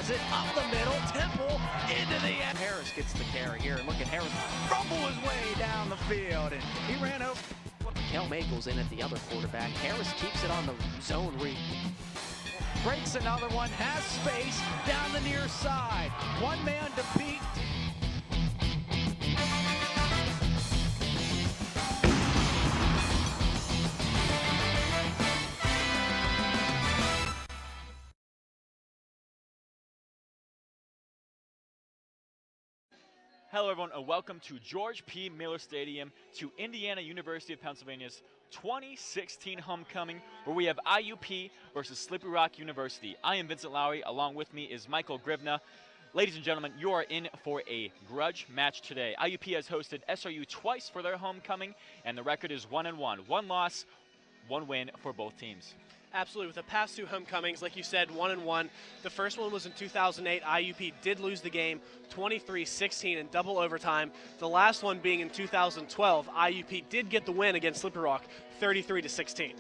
has it up the middle. Temple into the end. Harris gets the carry here. Look at Harris rumble his way down the field, and he ran over. Kel Maples in at the other quarterback. Harris keeps it on the zone read. Breaks another one, has space down the near side. One man to beat. Hello everyone and welcome to George P. Miller Stadium to Indiana University of Pennsylvania's 2016 homecoming, where we have IUP versus Slippery Rock University. I am Vincent Lowry, along with me is Michael Grivna. Ladies and gentlemen, you are in for a grudge match today. IUP has hosted SRU twice for their homecoming, and the record is 1-1. One loss, one win for both teams. Absolutely. With the past two homecomings, like you said, 1-1. The first one was in 2008. IUP did lose the game 23-16 in double overtime. The last one being in 2012, IUP did get the win against Slippery Rock 33-16.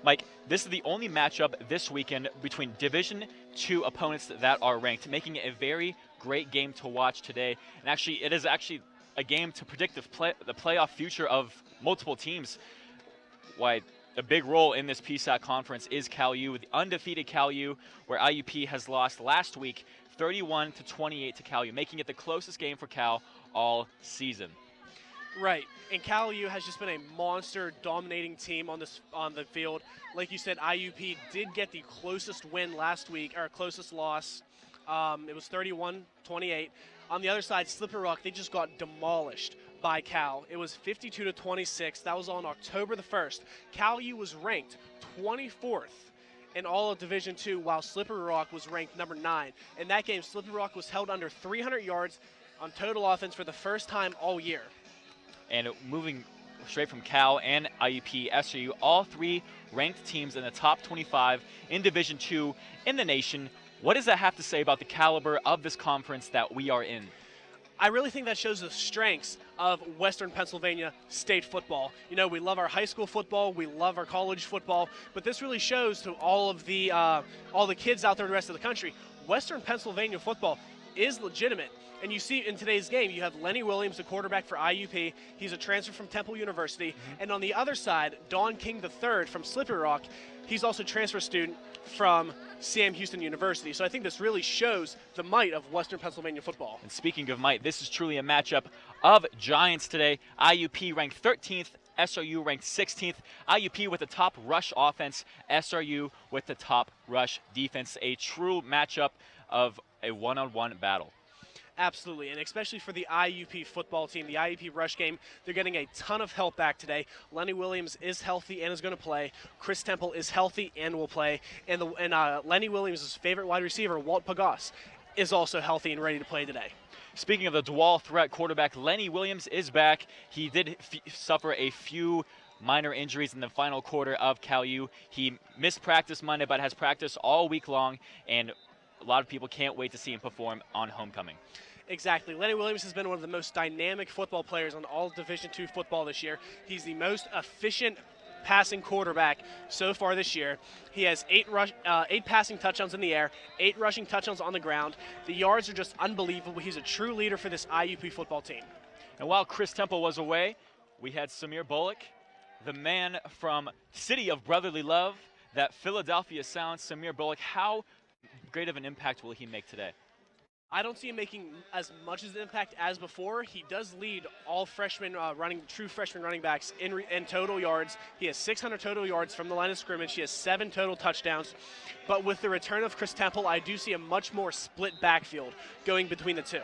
Mike, this is the only matchup this weekend between Division II opponents that are ranked, making it a very great game to watch today. And actually, it is actually a game to predict the playoff future of multiple teams. Why? A big role in this PSAC conference is Cal U, the undefeated Cal U, where IUP has lost last week 31-28 to Cal U, making it the closest game for Cal all season. Right, and Cal U has just been a monster dominating team on the field. Like you said, IUP did get the closest win last week, or closest loss. It was 31-28. On the other side, Slippery Rock, they just got demolished by Cal. It was 52-26. That was on October the 1st. Cal U was ranked 24th in all of Division II, while Slippery Rock was ranked number 9. In that game, Slippery Rock was held under 300 yards on total offense for the first time all year. And moving straight from Cal and IUP, SRU, all three ranked teams in the top 25 in Division II in the nation. What does that have to say about the caliber of this conference that we are in? I really think that shows the strengths of Western Pennsylvania state football. You know, we love our high school football, we love our college football, but this really shows to all the kids out there in the rest of the country, Western Pennsylvania football is legitimate. And you see in today's game, you have Lenny Williams, the quarterback for IUP. He's a transfer from Temple University. And on the other side, Don King III from Slippery Rock. He's also a transfer student from Sam Houston University. So I think this really shows the might of Western Pennsylvania football. And speaking of might, this is truly a matchup of giants today. IUP ranked 13th, SRU ranked 16th. IUP with the top rush offense, SRU with the top rush defense. A true matchup of a one-on-one battle. Absolutely, and especially for the IUP football team, the IUP rush game, they're getting a ton of help back today. Lenny Williams is healthy and is going to play. Chris Temple is healthy and will play. And Lenny Williams' favorite wide receiver, Walt Pagas, is also healthy and ready to play today. Speaking of the dual threat quarterback, Lenny Williams is back. He did suffer a few minor injuries in the final quarter of Cal U. He missed practice Monday, but has practiced all week long, and a lot of people can't wait to see him perform on homecoming. Exactly. Lenny Williams has been one of the most dynamic football players on all Division II football this year. He's the most efficient passing quarterback so far this year. He has 8 passing touchdowns in the air, 8 rushing touchdowns on the ground. The yards are just unbelievable. He's a true leader for this IUP football team. And while Chris Temple was away, we had Samir Bullock, the man from City of Brotherly Love, that Philadelphia sound. Samir Bullock, how great of an impact will he make today? I don't see him making as much of an impact as before. He does lead all freshmen true freshman running backs in total yards. He has 600 total yards from the line of scrimmage. He has 7 total touchdowns. But with the return of Chris Temple, I do see a much more split backfield going between the two.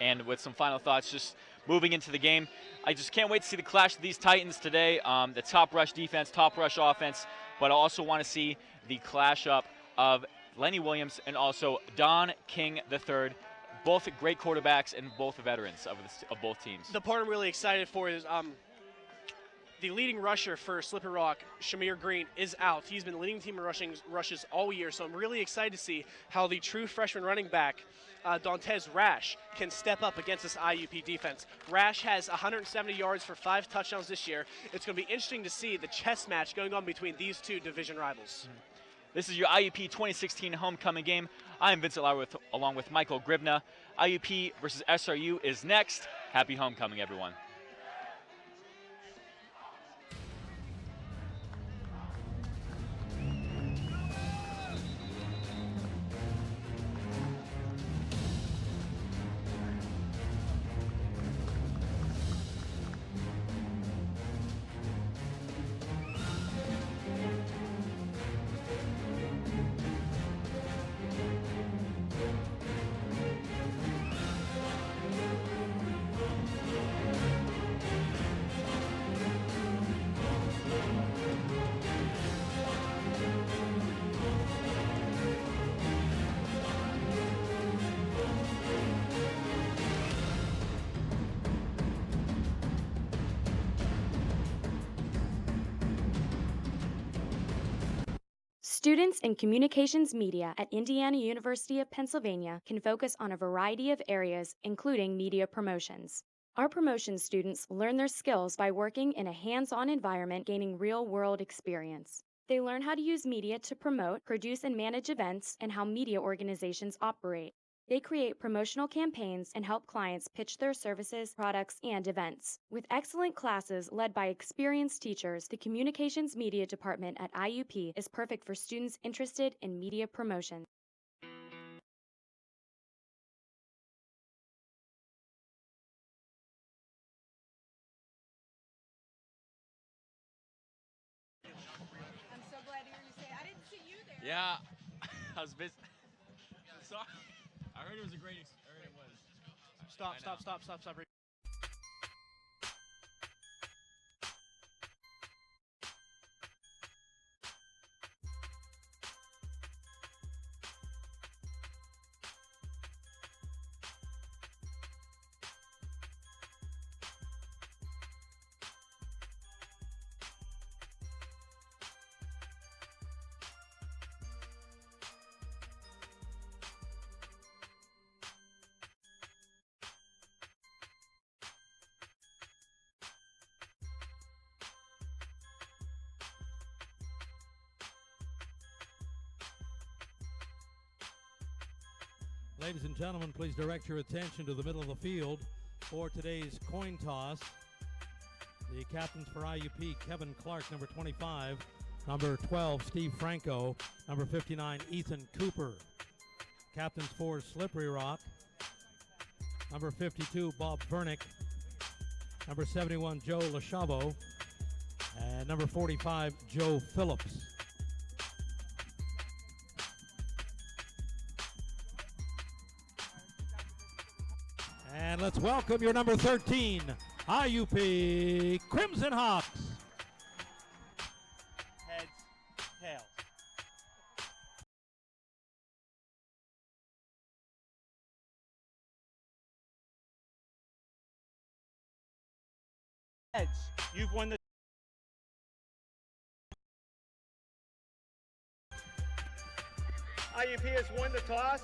And with some final thoughts, just moving into the game, I just can't wait to see the clash of these Titans today. The top rush defense, top rush offense, but I also want to see the clash up of Lenny Williams and also Don King III, both great quarterbacks and both veterans of both teams. The part I'm really excited for is the leading rusher for Slippery Rock, Shamir Green, is out. He's been leading the team in rushes all year, so I'm really excited to see how the true freshman running back, Dantes Rash, can step up against this IUP defense. Rash has 170 yards for 5 touchdowns this year. It's going to be interesting to see the chess match going on between these two division rivals. This is your IUP 2016 homecoming game. I'm Vincent Lauer along with Michael Gribna. IUP versus SRU is next. Happy homecoming, everyone. Students in communications media at Indiana University of Pennsylvania can focus on a variety of areas, including media promotions. Our promotion students learn their skills by working in a hands-on environment, gaining real-world experience. They learn how to use media to promote, produce, and manage events, and how media organizations operate. They create promotional campaigns and help clients pitch their services, products, and events. With excellent classes led by experienced teachers, the Communications Media Department at IUP is perfect for students interested in media promotion. I'm so glad to hear you say I didn't see you there. Yeah, I was busy. Sorry. I heard it was a great experience. Stop. Ladies and gentlemen, please direct your attention to the middle of the field for today's coin toss. The captains for IUP, Kevin Clark, number 25. Number 12, Steve Franco. Number 59, Ethan Cooper. Captains for Slippery Rock. Number 52, Bob Vernick. Number 71, Joe Lachavo. And number 45, Joe Phillips. And let's welcome your number 13, IUP Crimson Hawks. Heads, tails. Heads, you've won the IUP has won the toss.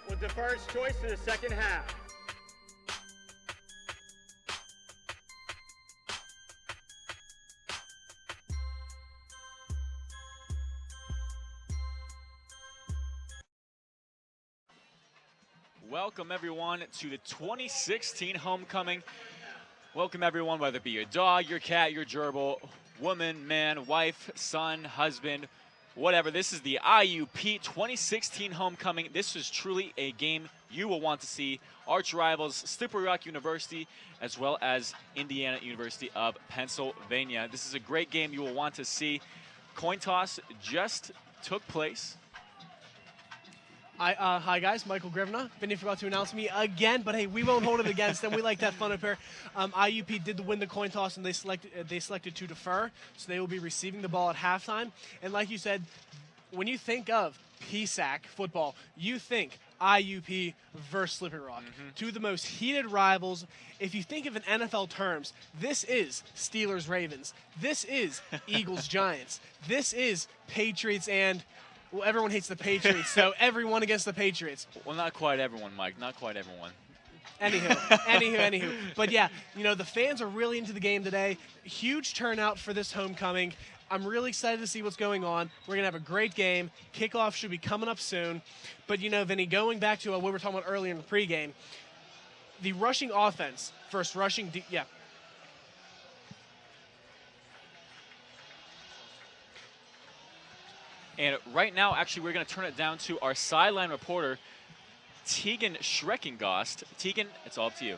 Will defer its choice to the second half. Welcome everyone to the 2016 homecoming. Welcome everyone, whether it be your dog, your cat, your gerbil, woman, man, wife, son, husband, whatever. This is the IUP 2016 homecoming. This is truly a game you will want to see. Arch rivals Slippery Rock University as well as Indiana University of Pennsylvania. This is a great game you will want to see. Coin toss just took place. Hi guys, Michael Grivna. Vinny forgot to announce me again, but hey, we won't hold it against them. We like to have fun up here. IUP did win the coin toss, and they selected to defer, so they will be receiving the ball at halftime. And like you said, when you think of PSAC football, you think IUP versus Slippery Rock. Two of the most heated rivals. If you think of in NFL terms, this is Steelers-Ravens. This is Eagles-Giants. This is Patriots and... Well, everyone hates the Patriots, so everyone against the Patriots. Well, not quite everyone, Mike. Not quite everyone. Anywho. But yeah, you know, the fans are really into the game today. Huge turnout for this homecoming. I'm really excited to see what's going on. We're going to have a great game. Kickoff should be coming up soon. But, you know, Vinny, going back to what we were talking about earlier in the pregame, the rushing offense, first rushing, yeah. And right now, actually, we're going to turn it down to our sideline reporter, Tegan Schreckengost. Tegan, it's all up to you.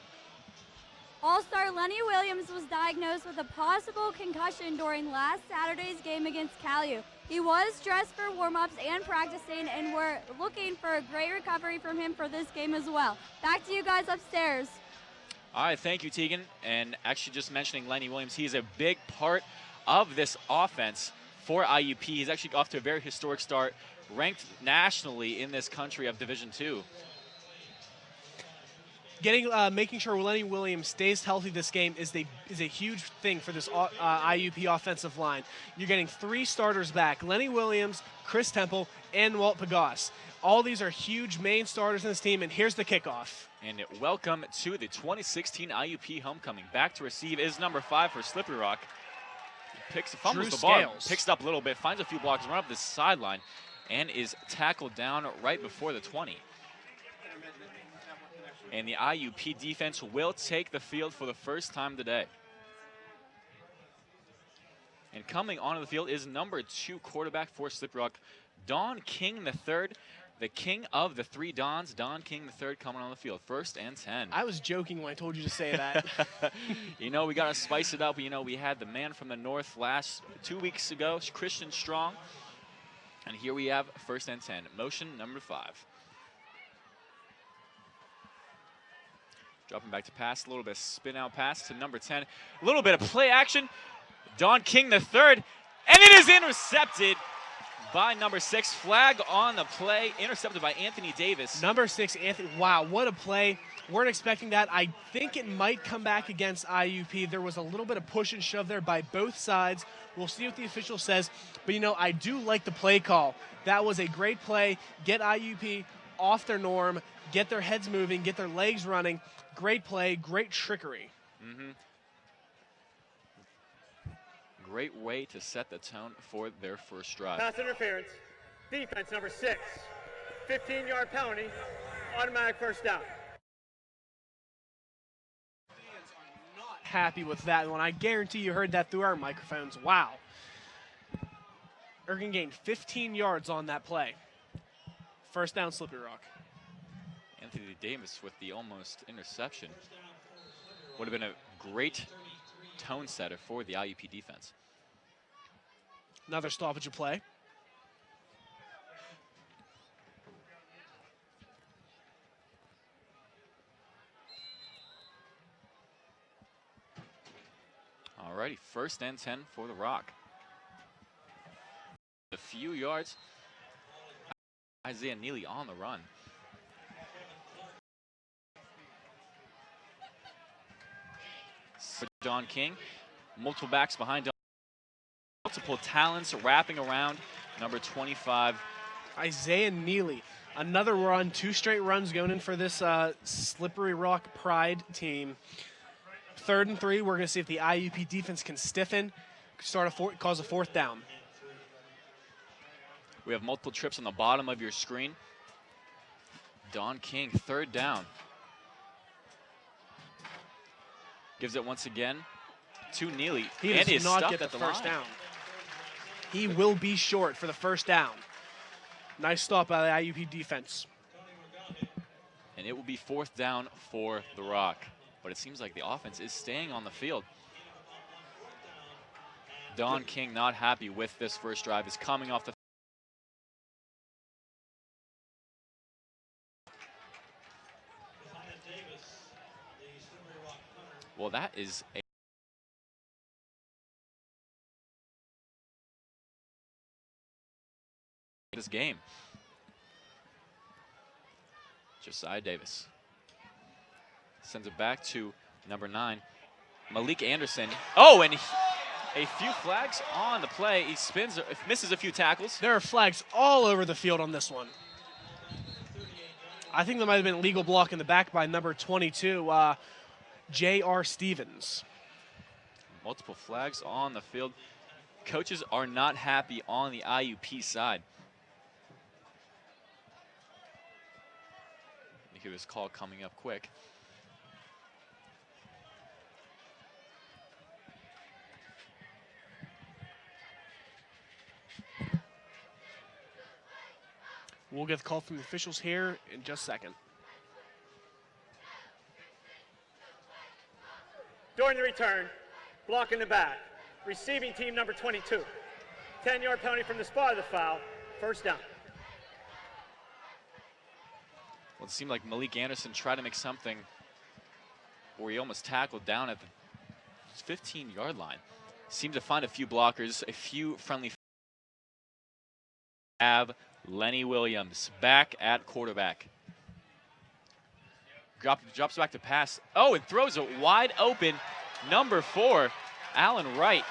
All-star Lenny Williams was diagnosed with a possible concussion during last Saturday's game against CalU. He was dressed for warm-ups and practicing, and we're looking for a great recovery from him for this game as well. Back to you guys upstairs. All right, thank you, Tegan. And actually just mentioning Lenny Williams, he's a big part of this offense for IUP. He's actually off to a very historic start, ranked nationally in this country of Division II. Making sure Lenny Williams stays healthy this game is a huge thing for this IUP offensive line. You're getting 3 starters back: Lenny Williams, Chris Temple, and Walt Pagas. All these are huge main starters in this team, and here's the kickoff. And welcome to the 2016 IUP homecoming. Back to receive is number 5 for Slippery Rock. He fumbles the ball, picks it up a little bit, finds a few blocks, run up the sideline, and is tackled down right before the 20. And the IUP defense will take the field for the first time today. And coming onto the field is number 2 quarterback for Slippery Rock, Don King III, the king of the 3 Dons. Don King III coming on the field, 1st and 10. I was joking when I told you to say that. You know, we got to spice it up. You know, we had the man from the north 2 weeks ago, Christian Strong. And here we have 1st and 10. Motion number 5. Dropping back to pass, a little bit of spin out pass to number 10. A little bit of play action. Don King III, and it is intercepted by number 6. Flag on the play, intercepted by Anthony Davis. Number 6, Anthony. Wow, what a play. Weren't expecting that. I think it might come back against IUP. There was a little bit of push and shove there by both sides. We'll see what the official says. But, you know, I do like the play call. That was a great play. Get IUP off their norm, get their heads moving, get their legs running. Great play, great trickery. Great way to set the tone for their first drive. Pass interference. Defense number 6. 15-yard penalty. Automatic first down. Not happy with that one. I guarantee you heard that through our microphones. Wow. Ergen gained 15 yards on that play. First down, Slippery Rock. Anthony Davis with the almost interception. Would have been a great tone setter for the IUP defense. Another stoppage of play. Alrighty, 1st and 10 for the Rock. A few yards. Isaiah Neely on the run. For Don King, multiple backs behind Don. Multiple talents wrapping around number 25. Isaiah Neely, another run, 2 straight runs going in for this Slippery Rock Pride team. 3rd and 3, we're going to see if the IUP defense can stiffen, cause a 4th down. We have multiple trips on the bottom of your screen. Don King, 3rd down. Gives it once again to Neely. He and does is not stuck get at the the first line. down. He will be short for the 1st down. Nice stop by the IUP defense. And it will be 4th down for the Rock. But it seems like the offense is staying on the field. Don King not happy with this first drive. Is coming off the well, that is a this game. Josiah Davis sends it back to number 9, Malik Anderson. Oh, and a few flags on the play. He spins, misses a few tackles. There are flags all over the field on this one. I think there might have been a legal block in the back by number 22, J.R. Stevens. Multiple flags on the field. coaches are not happy on the IUP side. I hear this call coming up quick. We'll get the call from the officials here in just a second. During the return, block in the back. Receiving team number 22. 10-yard penalty from the spot of the foul. First down. Well, it seemed like Malik Anderson tried to make something where he almost tackled down at the 15-yard line. Seemed to find a few blockers, a few friendly. Have Lenny Williams back at quarterback. Drops back to pass. Oh, and throws it wide open. Number 4, Allen Wright.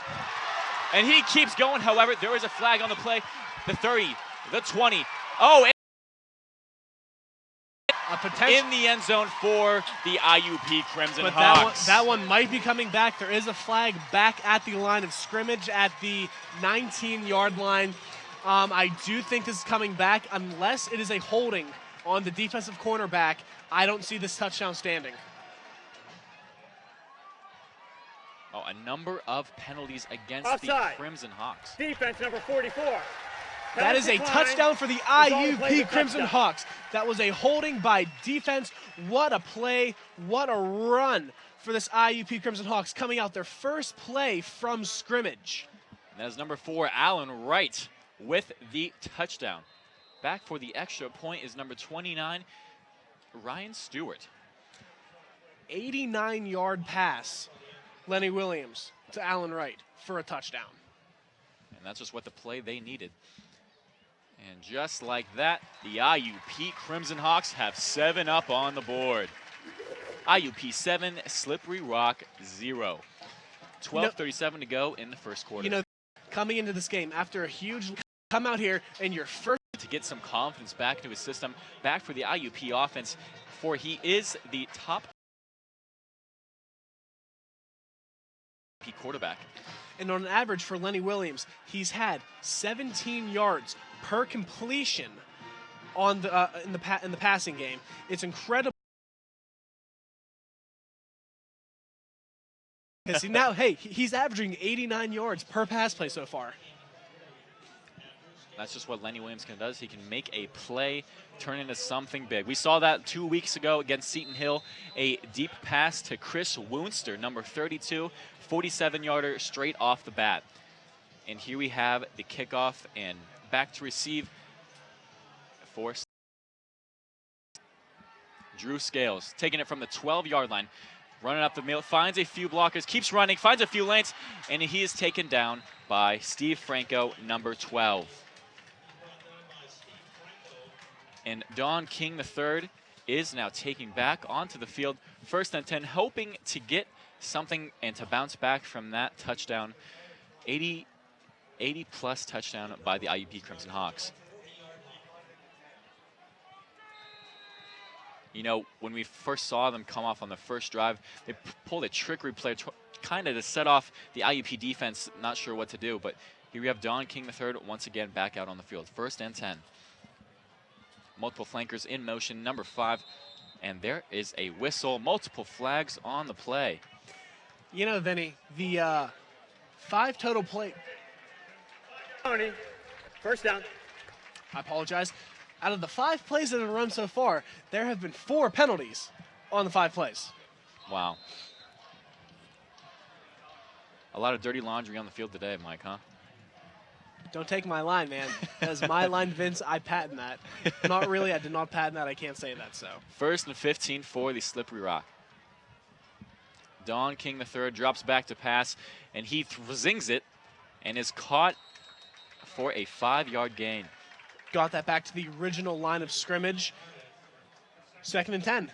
And he keeps going. However, there is a flag on the play. The 30, the 20. Oh, and in the end zone for the IUP Crimson Hawks. That one might be coming back. There is a flag back at the line of scrimmage at the 19-yard line. I do think this is coming back unless it is a holding on the defensive cornerback. I don't see this touchdown standing. Oh, a number of penalties against Offside. the Crimson Hawks. Defense number 44. That is a touchdown for the IUP Crimson Hawks. That was a holding by defense. What a play, what a run for this IUP Crimson Hawks, coming out their first play from scrimmage. And that is number 4, Allen Wright, with the touchdown. Back for the extra point is number 29, Ryan Stewart. 89-yard pass, Lenny Williams to Allen Wright for a touchdown. And that's just what the play they needed. And just like that, the IUP Crimson Hawks have 7 up on the board. IUP 7, Slippery Rock 0. 12:37 to go in the first quarter. You know, coming into this game after a huge come out here and your first to get some confidence back into his system, back for the IUP offense, for he is the top quarterback. And on average for Lenny Williams, he's had 17 yards per completion on the in the passing game. It's incredible. See, now, hey, he's averaging 89 yards per pass play so far. That's just what Lenny Williams does. He can make a play turn into something big. We saw that 2 weeks ago against Seton Hill, a deep pass to Chris Woonster, number 32, 47-yarder straight off the bat. And here we have the kickoff and back to receive for Drew Scales, taking it from the 12-yard line, running up the middle, finds a few blockers, keeps running, finds a few lanes, and he is taken down by Steve Franco, number 12. And Don King III is now taking back onto the field, 1st and 10, hoping to get something and to bounce back from that touchdown. 80-plus touchdown by the IUP Crimson Hawks. You know, when we first saw them come off on the first drive, they pulled a trickery play kind of to set off the IUP defense, not sure what to do. But here we have Don King III once again back out on the field. 1st and 10. Multiple flankers in motion, number 5. And there is a whistle, multiple flags on the play. You know, Vinny, the 5 total play. First down. I apologize. Out of the 5 plays that have run so far, there have been 4 penalties on the 5 plays. Wow. A lot of dirty laundry on the field today, Mike, huh? Don't take my line, man. That is my line, Vince. I patent that. Not really. I did not patent that. I can't say that, so. 1st and 15 for the Slippery Rock. Don King III drops back to pass, and he zings it and is caught for a 5-yard gain. Got that back to the original line of scrimmage. 2nd and 10.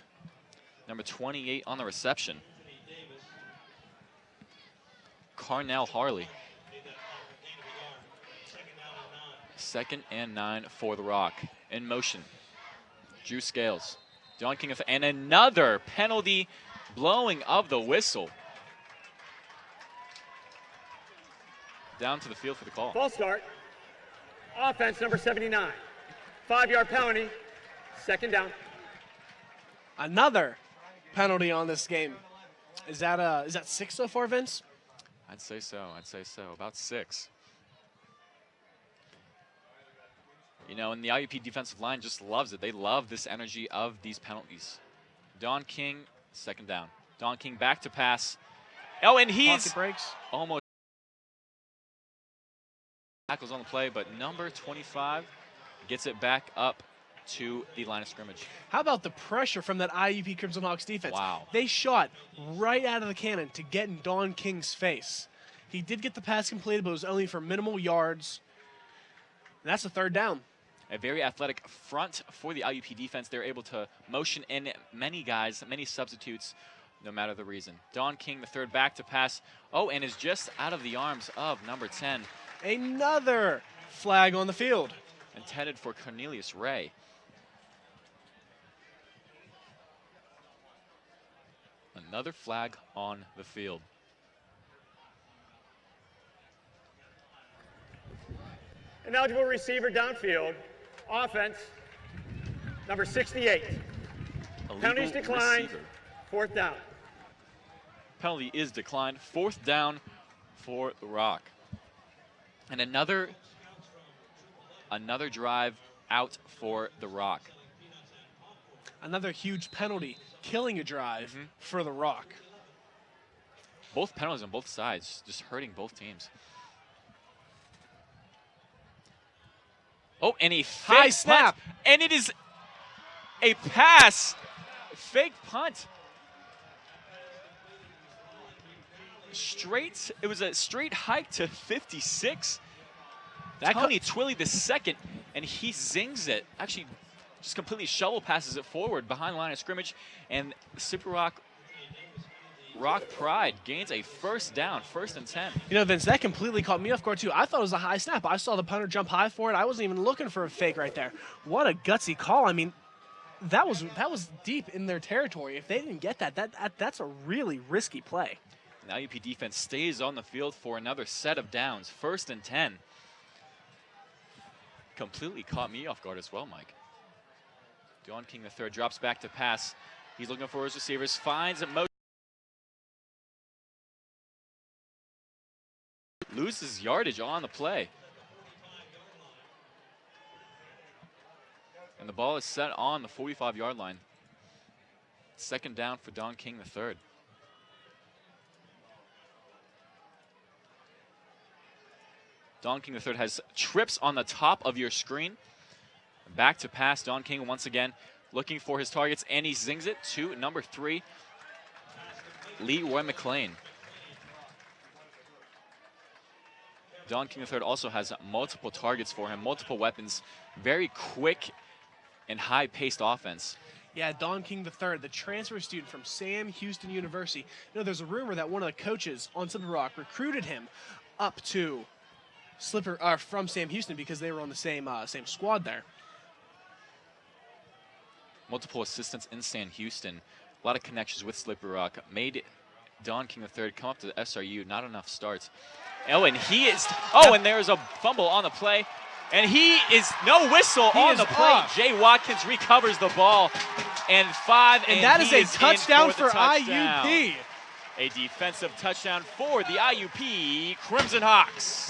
Number 28 on the reception. Carnell Harley. 2nd and 9 for the Rock. In motion. Drew Scales. Don King and another penalty, blowing of the whistle. down to the field for the call. False start. Offense number 79. 5-yard penalty. Second down. Another penalty on this game. Is that 6 so far, Vince? I'd say so. About 6. You know, and the IUP defensive line just loves it. They love this energy of these penalties. Don King, second down. Don King back to pass. Oh, and he's breaks. Almost tackles on the play, but number 25 gets it back up to the line of scrimmage. How about the pressure from that IUP Crimson Hawks defense? Wow. They shot right out of the cannon to get in Don King's face. He did get the pass completed, but it was only for minimal yards. And that's a third down. A very athletic front for the IUP defense. They're able to motion in many guys, many substitutes, no matter the reason. Don King, the third, back to pass. Oh, and is just out of the arms of number 10. Another flag on the field. Intended for Cornelius Ray. Another flag on the field. An eligible receiver downfield. Offense number 68. Penalties declined. Receiver. Fourth down. Penalty is declined. Fourth down for the Rock. And another drive out for the Rock. Another huge penalty, killing a drive for the Rock. Both penalties on both sides, just hurting both teams. Oh, and a high fake snap. Punt, and it is a pass. Fake punt. It was a straight hike to 56. Tony Twilley the second, and he zings it. Actually, just completely shovel passes it forward behind the line of scrimmage, and Super Rock Pride gains a first down, 1st and 10. You know, Vince, that completely caught me off guard, too. I thought it was a high snap. I saw the punter jump high for it. I wasn't even looking for a fake right there. What a gutsy call. I mean, that was deep in their territory. If they didn't get that's a really risky play. The IUP defense stays on the field for another set of downs, 1st and 10. Completely caught me off guard as well, Mike. Don King III drops back to pass. He's looking for his receivers, finds a motion. Loses yardage on the play. And the ball is set on the 45-yard line. Second down for Don King III. Don King III has trips on the top of your screen. Back to pass, Don King once again looking for his targets, and he zings it to number 3, Leroy McLean. Don King III also has multiple targets for him, multiple weapons, very quick and high-paced offense. Yeah, Don King III, the transfer student from Sam Houston University. You know, there's a rumor that one of the coaches on Slippery Rock recruited him up to from Sam Houston because they were on the same squad there. Multiple assistants in Sam Houston, a lot of connections with Slippery Rock, made Don King III come up to the SRU, not enough starts. Oh, and and there's a fumble on the play, and no whistle on the play. Off. Jay Watkins recovers the ball, and that is a touchdown for IUP. A defensive touchdown for the IUP Crimson Hawks.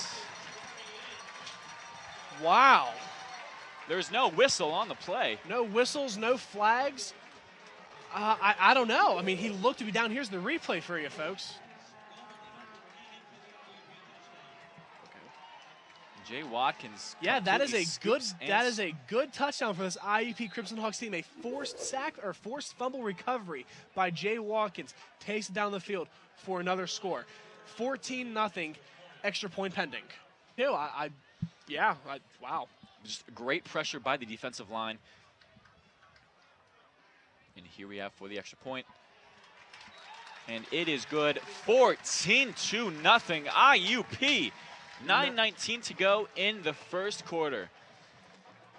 Wow. There's no whistle on the play. No whistles, no flags. I don't know. I mean, he looked to be down. Here's the replay for you, folks. Jay Watkins. Yeah, that is a good touchdown for this IUP Crimson Hawks team. A forced fumble recovery by Jay Watkins takes it down the field for another score. 14-0, extra point pending. Wow. Just great pressure by the defensive line. And here we have for the extra point. And it is good. 14-0 IUP. 9:19 to go in the first quarter.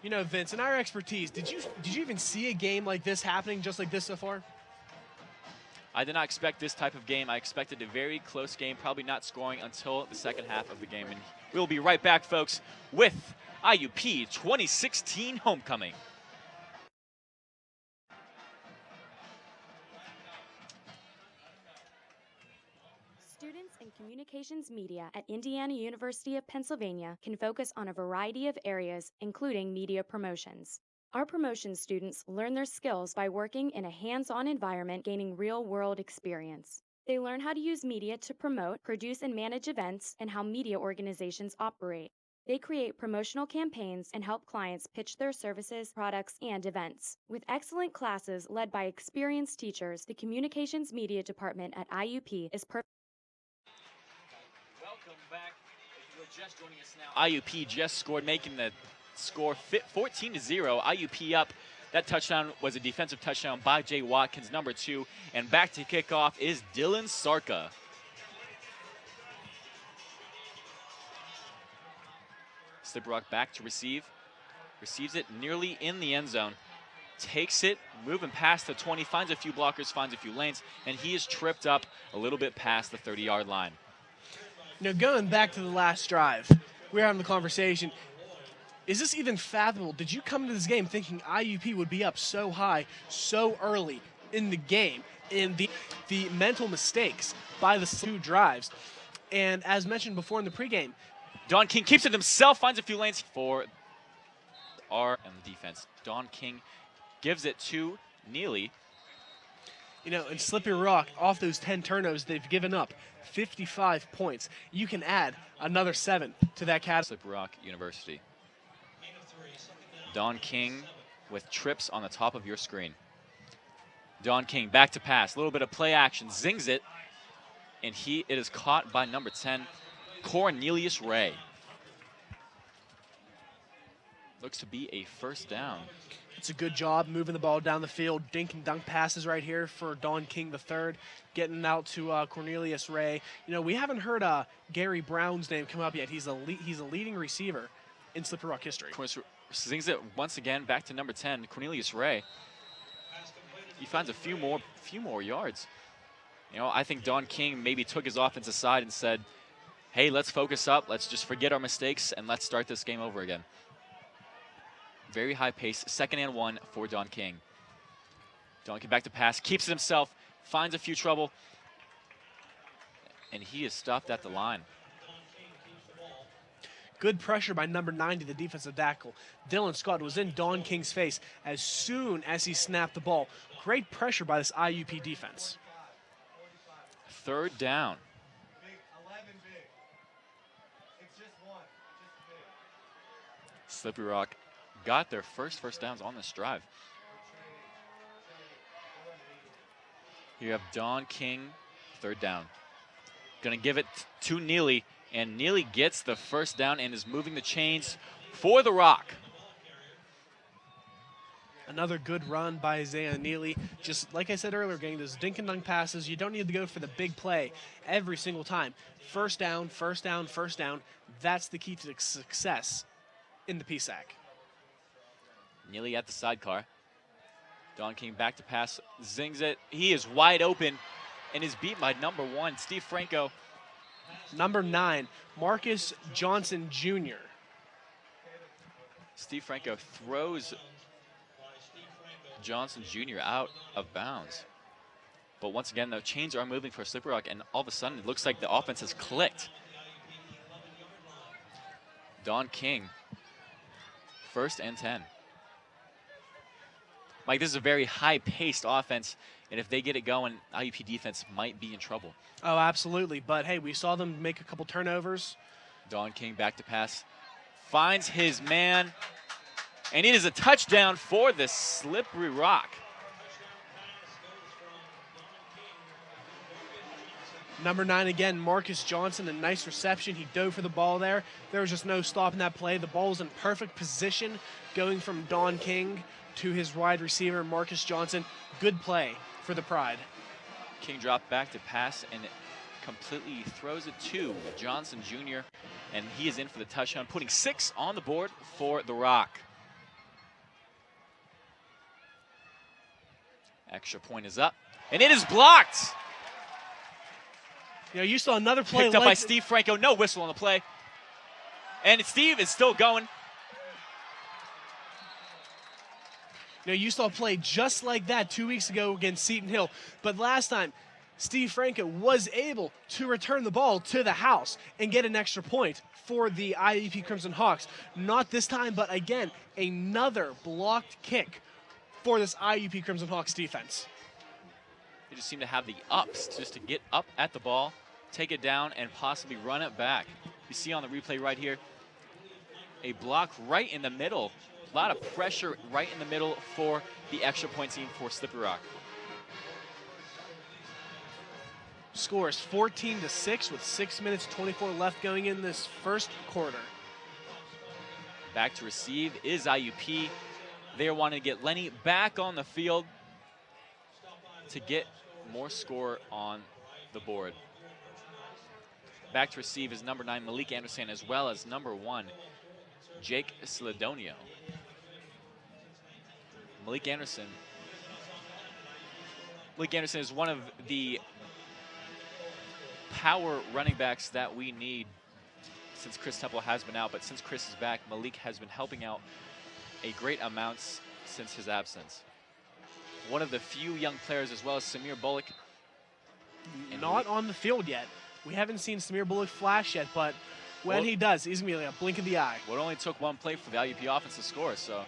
You know, Vince, in our expertise, did you even see a game like this happening just like this so far? I did not expect this type of game. I expected a very close game, probably not scoring until the second half of the game. And we'll be right back, folks, with IUP 2016 Homecoming. Students in communications media at Indiana University of Pennsylvania can focus on a variety of areas, including media promotions. Our promotion students learn their skills by working in a hands-on environment, gaining real-world experience. They learn how to use media to promote, produce, and manage events, and how media organizations operate. They create promotional campaigns and help clients pitch their services, products, and events. With excellent classes led by experienced teachers, the Communications Media Department at IUP is perfect. Welcome back. If you are just joining us now, IUP just scored, making the score 14-0. IUP up. That touchdown was a defensive touchdown by Jay Watkins, number 2. And back to kickoff is Dylan Sarka. Slippery Rock back to receive. Receives it nearly in the end zone. Takes it, moving past the 20, finds a few blockers, finds a few lanes, and he is tripped up a little bit past the 30-yard line. You know, going back to the last drive, we were having the conversation. Is this even fathomable? Did you come into this game thinking IUP would be up so high, so early in the game? And the mental mistakes by the 2 drives. And as mentioned before in the pregame, Don King keeps it himself, finds a few lanes for R and the defense. Don King gives it to Neely. You know, in Slippery Rock, off those 10 turnovers, they've given up 55 points. You can add another 7 to that category. Slippery Rock University. Don King with trips on the top of your screen. Don King back to pass, a little bit of play action, zings it, and it is caught by number 10, Cornelius Ray. Looks to be a first down. It's a good job moving the ball down the field. Dink and dunk passes right here for Don King III, getting out to Cornelius Ray. You know, we haven't heard Gary Brown's name come up yet. He's a leading receiver in Slippery Rock history. Zings it once again back to number 10, Cornelius Ray. He finds a few more yards. You know, I think Don King maybe took his offense aside and said, hey, let's focus up. Let's just forget our mistakes and let's start this game over again. Very high pace, 2nd and 1 for Don King. Don King back to pass, keeps it himself, finds a few trouble, and he is stopped at the line. Good pressure by number 90, the defensive tackle. Dylan Scott was in Don King's face as soon as he snapped the ball. Great pressure by this IUP defense. 3rd down. Slippery Rock got their first downs on this drive. Here you have Don King, 3rd down. Gonna give it to Neely, and Neely gets the first down and is moving the chains for the Rock. Another good run by Isaiah Neely. Just like I said earlier, getting those dink and dunk passes. You don't need to go for the big play every single time. First down, first down, first down. That's the key to success in the PSAC. Neely at the sidecar. Don King back to pass, zings it. He is wide open and is beat by number 1, Steve Franco. Number 9, Marcus Johnson Jr. Steve Franco throws Johnson Jr. out of bounds. But once again, the chains are moving for Slippery Rock, and all of a sudden it looks like the offense has clicked. Don King, 1st and 10. Mike, this is a very high-paced offense, and if they get it going, IUP defense might be in trouble. Oh, absolutely. But, hey, we saw them make a couple turnovers. Don King back to pass. Finds his man, and it is a touchdown for the Slippery Rock. Number 9 again, Marcus Johnson, a nice reception. He dove for the ball there. There was just no stopping that play. The ball was in perfect position going from Don King to his wide receiver, Marcus Johnson. Good play for the Pride. King dropped back to pass and completely throws it to Johnson Jr., and he is in for the touchdown, putting 6 on the board for the Rock. Extra point is up. And it is blocked. You know, you saw another play Picked up by Steve Franco. No whistle on the play. And Steve is still going. You know, you saw a play just like that 2 weeks ago against Seton Hill. But last time, Steve Franco was able to return the ball to the house and get an extra point for the IUP Crimson Hawks. Not this time, but again, another blocked kick for this IUP Crimson Hawks defense. They just seem to have the ups just to get up at the ball, take it down, and possibly run it back. You see on the replay right here, a block right in the middle. A lot of pressure right in the middle for the extra point team for Slippery Rock. Score is 14-6 with 6 minutes 24 left going in this first quarter. Back to receive is IUP. They're wanting to get Lenny back on the field to get more score on the board. Back to receive is number 9, Malik Anderson, as well as number 1, Jake Sladonio. Malik Anderson is one of the power running backs that we need since Chris Temple has been out, but since Chris is back, Malik has been helping out a great amount since his absence. One of the few young players, as well as Samir Bullock. Not on the field yet. We haven't seen Samir Bullock flash yet, but when he does, he's going to be like a blink of the eye. Well, it only took one play for the IUP offense to score, so.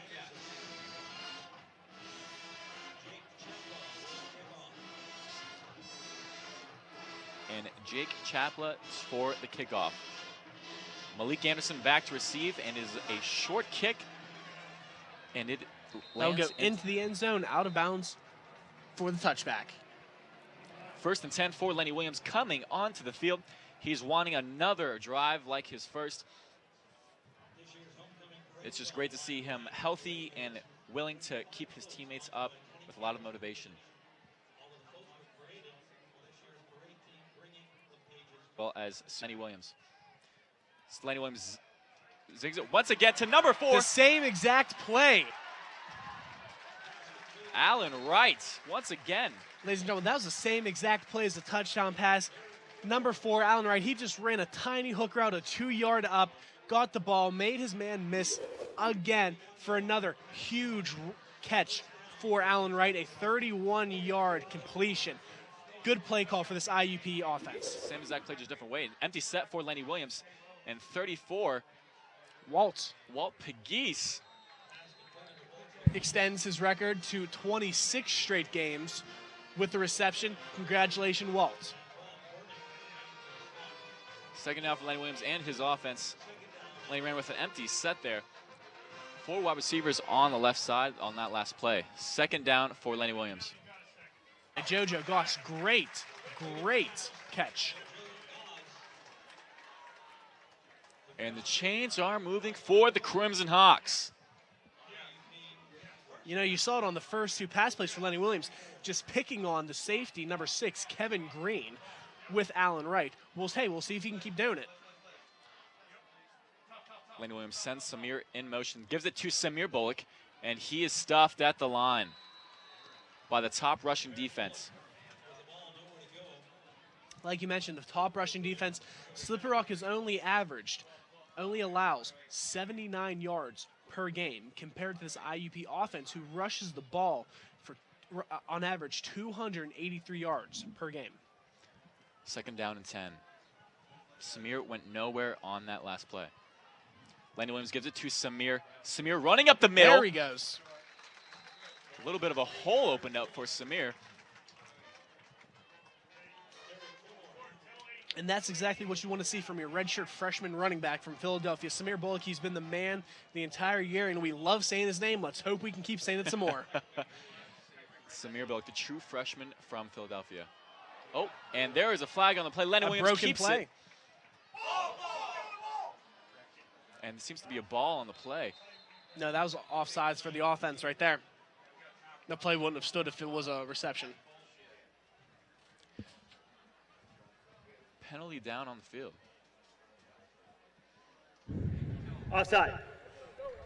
And Jake Chapla for the kickoff. Malik Anderson back to receive, and is a short kick, and it lands. That'll go into the end zone, out of bounds for the touchback. 1st and 10 for Lenny Williams coming onto the field. He's wanting another drive like his first. It's just great to see him healthy and willing to keep his teammates up with a lot of motivation. Well as Lenny Williams. Lenny Williams zigs it once again to number 4. The same exact play. Allen Wright once again. Ladies and gentlemen, that was the same exact play as the touchdown pass. Number 4, Allen Wright, he just ran a tiny hook route, a 2-yard up, got the ball, made his man miss again for another huge catch for Allen Wright, a 31-yard completion. Good play call for this IUP offense. Same exact play, just different way. An empty set for Lenny Williams. And 34, Walt Pegues extends his record to 26 straight games with the reception. Congratulations, Walt. Second down for Lenny Williams and his offense. Lenny ran with an empty set there. 4 wide receivers on the left side on that last play. Second down for Lenny Williams. Jojo Goss, great catch. And the chains are moving for the Crimson Hawks. You know, you saw it on the first 2 pass plays for Lenny Williams, just picking on the safety, number 6, Kevin Green, with Allen Wright. We'll see if he can keep doing it. Lenny Williams sends Samir in motion, gives it to Samir Bullock, and he is stuffed at the line by the top rushing defense. Like you mentioned, the top rushing defense, Slippery Rock has only allows 79 yards per game compared to this IUP offense, who rushes the ball for, on average, 283 yards per game. Second down and 10. Samir went nowhere on that last play. Lenny Williams gives it to Samir. Samir running up the middle. There he goes. A little bit of a hole opened up for Samir. And that's exactly what you want to see from your redshirt freshman running back from Philadelphia. Samir Bullock, he's been the man the entire year, and we love saying his name. Let's hope we can keep saying it some more. Samir Bullock, the true freshman from Philadelphia. Oh, and there is a flag on the play. Lenny Williams keeps it. And there seems to be a ball on the play. No, that was offsides for the offense right there. The play wouldn't have stood if it was a reception. Penalty down on the field. Offside.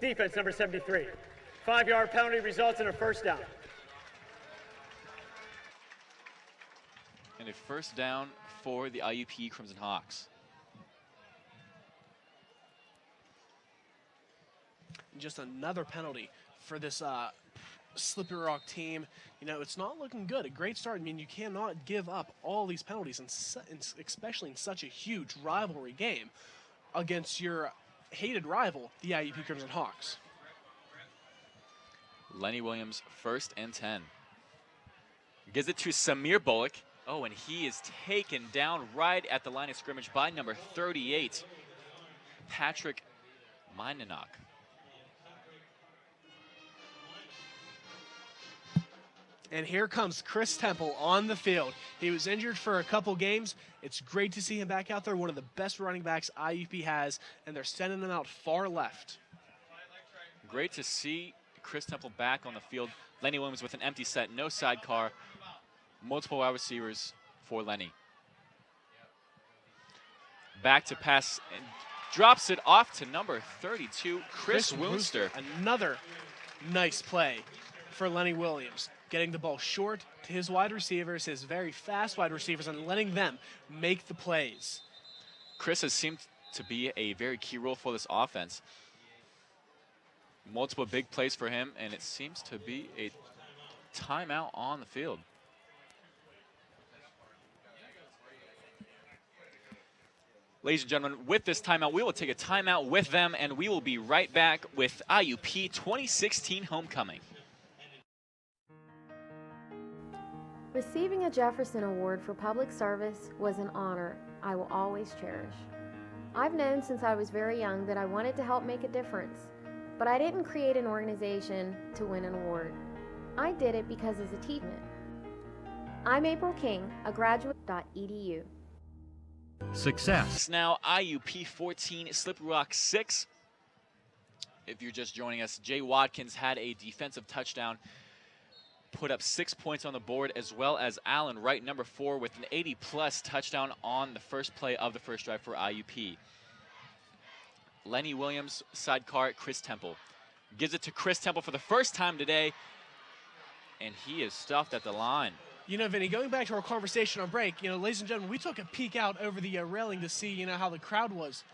Defense number 73. 5-yard penalty results in a first down. And a first down for the IUP Crimson Hawks. Just another penalty for this Slippery Rock team. You know, it's not looking good. A great start. I mean, you cannot give up all these penalties, especially in such a huge rivalry game against your hated rival, the IUP Crimson Hawks. Lenny Williams, 1st and 10. Gives it to Samir Bullock. Oh, and he is taken down right at the line of scrimmage by number 38, Patrick Minanock. And here comes Chris Temple on the field. He was injured for a couple games. It's great to see him back out there, one of the best running backs IUP has, and they're sending him out far left. Great to see Chris Temple back on the field. Lenny Williams with an empty set, no sidecar, multiple wide receivers for Lenny. Back to pass and drops it off to number 32, Chris Wooster. Another nice play for Lenny Williams, getting the ball short to his wide receivers, his very fast wide receivers, and letting them make the plays. Chris has seemed to be a very key role for this offense. Multiple big plays for him, and it seems to be a timeout on the field. Ladies and gentlemen, with this timeout, we will take a timeout with them, and we will be right back with IUP 2016 Homecoming. Receiving a Jefferson Award for public service was an honor I will always cherish. I've known since I was very young that I wanted to help make a difference, but I didn't create an organization to win an award. I did it because as a teacher. I'm April King, a graduate.edu. Success. Now IUP 14, Slippery Rock 6. If you're just joining us, Jay Watkins had a defensive touchdown, put up 6 points on the board, as well as Allen Wright, number 4, with an 80-plus touchdown on the first play of the first drive for IUP. Lenny Williams, sidecar, Chris Temple. Gives it to Chris Temple for the first time today, and he is stuffed at the line. You know, Vinny, going back to our conversation on break, you know, ladies and gentlemen, we took a peek out over the railing to see, you know, how the crowd was.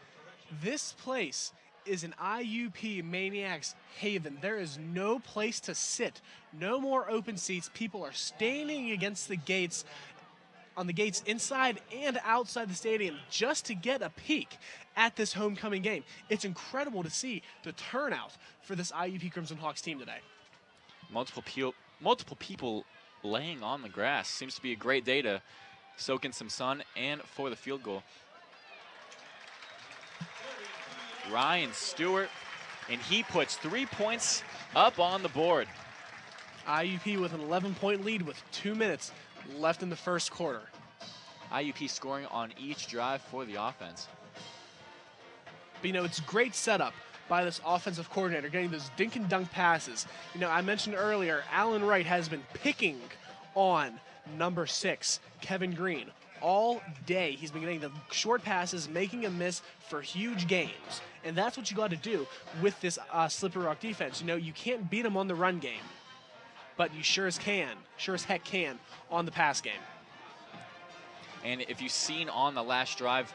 This place is an IUP Maniacs haven. There is no place to sit, no more open seats. People are standing against the gates, on the gates inside and outside the stadium, just to get a peek at this homecoming game. It's incredible to see the turnout for this IUP Crimson Hawks team today. Multiple people laying on the grass. Seems to be a great day to soak in some sun and for the field goal. Ryan Stewart, and he puts 3 points up on the board. IUP with an 11-point lead with 2 minutes left in the first quarter. IUP scoring on each drive for the offense. But, you know, it's great setup by this offensive coordinator, getting those dink and dunk passes. You know, I mentioned earlier, Allen Wright has been picking on number 6, Kevin Green, all day. He's been getting the short passes, making a miss for huge gains. And that's what you got to do with this Slippery Rock defense. You know, you can't beat them on the run game, but you sure as heck can on the pass game. And if you've seen on the last drive,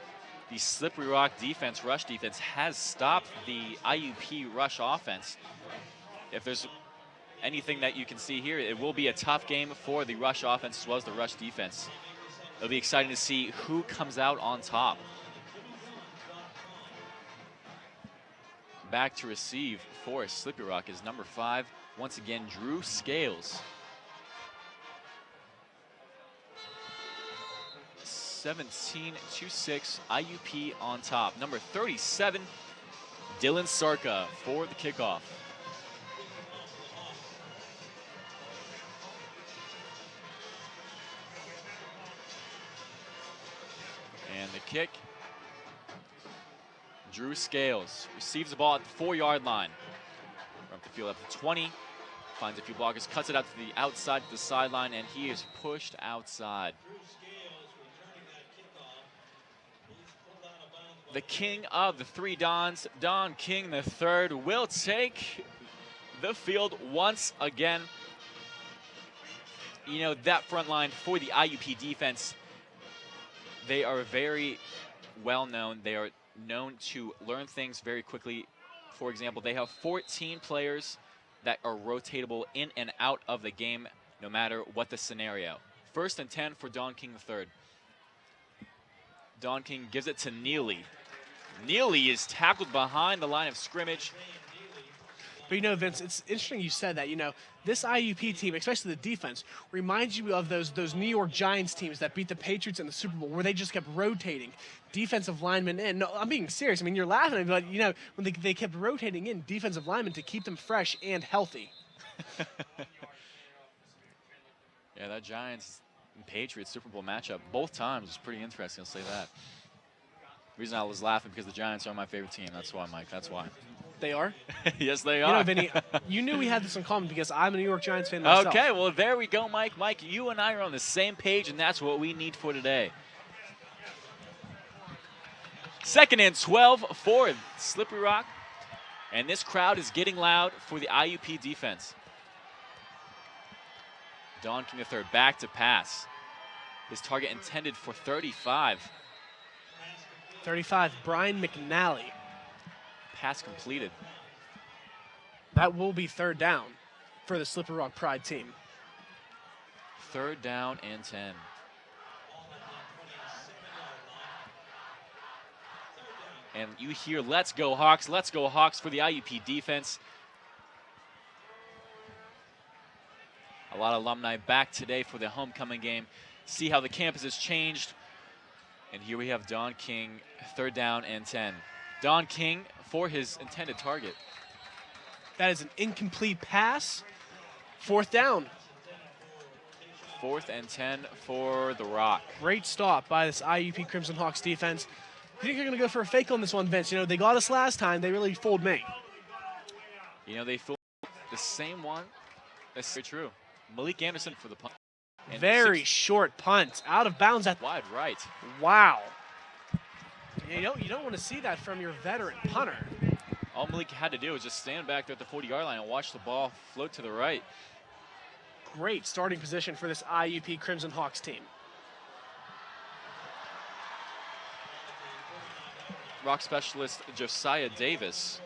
the Slippery Rock defense, rush defense, has stopped the IUP rush offense. If there's anything that you can see here, it will be a tough game for the rush offense as well as the rush defense. It'll be exciting to see who comes out on top. Back to receive for Slippery Rock is number 5, once again, Drew Scales. 17-6, IUP on top. Number 37, Dylan Sarka for the kickoff. And the kick, Drew Scales receives the ball at the 4-yard line. From the field up to 20, finds a few blockers, cuts it out to the outside, to the sideline, and he is pushed outside. The king of the 3 Dons, Don King III, will take the field once again. You know, that front line for the IUP defense they are very well known. They are known to learn things very quickly. For example, they have 14 players that are rotatable in and out of the game, no matter what the scenario. 1st and 10 for Don King III. Don King gives it to Neely. Neely is tackled behind the line of scrimmage. But you know, Vince, it's interesting you said that. You know, this IUP team, especially the defense, reminds you of those New York Giants teams that beat the Patriots in the Super Bowl, where they just kept rotating defensive linemen in. No, I'm being serious. I mean, you're laughing, but you know, when they kept rotating in defensive linemen to keep them fresh and healthy. Yeah, that Giants and Patriots Super Bowl matchup both times was pretty interesting. I'll say that. The reason I was laughing because the Giants are my favorite team. That's why, Mike. That's why. They are? Yes, they are. You know, Vinny, you knew we had this in common because I'm a New York Giants fan myself. Okay, well, there we go, Mike. Mike, you and I are on the same page, and that's what we need for today. 2nd and 12 for Slippery Rock. And this crowd is getting loud for the IUP defense. Don King III back to pass. His target intended for 35. 35, Brian McNally. Pass completed. That will be 3rd down for the Slippery Rock Pride team. 3rd down and 10. And you hear, let's go Hawks for the IUP defense. A lot of alumni back today for the homecoming game. See how the campus has changed. And here we have Don King, 3rd down and 10. Don King for his intended target. That is an incomplete pass. 4th down. 4th and 10 for the Rock. Great stop by this IUP Crimson Hawks defense. I think they're going to go for a fake on this one, Vince. You know, they got us last time. They really fooled me. You know, they fooled the same one. That's very true. Malik Anderson for the punt. And very short punt. Out of bounds at wide right. Wow. You don't want to see that from your veteran punter. All Malik had to do was just stand back there at the 40-yard line and watch the ball float to the right. Great starting position for this IUP Crimson Hawks team. Rock specialist Josiah Davis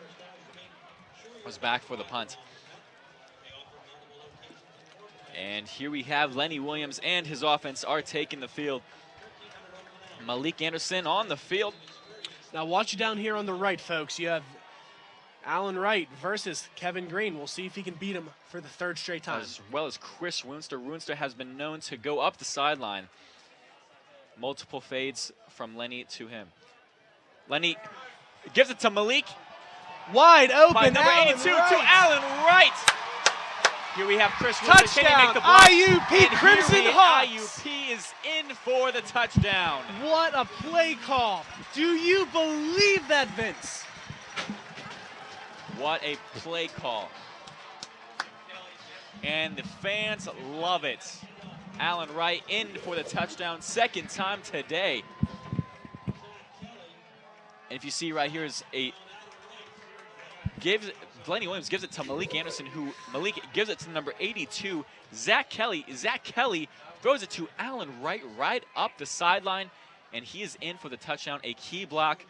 was back for the punt. And here we have Lenny Williams and his offense are taking the field. Malik Anderson on the field. Now watch you down here on the right, folks. You have Alan Wright versus Kevin Green. We'll see if he can beat him for the 3rd straight time. As well as Chris Runster. Runster has been known to go up the sideline. Multiple fades from Lenny to him. Lenny gives it to Malik. Wide open. By number 82 to Alan Wright. Here we have Chris Runster. Touchdown, IUP Crimson Hawks. IUP is in for the touchdown. What a play call. Do you believe that, Vince? What a play call. And the fans love it. Alan Wright in for the touchdown, 2nd time today. And if you see right here is Lenny Williams gives it to Malik Anderson, who Malik gives it to number 82, Zach Kelly. Zach Kelly throws it to Alan Wright right up the sideline, and he is in for the touchdown, a key block.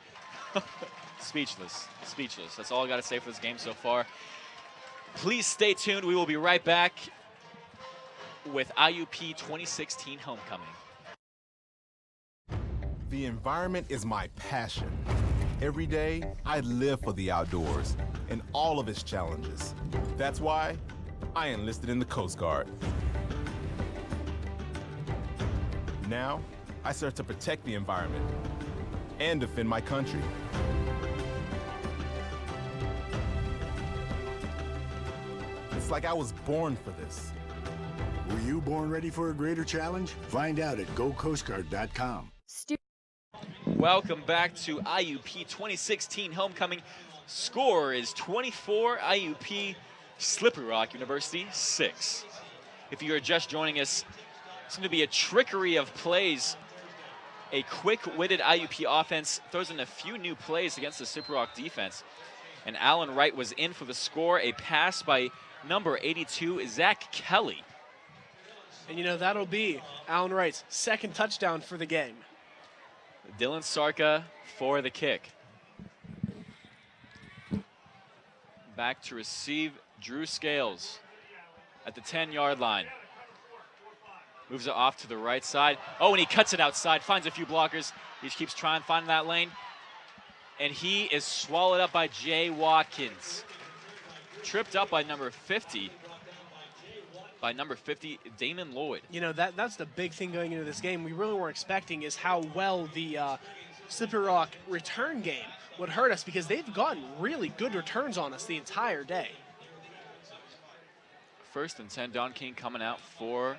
Speechless, speechless. That's all I got to say for this game so far. Please stay tuned. We will be right back with IUP 2016 Homecoming. The environment is my passion. Every day, I live for the outdoors and all of its challenges. That's why I enlisted in the Coast Guard. Now, I serve to protect the environment and defend my country. It's like I was born for this. Were you born ready for a greater challenge? Find out at gocoastguard.com. Welcome back to IUP 2016 Homecoming. Score is 24 IUP, Slippery Rock University 6. If you are just joining us, it's going to be a trickery of plays. A quick-witted IUP offense throws in a few new plays against the Slippery Rock defense. And Alan Wright was in for the score, a pass by number 82, Zach Kelly. And you know, that'll be Alan Wright's 2nd touchdown for the game. Dylan Sarka for the kick. Back to receive Drew Scales at the 10-yard line. Moves it off to the right side. Oh, and he cuts it outside, finds a few blockers. He just keeps trying to find that lane. And he is swallowed up by Jay Watkins. Tripped up by number 50. By number 50, Damon Lloyd. You know, that's the big thing going into this game we really weren't expecting is how well the Slippery Rock return game would hurt us because they've gotten really good returns on us the entire day. 1st and 10, Don King coming out for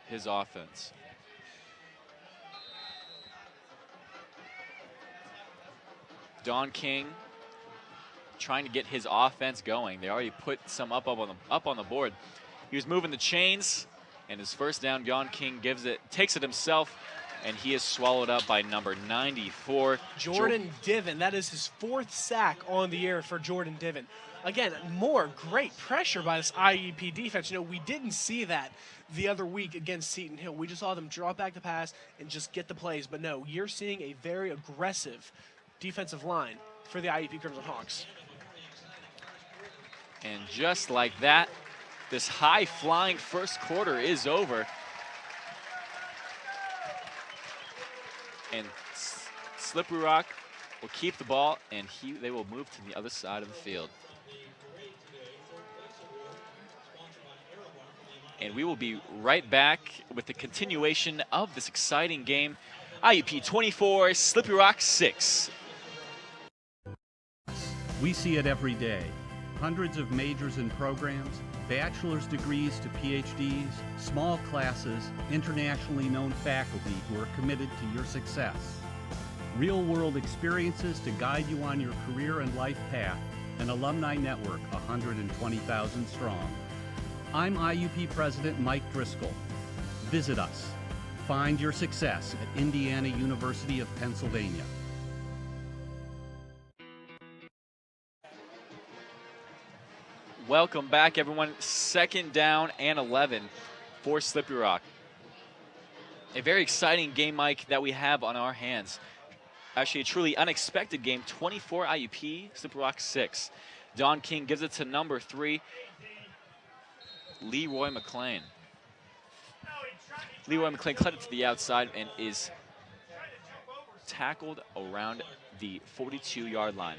his offense. Don King trying to get his offense going. They already put some up on the board. He was moving the chains, and his first down, Don King takes it himself, and he is swallowed up by number 94. Jordan Diven. That is his 4th sack on the year for Jordan Diven. Again, more great pressure by this IUP defense. You know, we didn't see that the other week against Seton Hill. We just saw them drop back the pass and just get the plays. But no, you're seeing a very aggressive defensive line for the IUP Crimson Hawks. And just like that, this high-flying first quarter is over. And Slippery Rock will keep the ball, and they will move to the other side of the field. And we will be right back with the continuation of this exciting game. IUP 24, Slippery Rock 6. We see it every day. Hundreds of majors and programs, bachelor's degrees to PhDs, small classes, internationally known faculty who are committed to your success. Real-world experiences to guide you on your career and life path. An alumni network 120,000 strong. I'm IUP President Mike Driscoll. Visit us. Find your success at Indiana University of Pennsylvania. Welcome back, everyone. 2nd down and 11 for Slippery Rock. A very exciting game, Mike, that we have on our hands. Actually, a truly unexpected game. 24 IUP, Slippery Rock 6. Don King gives it to number 3, Leroy McClain. Leroy McClain cut it to the outside and is tackled around the 42-yard line.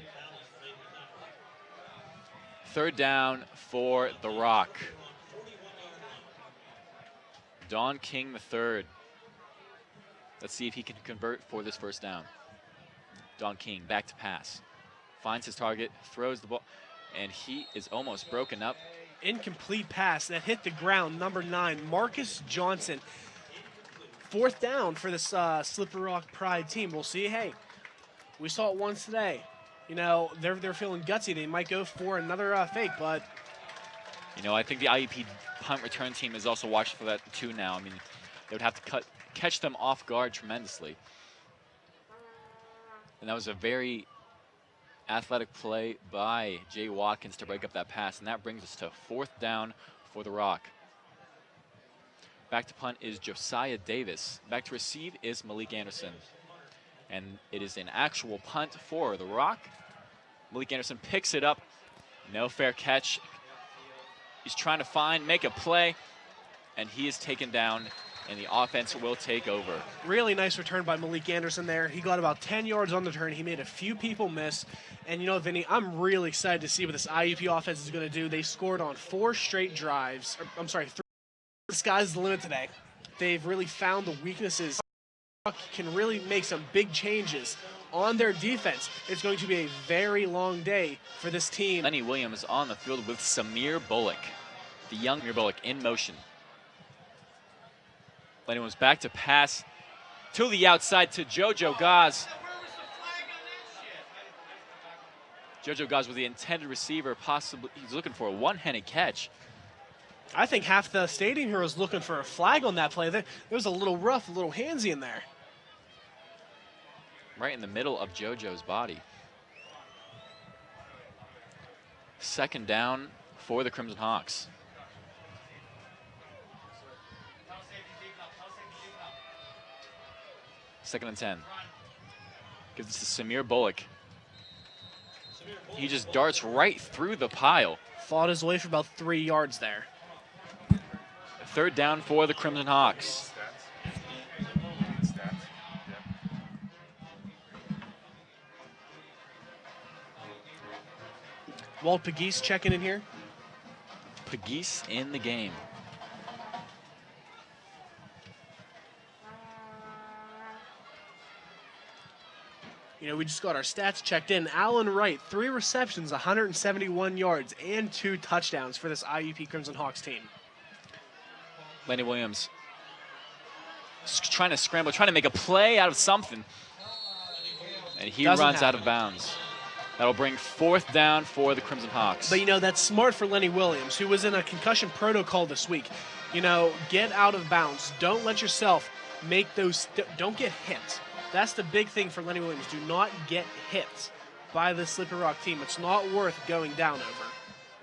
3rd down for the Rock. Don King III. Let's see if he can convert for this 1st down. Don King back to pass. Finds his target, throws the ball, and he is almost broken up. Incomplete pass that hit the ground. Number 9, Marcus Johnson. 4th down for this Slippery Rock Pride team. We'll see. Hey, we saw it once today. You know, they're feeling gutsy. They might go for another fake, but... You know, I think the IUP punt return team is also watching for that too now. I mean, they would have to catch them off guard tremendously. And that was a very athletic play by Jay Watkins to break up that pass, and that brings us to 4th down for the Rock. Back to punt is Josiah Davis. Back to receive is Malik Anderson. And it is an actual punt for the Rock. Malik Anderson picks it up. No fair catch. He's trying to make a play, and he is taken down, and the offense will take over. Really nice return by Malik Anderson there. He got about 10 yards on the turn. He made a few people miss. And, you know, Vinny, I'm really excited to see what this IUP offense is going to do. They scored on 4 straight drives. I'm sorry, 3. The sky's the limit today. They've really found the weaknesses. Can really make some big changes on their defense. It's going to be a very long day for this team. Lenny Williams on the field with Samir Bullock, the young Samir Bullock in motion. Lenny was back to pass to the outside to JoJo Gaz. JoJo Gaz was the intended receiver, possibly he's looking for a one-handed catch. I think half the stadium here was looking for a flag on that play. There was a little rough, a little handsy in there. Right in the middle of JoJo's body. 2nd down for the Crimson Hawks. 2nd and 10. Gives this to Samir Bullock. He just darts right through the pile. Fought his way for about 3 yards there. 3rd down for the Crimson Hawks. Walt Pegues checking in here. Pegues in the game. You know, we just got our stats checked in. Allen Wright, 3 receptions, 171 yards, and 2 touchdowns for this IUP Crimson Hawks team. Lenny Williams trying to scramble, trying to make a play out of something. And he runs out of bounds. That'll bring 4th down for the Crimson Hawks. But, you know, that's smart for Lenny Williams, who was in a concussion protocol this week. You know, get out of bounds. Don't let yourself make those, don't get hit. That's the big thing for Lenny Williams. Do not get hit by the Slippery Rock team. It's not worth going down over.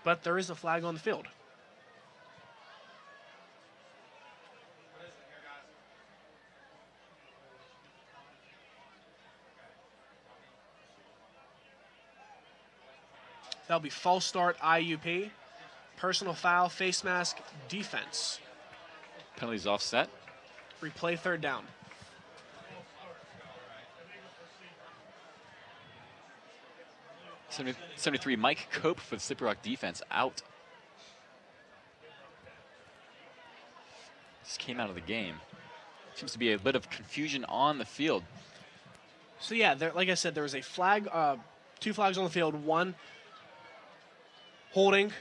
But there is a flag on the field. That'll be false start IUP. Personal foul, face mask, defense. Penalties offset. Replay 3rd down. 73, Mike Cope for the Slippery Rock defense out. Just came out of the game. Seems to be a bit of confusion on the field. So yeah, like I said, there was a flag, 2 flags on the field. 1 holding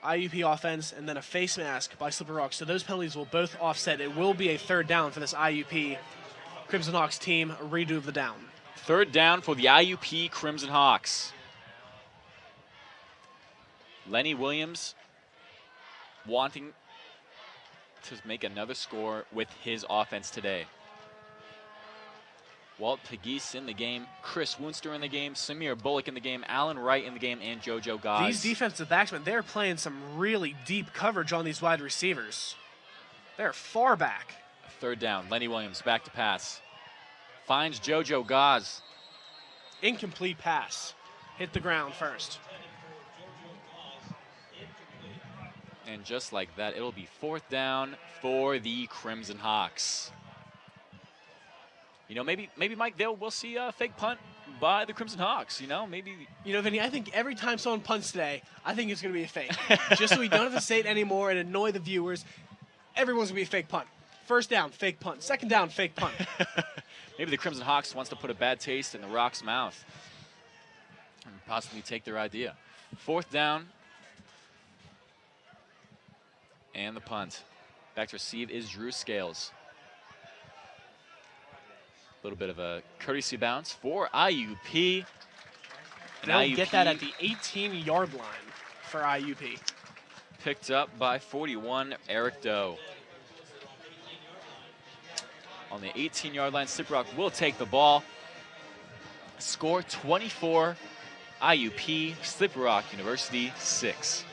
IUP offense, and then a face mask by Slippery Rock. So those penalties will both offset. It will be a 3rd down for this IUP Crimson Hawks team. A redo of the down. 3rd down for the IUP Crimson Hawks. Lenny Williams wanting to make another score with his offense today. Walt Pegues in the game, Chris Wunster in the game, Samir Bullock in the game, Allen Wright in the game, and JoJo Gaz. These defensive backsmen, they're playing some really deep coverage on these wide receivers. They're far back. 3rd down, Lenny Williams back to pass. Finds JoJo Gaz. Incomplete pass. Hit the ground first. And just like that, it'll be 4th down for the Crimson Hawks. You know, maybe Mike, we'll see a fake punt by the Crimson Hawks. You know, maybe. You know, Vinny, I think every time someone punts today, I think it's going to be a fake. Just so we don't have to say it anymore and annoy the viewers, everyone's going to be a fake punt. 1st down, fake punt. 2nd down, fake punt. Maybe the Crimson Hawks wants to put a bad taste in the Rock's mouth and possibly take their idea. 4th down. And the punt. Back to receive is Drew Scales. A little bit of a courtesy bounce for IUP. They'll get that at the 18-yard line for IUP. Picked up by 41, Eric Doe. On the 18-yard line, Slippery Rock will take the ball. Score 24, IUP, Slippery Rock University 6.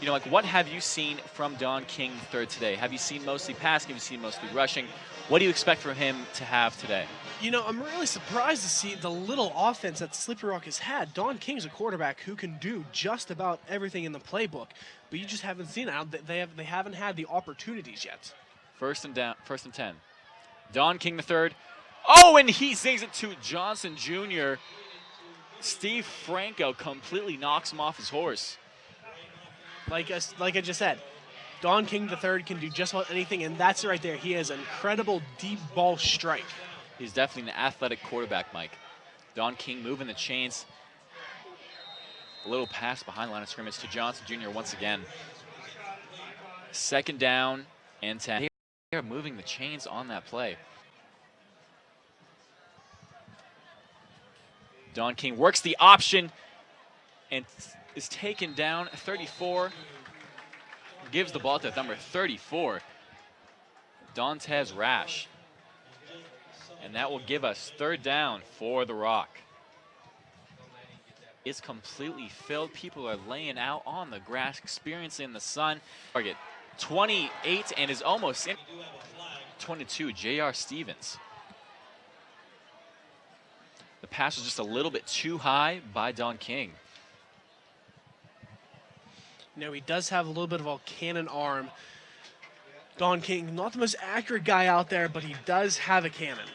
You know, like, what have you seen from Don King III today? Have you seen mostly passing? Have you seen mostly rushing? What do you expect from him to have today? You know, I'm really surprised to see the little offense that Slippery Rock has had. Don King's a quarterback who can do just about everything in the playbook, but you just haven't seen it. They haven't had the opportunities yet. 1st and 10. Don King III. Oh, and he sings it to Johnson Jr. Steve Franco completely knocks him off his horse. Like I just said, Don King III can do just about anything, and that's it right there. He has an incredible deep ball strike. He's definitely an athletic quarterback, Mike. Don King moving the chains. A little pass behind the line of scrimmage to Johnson Jr. once again. 2nd down and 10. They are moving the chains on that play. Don King works the option and is taken down. 34. Gives the ball to number 34, Dontez Rash. And that will give us 3rd down for the Rock. is completely filled. People are laying out on the grass, experiencing the sun. Target 28 and is almost in. 22, J.R. Stevens. The pass was just a little bit too high by Don King. He does have a little bit of a cannon arm. Don King, not the most accurate guy out there, but he does have a cannon.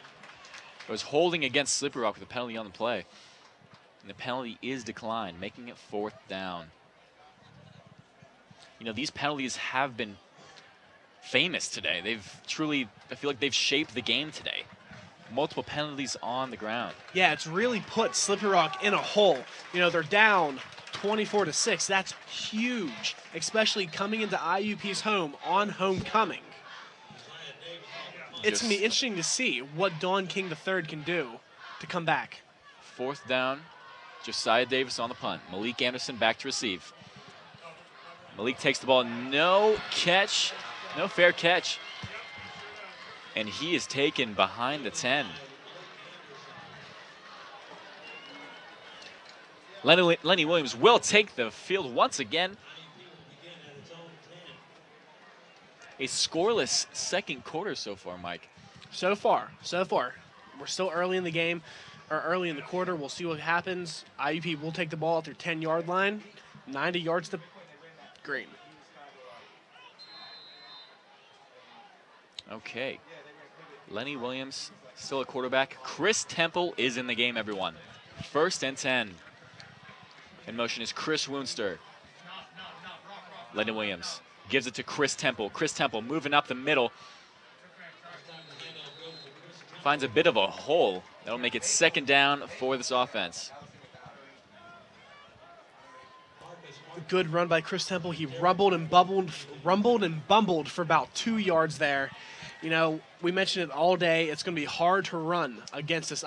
It was holding against Slippery Rock with a penalty on the play. And the penalty is declined, making it 4th down. These penalties have been famous today. I feel like they've shaped the game today. Multiple penalties on the ground. Yeah, it's really put Slippery Rock in a hole. They're down 24-6. That's huge, especially coming into IUP's home on homecoming. It's going to be interesting to see what Don King III can do to come back. 4th down, Josiah Davis on the punt. Malik Anderson back to receive. Malik takes the ball, no catch, no fair catch. And he is taken behind the 10. Lenny Williams will take the field once again. A scoreless second quarter so far, Mike. So far. We're still early in the game, or early in the quarter. We'll see what happens. IUP will take the ball at their 10-yard line. 90 yards to green. Okay. Lenny Williams still a quarterback. Chris Temple is in the game, everyone. 1st and 10. In motion is Chris Woonster. Lenny Williams gives it to Chris Temple. Chris Temple moving up the middle. Finds a bit of a hole. That'll make it 2nd down for this offense. Good run by Chris Temple. He rumbled and bumbled for about 2 yards there. We mentioned it all day. It's going to be hard to run against this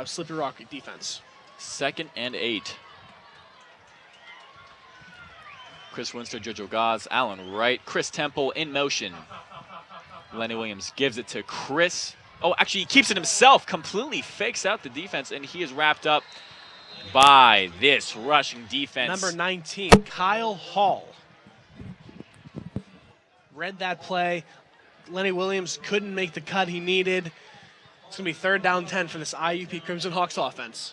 Slippery Rock defense. 2nd and 8. Chris Winster, Jojo Gaz, Allen Wright, Chris Temple in motion. Lenny Williams gives it to Chris. Oh, actually, he keeps it himself, completely fakes out the defense, and he is wrapped up by this rushing defense. Number 19, Kyle Hall. Read that play. Lenny Williams couldn't make the cut he needed. It's going to be 3rd down 10 for this IUP Crimson Hawks offense.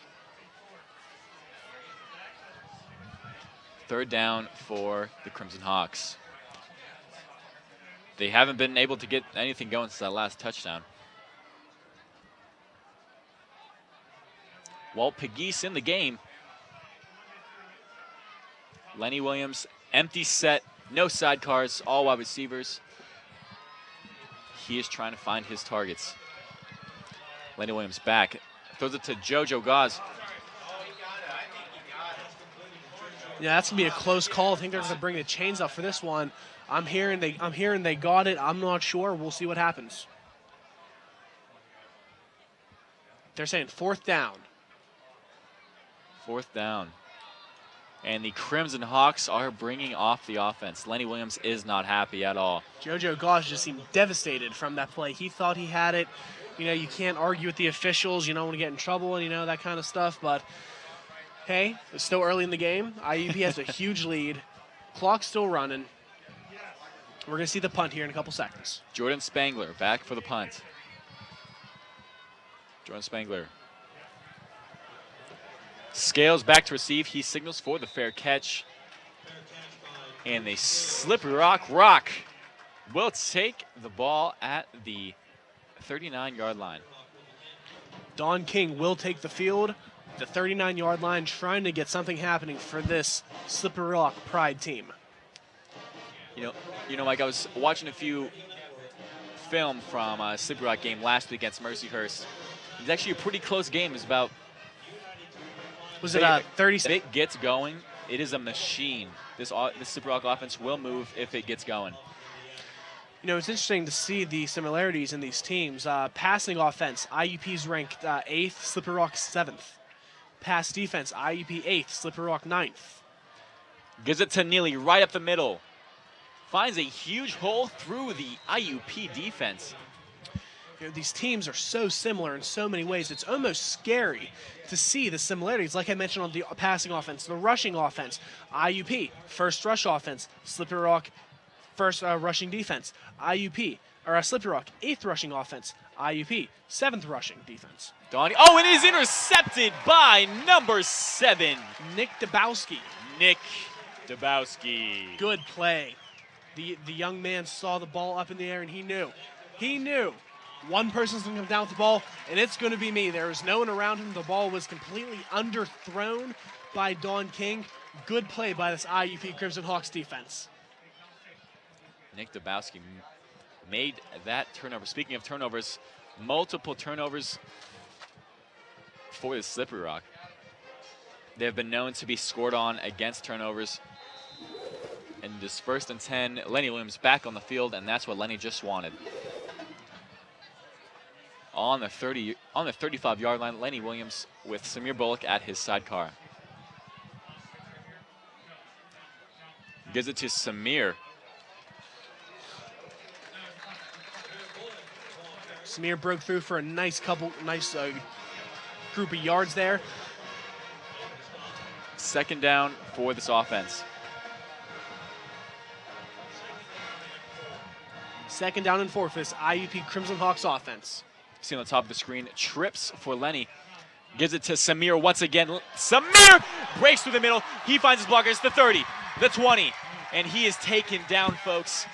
3rd down for the Crimson Hawks. They haven't been able to get anything going since that last touchdown. Walt Pegues in the game. Lenny Williams, empty set, no sidecars, all wide receivers. He is trying to find his targets. Lenny Williams back, throws it to Jojo Gaz. Yeah, that's gonna be a close call. I think they're gonna bring the chains up for this one. I'm hearing they got it. I'm not sure. We'll see what happens. They're saying 4th down. 4th down. And the Crimson Hawks are bringing off the offense. Lenny Williams is not happy at all. Jojo Gaz just seemed devastated from that play. He thought he had it. You can't argue with the officials. You don't want to get in trouble and that kind of stuff. But hey, it's still early in the game. IUP has a huge lead. Clock's still running. We're going to see the punt here in a couple seconds. Jordan Spangler back for the punt. Jordan Spangler scales back to receive. He signals for the fair catch. And the Slippery Rock will take the ball at the 39-yard line. Don King will take the field. The 39-yard line, trying to get something happening for this Slippery Rock Pride team. Mike, I was watching a few film from a Slippery Rock game last week against Mercyhurst. It was actually a pretty close game. It was about... Was it 30 seconds? If it gets going, it is a machine. This Slippery Rock offense will move if it gets going. It's interesting to see the similarities in these teams. Passing offense, IUP's ranked 8th, Slippery Rock 7th. Pass defense, IUP 8th, Slippery Rock 9th. Gives it to Neely right up the middle. Finds a huge hole through the IUP defense. these teams are so similar in so many ways. It's almost scary to see the similarities. Like I mentioned on the passing offense, the rushing offense, IUP, first rush offense, Slippery Rock, first rushing defense, IUP, or Slippery Rock, 8th rushing offense, IUP, 7th rushing defense. Donnie, oh, and it is intercepted by number 7. Nick Dabowski. Nick Dabowski. Good play. The young man saw the ball up in the air, and he knew one person's going to come down with the ball, and it's going to be me. There was no one around him. The ball was completely underthrown by Don King. Good play by this IUP Crimson Hawks defense. Nick Dabowski made that turnover. Speaking of turnovers, multiple turnovers for the Slippery Rock. They have been known to be scored on against turnovers. And this 1st and 10, Lenny Williams back on the field, and that's what Lenny just wanted. On the 35-yard line, Lenny Williams with Samir Bullock at his sidecar. Gives it to Samir. Samir broke through for a nice group of yards there. 2nd down for this offense. 2nd down and 4 for this IUP Crimson Hawks offense. See on the top of the screen, trips for Lenny. Gives it to Samir once again. Samir breaks through the middle. He finds his blockers, the 30, the 20, and he is taken down, folks.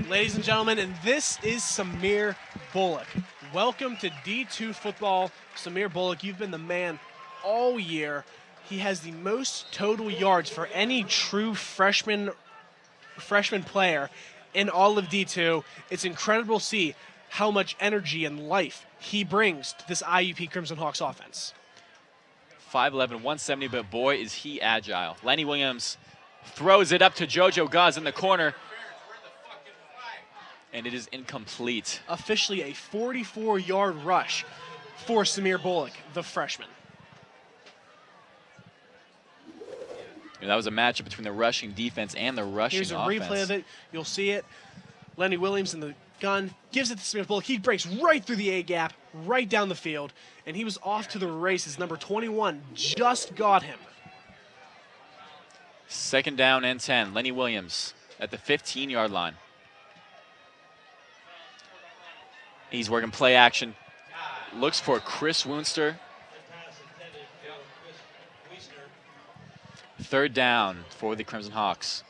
Ladies and gentlemen, and this is Samir Bullock. Welcome to D2 football. Samir Bullock, you've been the man all year. He has the most total yards for any true freshman player in all of D2. It's incredible to see how much energy and life he brings to this IUP Crimson Hawks offense. 5'11", 170, but boy, is he agile. Lenny Williams throws it up to JoJo Guz in the corner, and it is incomplete. Officially a 44-yard rush for Samir Bullock, the freshman. And that was a matchup between the rushing defense and the rushing Here's a offense. replay of it. You'll see it. Lenny Williams in the gun gives it to Samir Bullock. He breaks right through the A-gap, right down the field, and he was off to the races. Number 21 just got him. 2nd down and 10. Lenny Williams at the 15-yard line. He's working play action. Looks for Chris Woonster. 3rd down for the Crimson Hawks.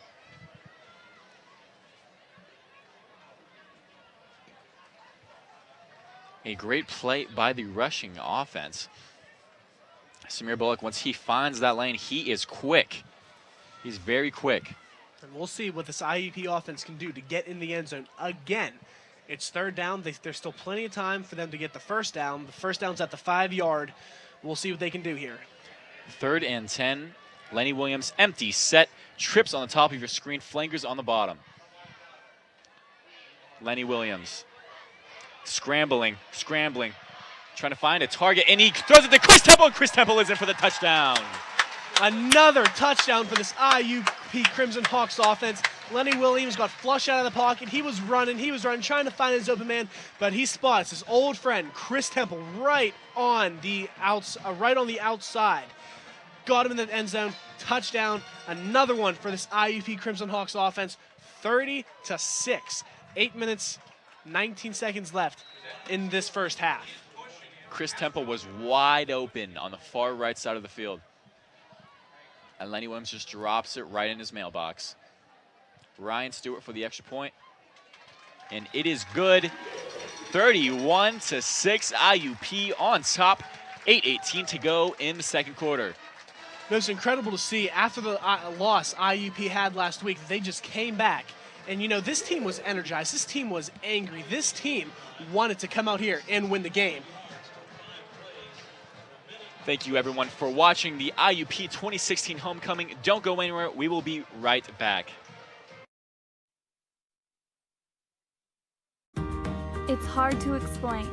A great play by the rushing offense. Samir Bullock, once he finds that lane, he is quick. He's very quick. And we'll see what this IUP offense can do to get in the end zone again. It's 3rd down. There's still plenty of time for them to get the 1st down. The 1st down's at the 5-yard. We'll see what they can do here. 3rd and 10. Lenny Williams, empty set, trips on the top of your screen, flankers on the bottom. Lenny Williams, scrambling, trying to find a target, and he throws it to Chris Temple, and Chris Temple is in for the touchdown. Another touchdown for this IUP Crimson Hawks offense. Lenny Williams got flushed out of the pocket. He was running, trying to find his open man, but he spots his old friend, Chris Temple, right on the outside. Got him in the end zone, touchdown, another one for this IUP Crimson Hawks offense, 30-6. 8 minutes, 19 seconds left in this first half. Chris Temple was wide open on the far right side of the field. And Lenny Williams just drops it right in his mailbox. Ryan Stewart for the extra point. And it is good. 31-6, IUP on top. 8:18 to go in the 2nd quarter. It was incredible to see after the loss IUP had last week, they just came back. And, you know, this team was energized. This team was angry. This team wanted to come out here and win the game. Thank you, everyone, for watching the IUP 2016 Homecoming. Don't go anywhere. We will be right back. It's hard to explain.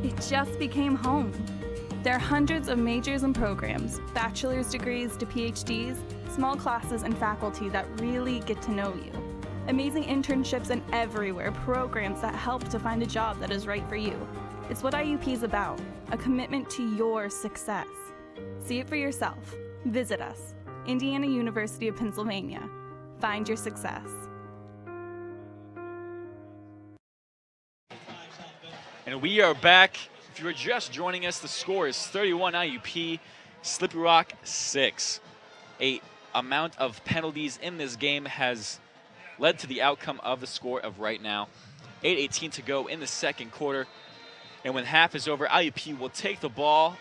It just became home. There are hundreds of majors and programs, bachelor's degrees to PhDs, small classes and faculty that really get to know you. Amazing internships and everywhere, programs that help to find a job that is right for you. It's what IUP is about, a commitment to your success. See it for yourself. Visit us, Indiana University of Pennsylvania. Find your success. And we are back. If you were just joining us, the score is 31 IUP, Slippery Rock 6. A amount of penalties in this game has led to the outcome of the score of right now. 8:18 to go in the second quarter. And when half is over, IUP will take the ball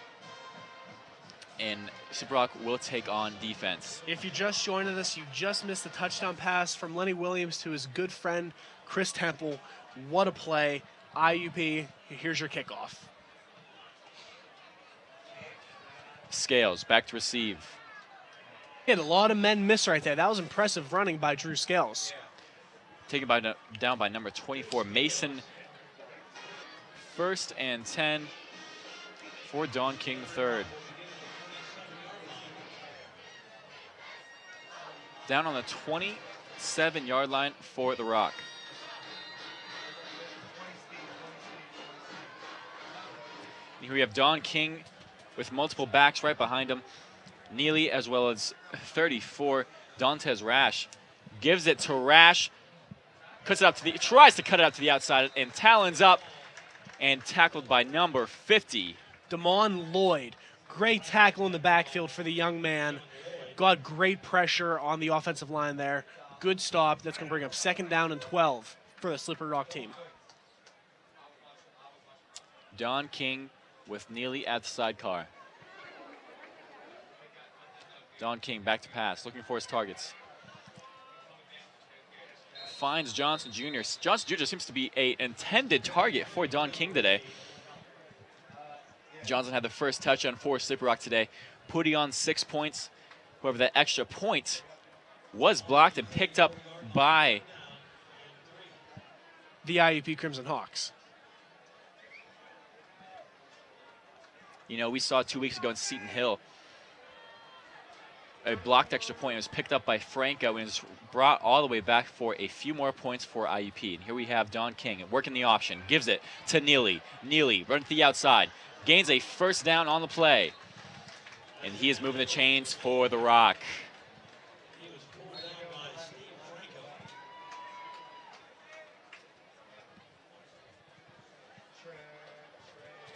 and Slippery Rock will take on defense. If you just joined us, you just missed the touchdown pass from Lenny Williams to his good friend, Chris Temple. What a play. IUP, here's your kickoff. Scales back to receive. He had a lot of men miss right there. That was impressive running by Drew Scales. Taken down by number 24, Mason. 1st and 10 for Don King III. Down on the 27-yard line for the Rock. And here we have Don King with multiple backs right behind him. Neely as well as 34, Dantes Rash. Gives it to Rash. Tries to cut it out to the outside and talons up and tackled by number 50. Damon Lloyd. Great tackle in the backfield for the young man. Got great pressure on the offensive line there. Good stop. That's going to bring up 2nd down and 12 for the Slippery Rock team. Don King with Neely at the sidecar. Don King back to pass, looking for his targets. Finds Johnson Jr. Johnson Jr. seems to be an intended target for Don King today. Johnson had the first touchdown for Slippery Rock today, putting on 6 points. However, that extra point was blocked and picked up by the IUP Crimson Hawks. You know, we saw 2 weeks ago in Seton Hill a blocked extra point. It was picked up by Franco and is brought all the way back for a few more points for IUP. And here we have Don King working the option. Gives it to Neely. Neely running to the outside. Gains a 1st down on the play. And he is moving the chains for the Rock.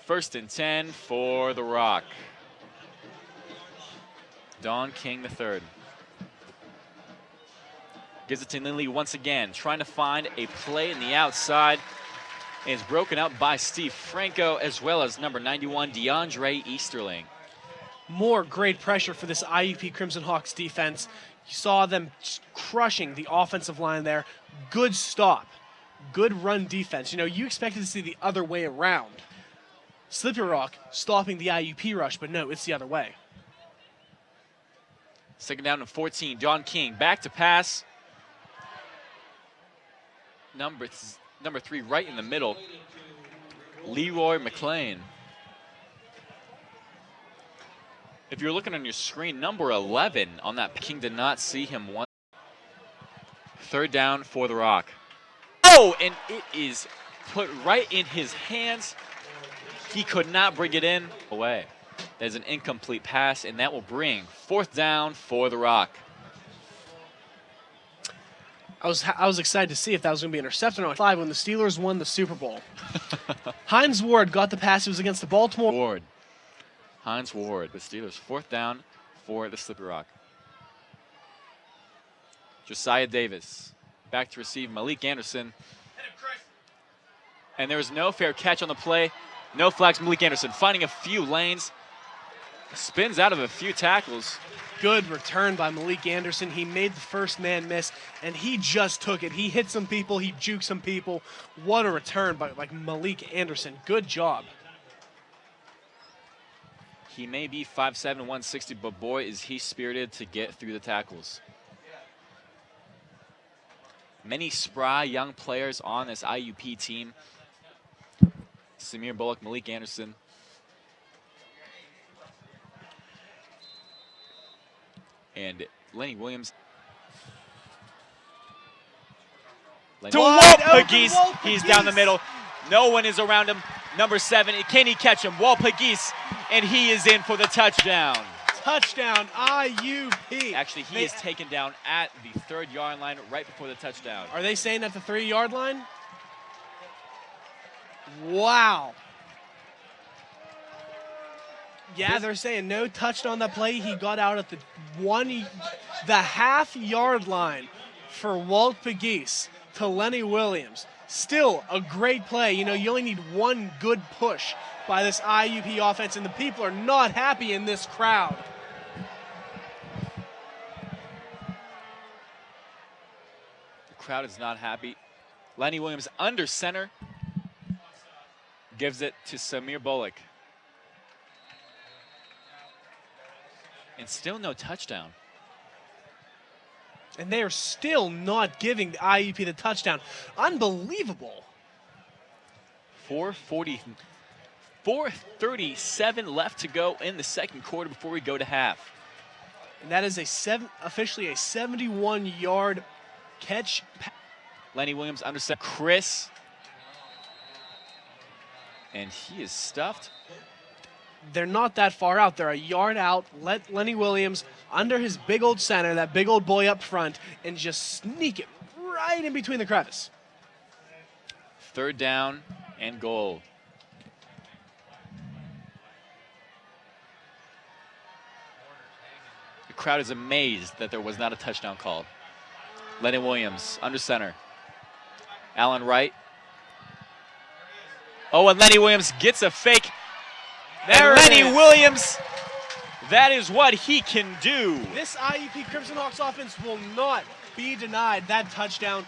First and 10 for the Rock. Don King III. Gives it to Neely once again, trying to find a play in the outside. And is broken up by Steve Franco as well as number 91, DeAndre Easterling. More great pressure for this IUP Crimson Hawks defense. You saw them crushing the offensive line there. Good stop. Good run defense. You know, you expected to see the other way around. Slippery Rock stopping the IUP rush, but no, it's the other way. 2nd down and 14. Don King back to pass. Number 3 right in the middle. Leroy McLean. If you're looking on your screen, number 11 on that. King did not see him once. 3rd down for the Rock. Oh, and it is put right in his hands. He could not bring it in. Away. There's an incomplete pass, and that will bring 4th down for the Rock. I was excited to see if that was going to be intercepted on 5 when the Steelers won the Super Bowl. Hines Ward got the pass. It was against the Baltimore. Hines Ward, the Steelers. 4th down for the Slippery Rock. Josiah Davis back to receive Malik Anderson. And there was no fair catch on the play. No flags. Malik Anderson finding a few lanes. Spins out of a few tackles. Good return by Malik Anderson. He made the first man miss, and he just took it. He hit some people. He juked some people. What a return by Malik Anderson. Good job. He may be 5'7", 160, but boy, is he spirited to get through the tackles. Many spry young players on this IUP team. Samir Bullock, Malik Anderson. And Lenny Williams. To Walt Pegis. He's down the middle. No one is around him. Number 7, can he catch him? Walt Pegis, and he is in for the touchdown. Touchdown, IUP. Actually, he is taken down at the 3rd-yard line right before the touchdown. Are they saying at the 3-yard line? Wow. Yeah, they're saying no touchdown on that play. He got out at the half-yard line for Walt Pegis to Lenny Williams. Still a great play. You know, you only need one good push by this IUP offense, and the people are not happy in this crowd. The crowd is not happy. Lenny Williams under center. Gives it to Samir Bullock. And still no touchdown. And they are still not giving the IUP the touchdown. Unbelievable. 4:37 left to go in the 2nd quarter before we go to half. And that is officially a 71-yard catch. Lenny Williams under center. Chris. And he is stuffed. They're not that far out. They're a yard out. Let Lenny Williams under his big old center, that big old boy up front, and just sneak it right in between the crevice. 3rd down and goal. The crowd is amazed that there was not a touchdown called. Lenny Williams under center. Allen Wright. Oh, and Lenny Williams gets a fake. And Lenny Williams, that is what he can do. This IUP Crimson Hawks offense will not be denied that touchdown.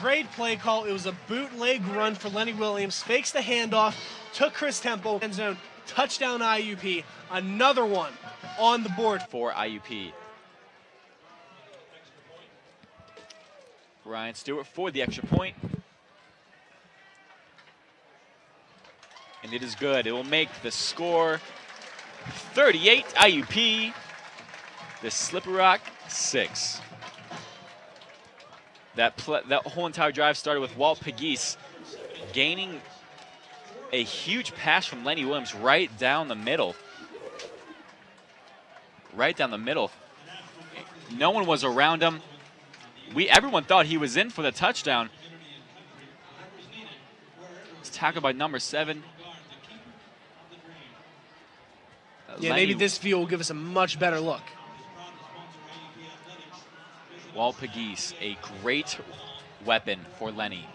Great play call. It was a bootleg run for Lenny Williams. Fakes the handoff, took Chris Temple, end zone, touchdown IUP. Another one on the board for IUP. Ryan Stewart for the extra point. And it is good. It will make the score 38 IUP. The Slippery Rock 6. That whole entire drive started with Walt Pegis gaining a huge pass from Lenny Williams right down the middle. Right down the middle. No one was around him. Everyone thought he was in for the touchdown. It's tackled by number 7. Yeah, maybe this view will give us a much better look. Walt Pegis, a great weapon for Lenny.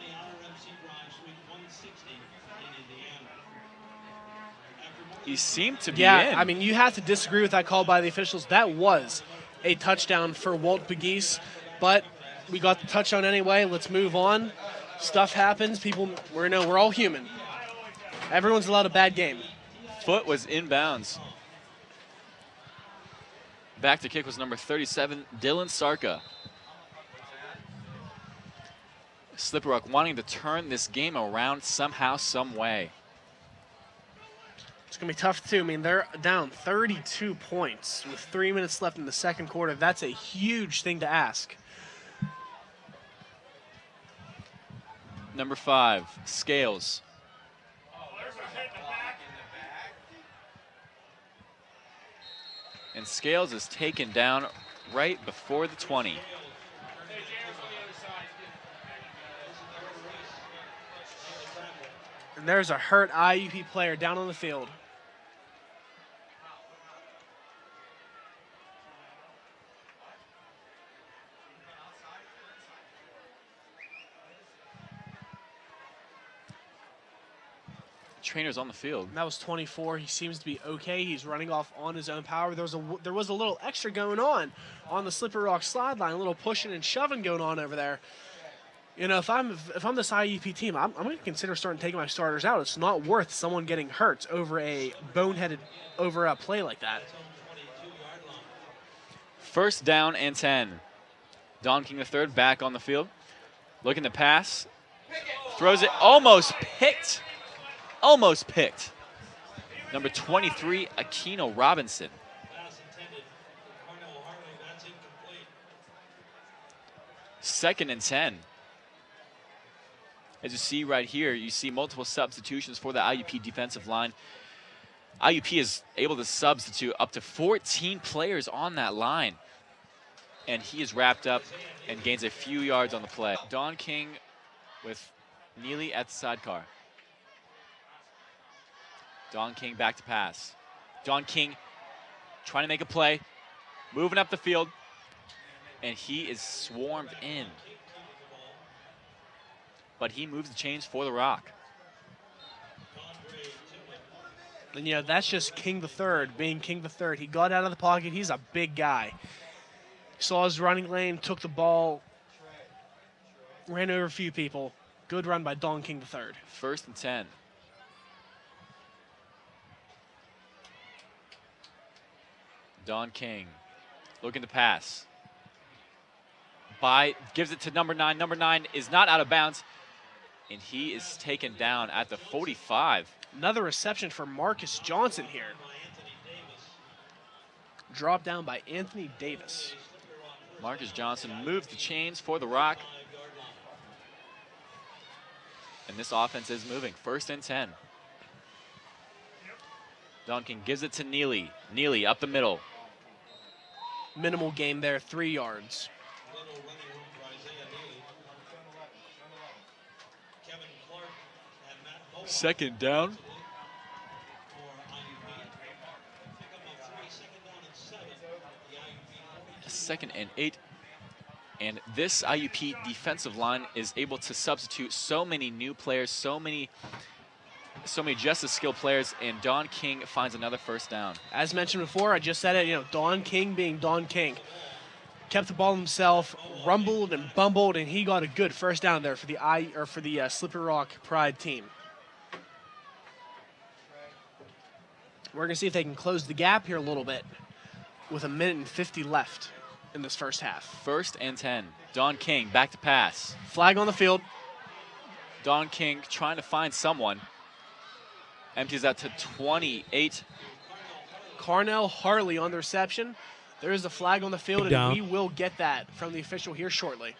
He seemed to be in. I mean, you have to disagree with that call by the officials. That was a touchdown for Walt Pegis, but we got the touchdown anyway. Let's move on. Stuff happens. We're all human. Everyone's allowed a bad game. Foot was inbounds. Back to kick was number 37, Dylan Sarka. Slippery Rock wanting to turn this game around somehow, some way. It's going to be tough, too. I mean, they're down 32 points with 3 minutes left in the 2nd quarter. That's a huge thing to ask. Number 5, Scales. And Scales is taken down right before the 20. And there's a hurt IUP player down on the field. Trainer's on the field. And that was 24. He seems to be okay. He's running off on his own power. There was a little extra going on the Slippery Rock slide line, a little pushing and shoving going on over there. You know, if I'm this IUP team, I'm going to consider taking my starters out. It's not worth someone getting hurt over a play like that. 1st down and 10. Don King III back on the field. Looking to pass. Throws it. Almost picked. Almost picked. Number 23, Aquino Robinson. Second and 10. As you see right here, you see multiple substitutions for the IUP defensive line. IUP is able to substitute up to 14 players on that line. And he is wrapped up and gains a few yards on the play. Don King with Neely at the sidecar. Don King back to pass. Don King trying to make a play, moving up the field, and he is swarmed in. But he moves the chains for the Rock. And, that's just King the Third, being King the Third. He got out of the pocket. He's a big guy. Saw his running lane, took the ball, ran over a few people. Good run by Don King the Third. 1st and 10. Don King looking to pass. Gives it to number 9. Number 9 is not out of bounds, and he is taken down at the 45. Another reception for Marcus Johnson here. Dropped down by Anthony Davis. Marcus Johnson moves the chains for the Rock. And this offense is moving. 1st and 10. Don King gives it to Neely. Neely up the middle. Minimal gain there, 3 yards. Second down. Second and 8. And this IUP defensive line is able to substitute so many new players, so many just as skilled players, and Don King finds another 1st down. As mentioned before, I just said it, Don King being Don King. Kept the ball himself, rumbled and bumbled, and he got a good 1st down there for the Slippery Rock Pride team. We're going to see if they can close the gap here a little bit with 1:50 left in this first half. 1st and 10. Don King back to pass. Flag on the field. Don King trying to find someone. Empties out to 28. Carnell Harley on the reception. There is a flag on the field, Down. and we will get that from the official here shortly.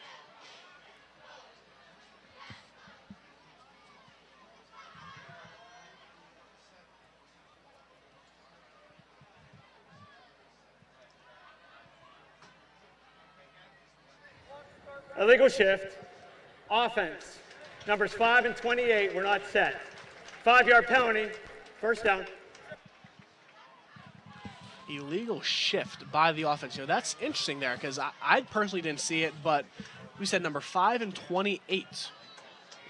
Illegal shift. Offense. Numbers 5 and 28 were not set. 5-yard penalty. 1st down. Illegal shift by the offense. That's interesting there because I personally didn't see it, but we said number 5 and 28.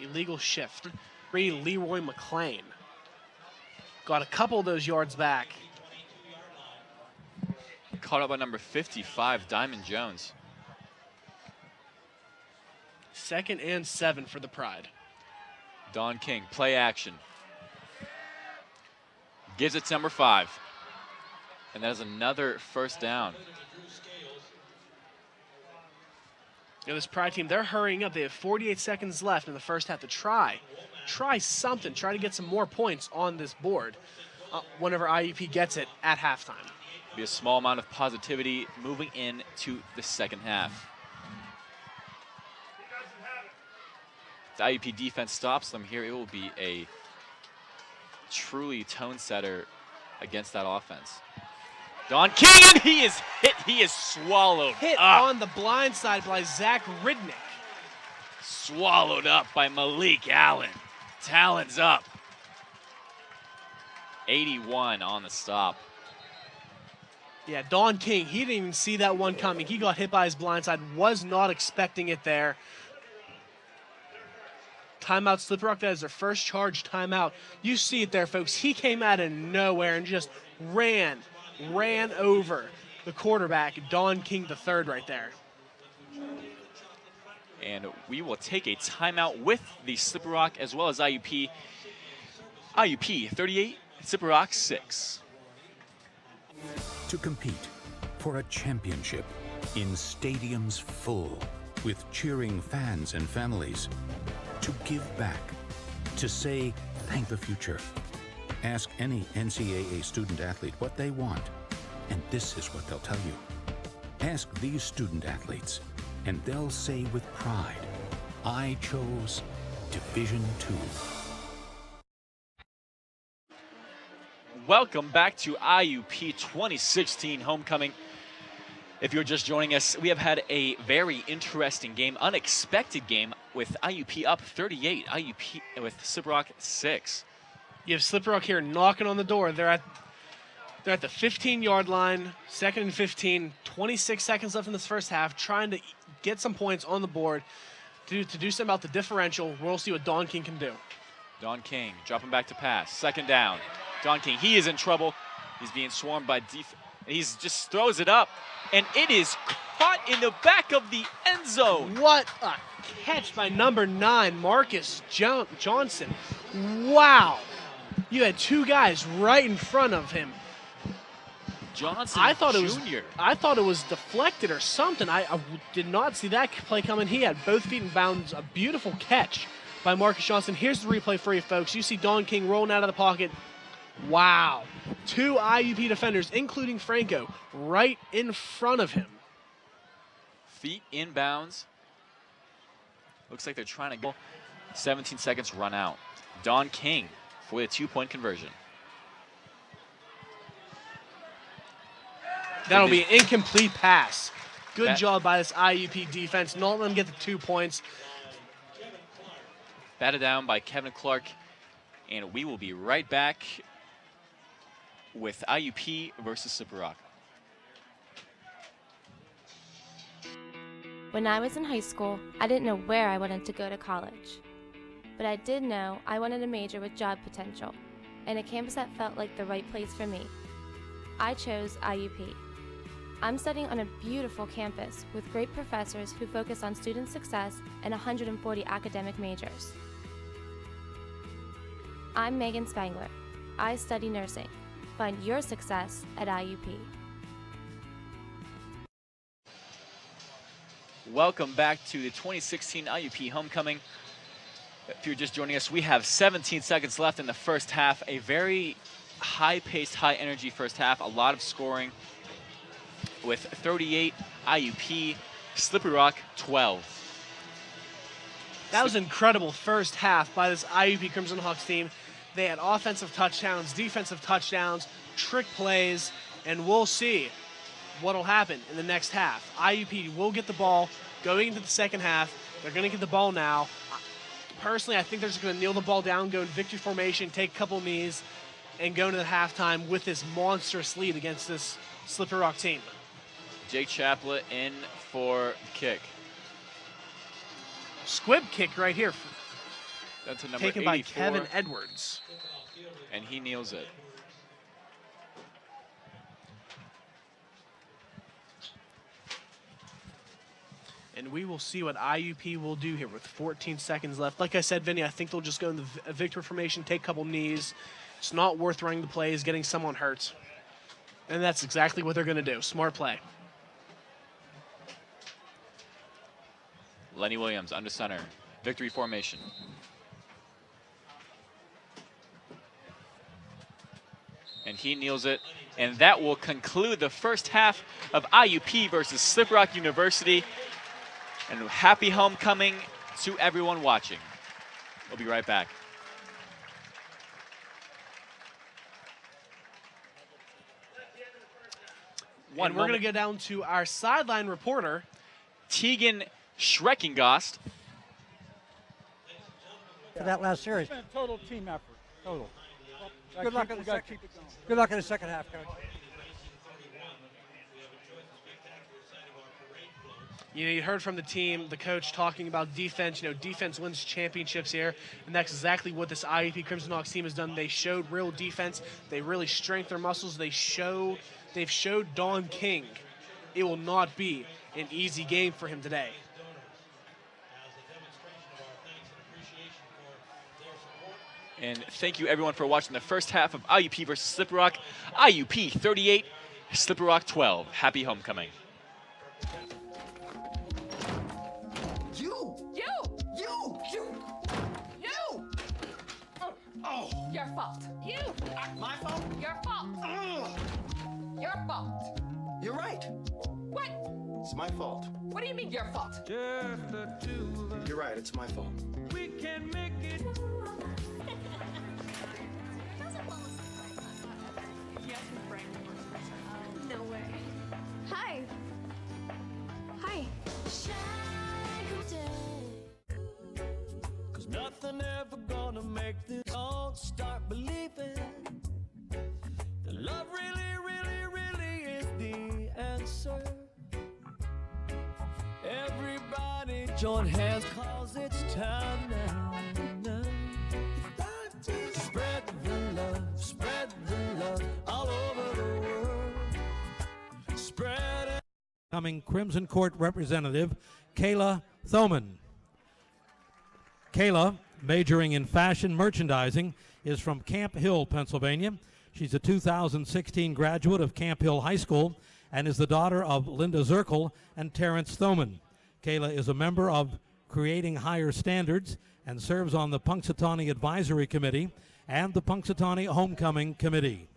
Illegal shift. Leroy McLean. Got a couple of those yards back. Caught up by number 55, Diamond Jones. 2nd and 7 for the Pride. Don King, play action. Gives it to number 5. And that is another 1st down. This Pride team, they're hurrying up. They have 48 seconds left in the first half to try something, try to get some more points on this board whenever IUP gets it at halftime. Be a small amount of positivity moving into the second half. If the IUP defense stops them here, it will be a truly tone setter against that offense. Don King, and he is hit. He is swallowed Hit up. on the blind side by Zach Ridnick. Swallowed up by Malik Allen. Talons up. 81 on the stop. Yeah, Don King, he didn't even see that one coming. He got hit by his blind side, was not expecting it there. Timeout, Slippery Rock. That is their first charge timeout. You see it there, folks. He came out of nowhere and just ran over the quarterback, Don King III, right there. And we will take a timeout with the Slippery Rock as well as IUP. IUP 38, Slippery Rock 6. To compete for a championship in stadiums full with cheering fans and families. To give back. To say thank the future. Ask any NCAA student athlete what they want, and this is what they'll tell you. Ask these student athletes, and they'll say with pride, I chose Division II. Welcome back to IUP 2016 Homecoming. If you're just joining us, we have had a very interesting game, unexpected game, with IUP up 38, IUP with Slippery Rock 6. You have Slippery Rock here knocking on the door. They're at the 15-yard line, 2nd and 15, 26 seconds left in this first half, trying to get some points on the board to do something about the differential. We'll see what Don King can do. Don King dropping back to pass, 2nd down. Don King, he is in trouble. He's being swarmed by he just throws it up, and it is caught in the back of the end zone. What a catch by number 9, Marcus Johnson. Wow. You had 2 guys right in front of him. Johnson I thought Jr. I thought it was deflected or something. I did not see that play coming. He had both feet in bounds. A beautiful catch by Marcus Johnson. Here's the replay for you folks. You see Don King rolling out of the pocket. Wow. 2 IUP defenders, including Franco, right in front of him. Feet inbounds. Looks like they're trying to go. 17 seconds run out. Don King for the 2-point conversion. That'll be an incomplete pass. Good job by this IUP defense. Not let them get the 2 points. Batted down by Kevin Clark. And we will be right back with IUP versus Slippery Rock. When I was in high school, I didn't know where I wanted to go to college. But I did know I wanted a major with job potential, and a campus that felt like the right place for me. I chose IUP. I'm studying on a beautiful campus with great professors who focus on student success and 140 academic majors. I'm Megan Spangler. I study nursing. Find your success at IUP. Welcome back to the 2016 IUP Homecoming. If you're just joining us, we have 17 seconds left in the first half. A very high-paced, high-energy first half. A lot of scoring with 38 IUP, Slippery Rock 12. That was an incredible first half by this IUP Crimson Hawks team. They had offensive touchdowns, defensive touchdowns, trick plays, and we'll see what'll happen in the next half. IUP will get the ball going into the second half. They're going to get the ball now. Personally, I think they're just going to kneel the ball down, go in victory formation, take a couple knees, and go into the halftime with this monstrous lead against this Slippery Rock team. Jake Chaplett in for kick. Squib kick right here. That's a number taken 84, by Kevin Edwards. And he kneels it. And we will see what IUP will do here with 14 seconds left. Like I said, Vinny, I think they'll just go in the victory formation, take a couple knees. It's not worth running the plays, getting someone hurt. And that's exactly what they're going to do. Smart play. Lenny Williams under center. Victory formation. And he kneels it. And that will conclude the first half of IUP versus Slippery Rock University. And happy homecoming to everyone watching. We'll be right back. We're going to go down to our sideline reporter, Tegan Schreckengost. For that last series. It's been a total team effort. Total. Good luck in the second. Good luck in the second half, Coach. You heard from the team, the coach talking about defense. Defense wins championships here, and that's exactly what this IUP Crimson Hawks team has done. They showed real defense. They really strengthened their muscles. They've showed Don King it will not be an easy game for him today. And thank you everyone for watching the first half of IUP versus Slippery Rock. IUP 38, Slippery Rock 12. Happy homecoming. Oh. Your fault. You. My fault? Your fault. Your fault. You're right. What? It's my fault. What do you mean your fault? You're right, it's my fault. we can make it. No way. Hi. Hi. Cause nothing ever gonna make this. Don't start believing that love really, really, really is the answer. Everybody join hands cause it's time now. Spread the love all over the world. Spread it. Coming Crimson Court representative Kayla Thoman. Kayla, majoring in fashion merchandising, is from Camp Hill, Pennsylvania. She's a 2016 graduate of Camp Hill High School and is the daughter of Linda Zirkel and Terrence Thoman. Kayla is a member of Creating Higher Standards and serves on the Punxsutawney Advisory Committee and the Punxsutawney Homecoming Committee.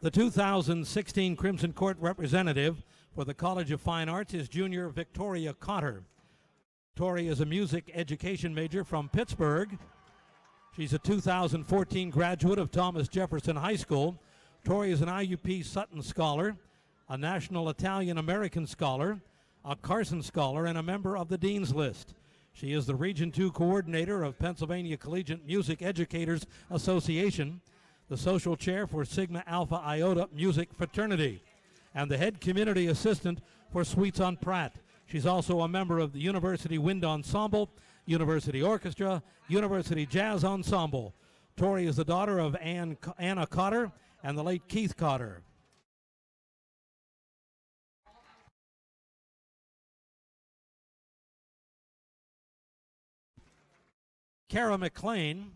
The 2016 Crimson Court representative for the College of Fine Arts is junior Victoria Cotter. Victoria is a music education major from Pittsburgh. She's a 2014 graduate of Thomas Jefferson High School. Tori is an IUP Sutton Scholar, a National Italian-American Scholar, a Carson Scholar, and a member of the Dean's List. She is the Region 2 coordinator of Pennsylvania Collegiate Music Educators Association, the social chair for Sigma Alpha Iota Music Fraternity, and the head community assistant for Sweets on Pratt. She's also a member of the University Wind Ensemble, University Orchestra, University Jazz Ensemble. Tori is the daughter of Anna Cotter and the late Keith Cotter. Kara McLean,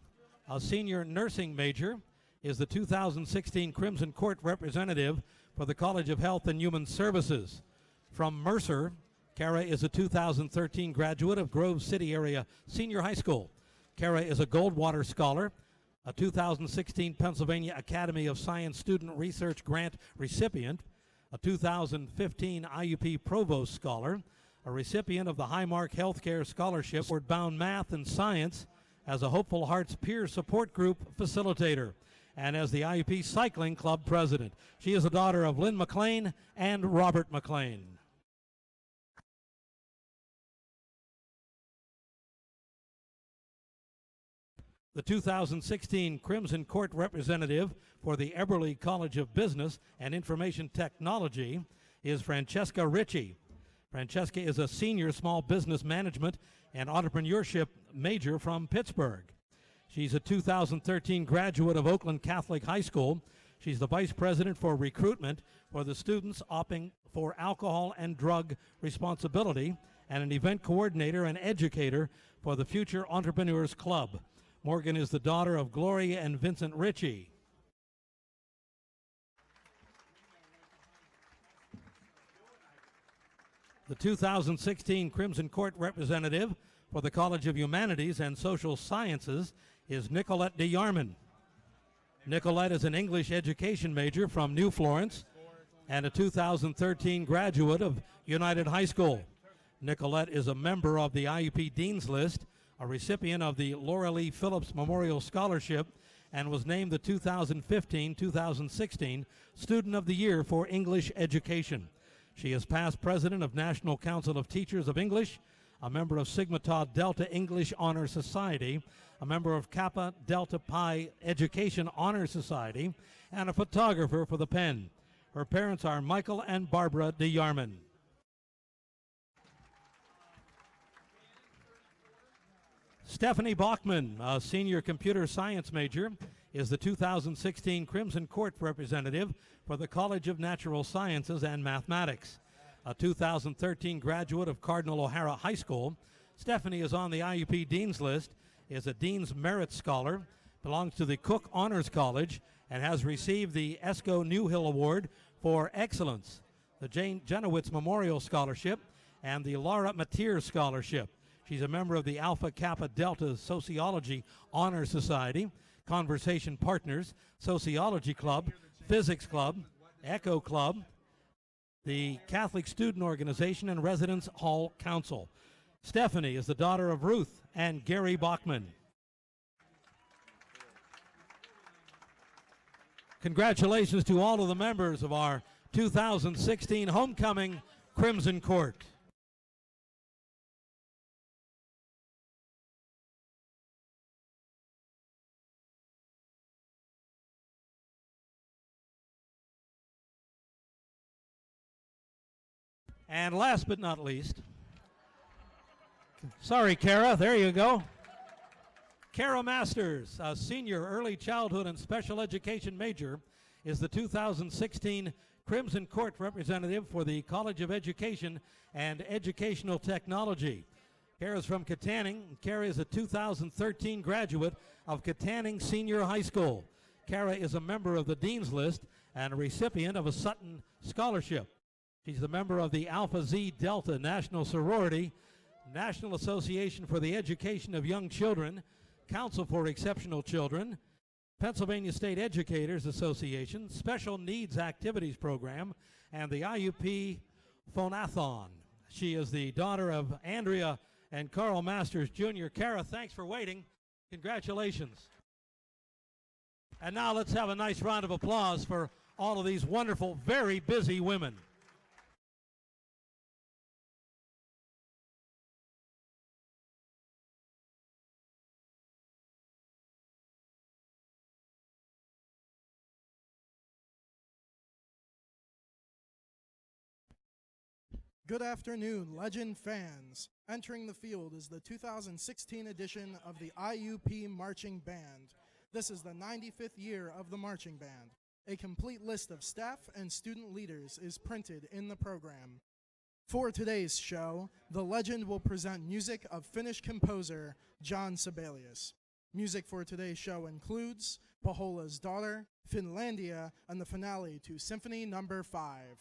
a senior nursing major, is the 2016 Crimson Court representative for the College of Health and Human Services. From Mercer, Kara is a 2013 graduate of Grove City Area Senior High School. Kara is a Goldwater Scholar, a 2016 Pennsylvania Academy of Science Student Research Grant recipient, a 2015 IUP Provost Scholar, a recipient of the Highmark Healthcare Scholarship, Bound Math and Science, as a Hopeful Hearts Peer Support Group facilitator, and as the IUP Cycling Club president. She is the daughter of Lynn McLean and Robert McLean. The 2016 Crimson Court representative for the Eberly College of Business and Information Technology is Francesca Ritchie. Francesca is a senior small business management and entrepreneurship major from Pittsburgh. She's a 2013 graduate of Oakland Catholic High School. She's the vice president for recruitment for the students opting for alcohol and drug responsibility and an event coordinator and educator for the Future Entrepreneurs Club. Morgan is the daughter of Gloria and Vincent Ritchie. The 2016 Crimson Court representative for the College of Humanities and Social Sciences is Nicolette DeYarman. Nicolette is an English education major from New Florence and a 2013 graduate of United High School. Nicolette is a member of the IUP Dean's List, a recipient of the Laura Lee Phillips Memorial Scholarship, and was named the 2015-2016 Student of the Year for English Education. She is past president of National Council of Teachers of English, a member of Sigma Tau Delta English Honor Society, a member of Kappa Delta Pi Education Honor Society, and a photographer for the Pen. Her parents are Michael and Barbara DeYarman. Stephanie Bachman, a senior computer science major, is the 2016 Crimson Court representative for the College of Natural Sciences and Mathematics. A 2013 graduate of Cardinal O'Hara High School, Stephanie is on the IUP Dean's List, is a Dean's Merit Scholar, belongs to the Cook Honors College, and has received the ESCO Newhill Award for Excellence, the Jane Jenowitz Memorial Scholarship, and the Laura Mateer Scholarship. She's a member of the Alpha Kappa Delta Sociology Honor Society, Conversation Partners, Sociology Club, Physics Club, Echo Club, the Catholic Student Organization and Residence Hall Council. Stephanie is the daughter of Ruth and Gary Bachman. Congratulations to all of the members of our 2016 Homecoming Crimson Court. And last but not least, sorry, Kara, there you go. Kara Masters, a senior early childhood and special education major, is the 2016 Crimson Court representative for the College of Education and Educational Technology. Kara is from Katanning. Kara is a 2013 graduate of Katanning Senior High School. Kara is a member of the Dean's List and a recipient of a Sutton Scholarship. She's a member of the Alpha Zeta Delta National Sorority, National Association for the Education of Young Children, Council for Exceptional Children, Pennsylvania State Educators Association, Special Needs Activities Program, and the IUP Phonathon. She is the daughter of Andrea and Carl Masters Jr. Kara, thanks for waiting. Congratulations. And now let's have a nice round of applause for all of these wonderful, very busy women. Good afternoon, Legend fans. Entering the field is the 2016 edition of the IUP Marching Band. This is the 95th year of the Marching Band. A complete list of staff and student leaders is printed in the program. For today's show, the Legend will present music of Finnish composer John Sibelius. Music for today's show includes Pohola's Daughter, Finlandia, and the finale to Symphony No. 5.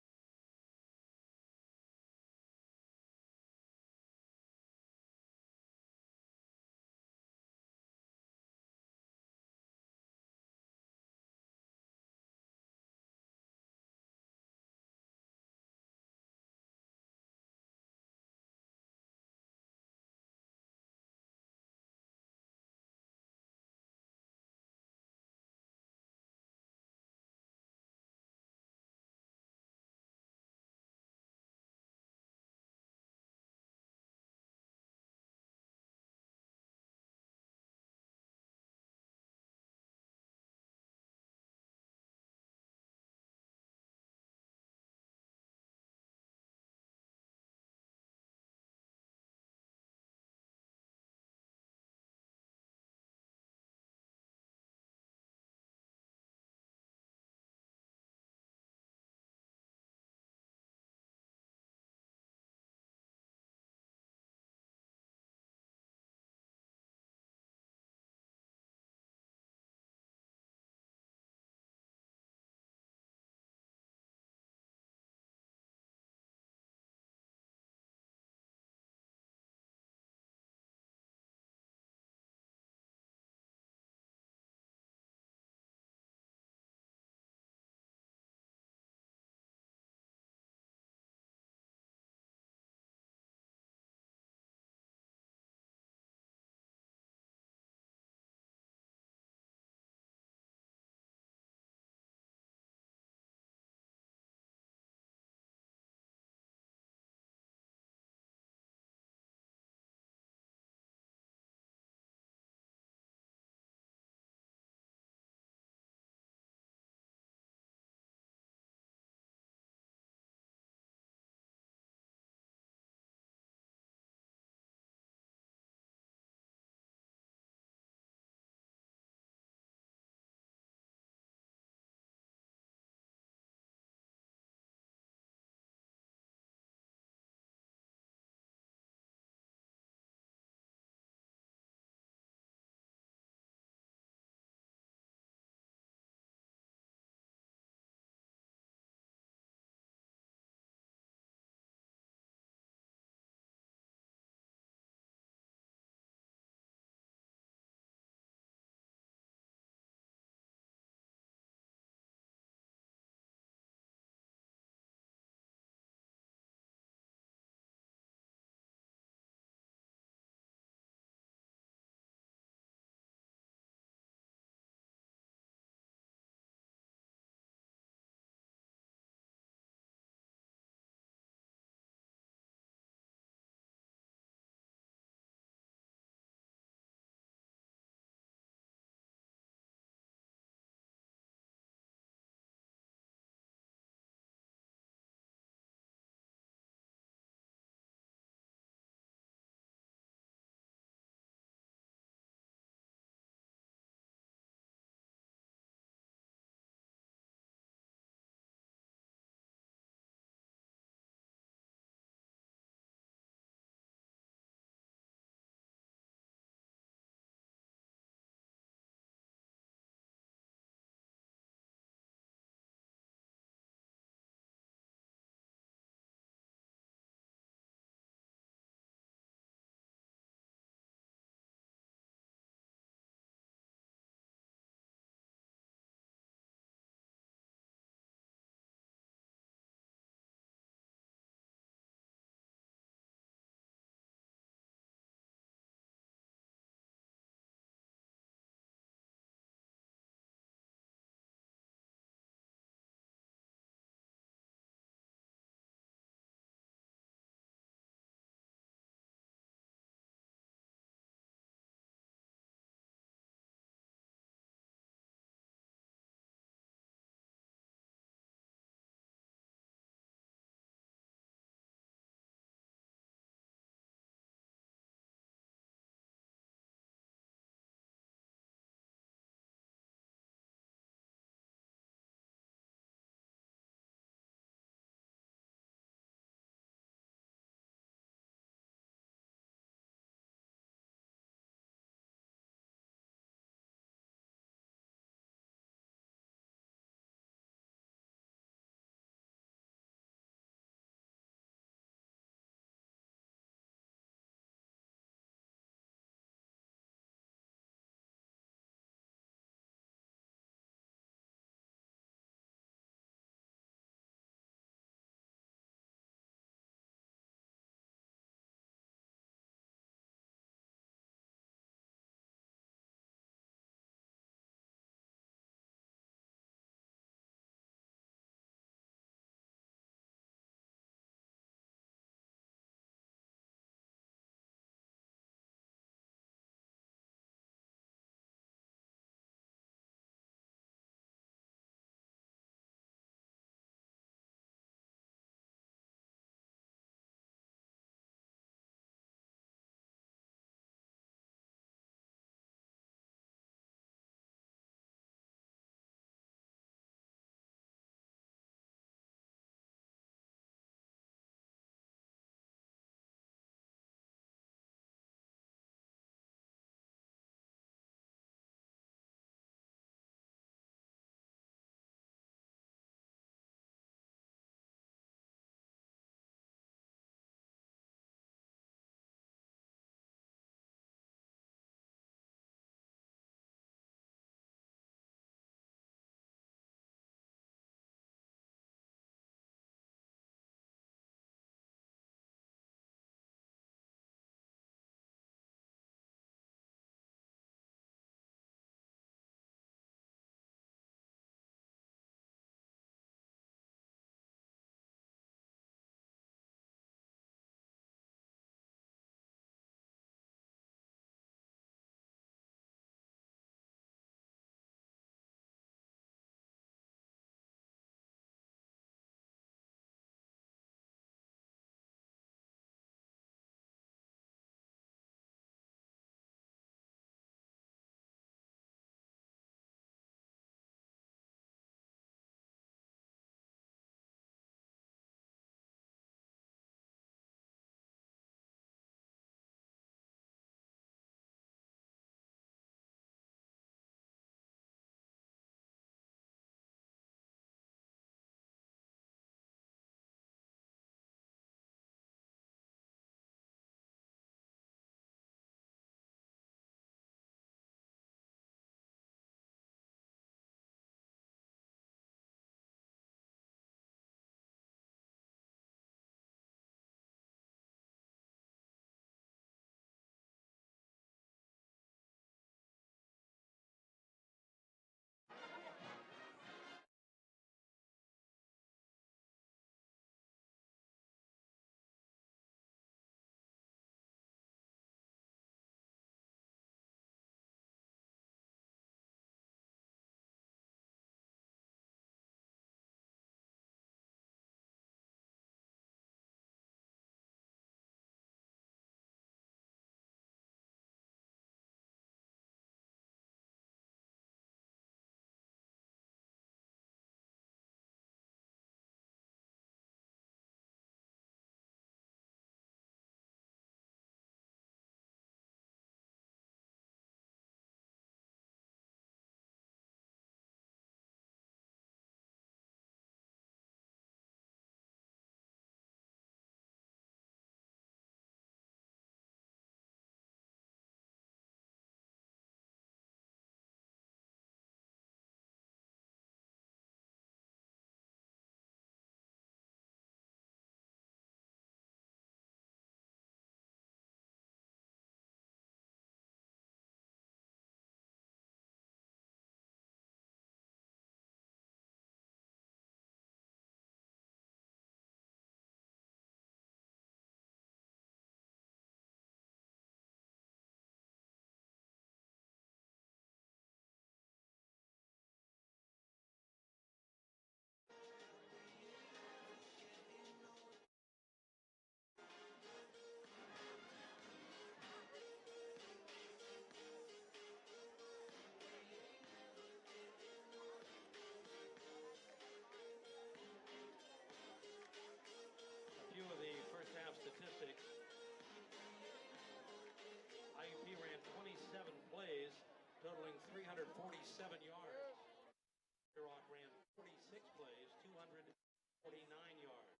49 yards.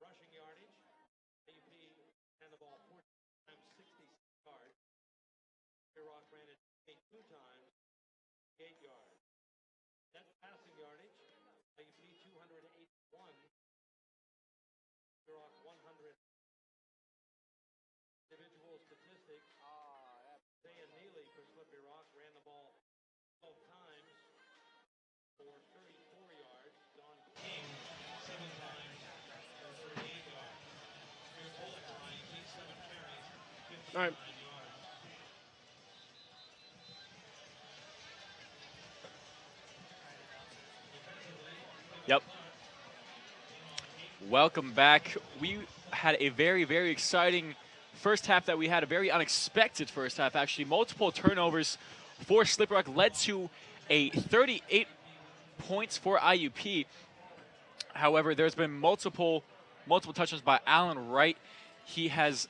Rushing yardage, IUP ran the ball 14 times, 66 yards. Rock ran it 2 times, 8 yards. Net passing yardage, IUP 281. Rock 100. Individual statistics. Zaya Neely for Slippery Rock ran the ball 12 times for 34 yards. Don King 7 times for 38 yards. Here's Bullock for IUP, 7 carries, 59 All right. yards. Yep. Welcome back. We had a very, very exciting first half that we had, a very unexpected first half, actually. Multiple turnovers for Slippery Rock led to a 38 points for IUP. However, there's been multiple touchdowns by Alan Wright. He has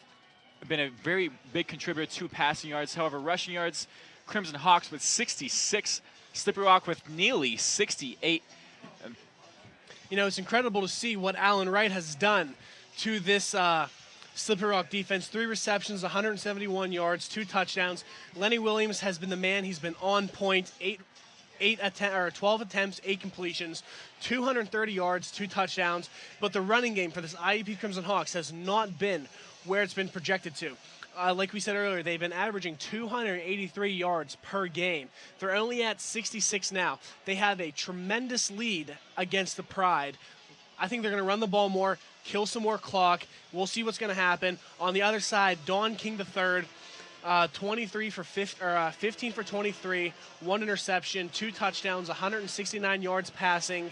been a very big contributor to passing yards. However, rushing yards, Crimson Hawks with 66, Slippery Rock with nearly 68. You know, it's incredible to see what Alan Wright has done to this Slippery Rock defense. 3 receptions, 171 yards, 2 touchdowns. Lenny Williams has been the man. He's been on point. 12 attempts, 8 completions, 230 yards, 2 touchdowns. But the running game for this IUP Crimson Hawks has not been where it's been projected to. Like we said earlier, they've been averaging 283 yards per game. They're only at 66 now. They have a tremendous lead against the Pride. I think they're going to run the ball more, kill some more clock. We'll see what's going to happen. On the other side, Don King III, 15 for 23, 1 interception, 2 touchdowns, 169 yards passing.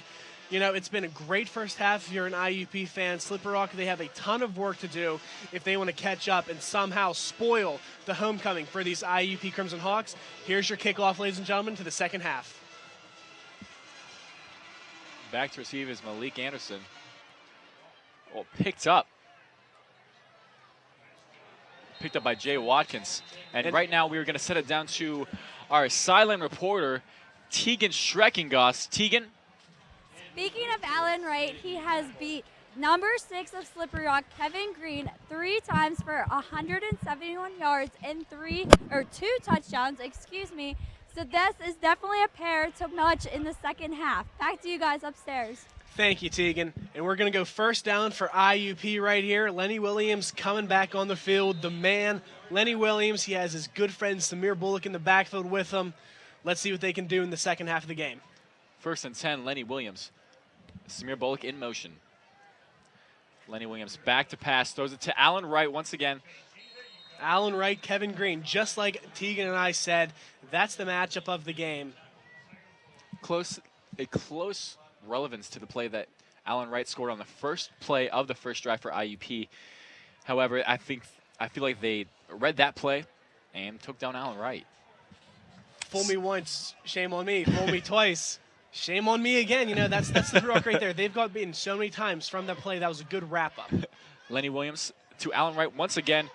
You know, it's been a great first half if you're an IUP fan. Slippery Rock, they have a ton of work to do if they want to catch up and somehow spoil the homecoming for these IUP Crimson Hawks. Here's your kickoff, ladies and gentlemen, to the second half. Back to receive is Malik Anderson. Well, picked up by Jay Watkins. And right now we are going to set it down to our silent reporter, Tegan Schreckengoss. Tegan? Speaking of Alan Wright, he has beat number 6 of Slippery Rock, Kevin Green, 3 times for 171 yards and 2 touchdowns, So this is definitely a pair to match in the second half. Back to you guys upstairs. Thank you, Tegan. And we're going to go first down for IUP right here. Lenny Williams coming back on the field. The man, Lenny Williams, he has his good friend Samir Bullock in the backfield with him. Let's see what they can do in the second half of the game. 1st and 10, Lenny Williams. Samir Bullock in motion. Lenny Williams back to pass, throws it to Alan Wright once again. Alan Wright, Kevin Green, just like Tegan and I said, that's the matchup of the game. A close relevance to the play that Alan Wright scored on the first play of the first drive for IUP. However, I feel like they read that play and took down Alan Wright. Fool me once, shame on me. Fool me twice, shame on me again. You know, that's the rock right there. They've got beaten so many times from that play. That was a good wrap-up. Lenny Williams to Alan Wright once again.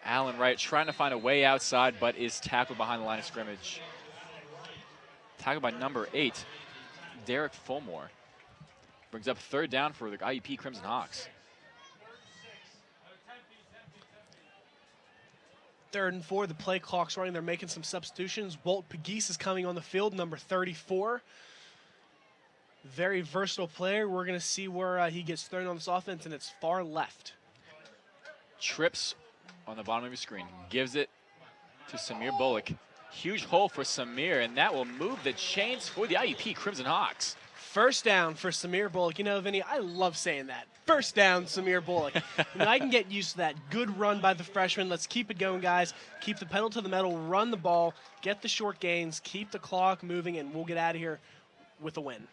Alan Wright trying to find a way outside, but is tackled behind the line of scrimmage. Tackled by number 8, Derek Fulmore. Brings up 3rd down for the IUP Crimson Hawks. 3rd and 4, the play clock's running. They're making some substitutions. Walt Pegues is coming on the field, number 34. Very versatile player. We're going to see where he gets thrown on this offense, and it's far left. Trips on the bottom of your screen. Gives it to Samir Bullock. Huge hole for Samir, and that will move the chains for the IUP Crimson Hawks. First down for Samir Bullock. You know, Vinny, I love saying that. First down, Samir Bullock. I can get used to that. Good run by the freshman. Let's keep it going, guys. Keep the pedal to the metal, run the ball, get the short gains, keep the clock moving, and we'll get out of here with a win.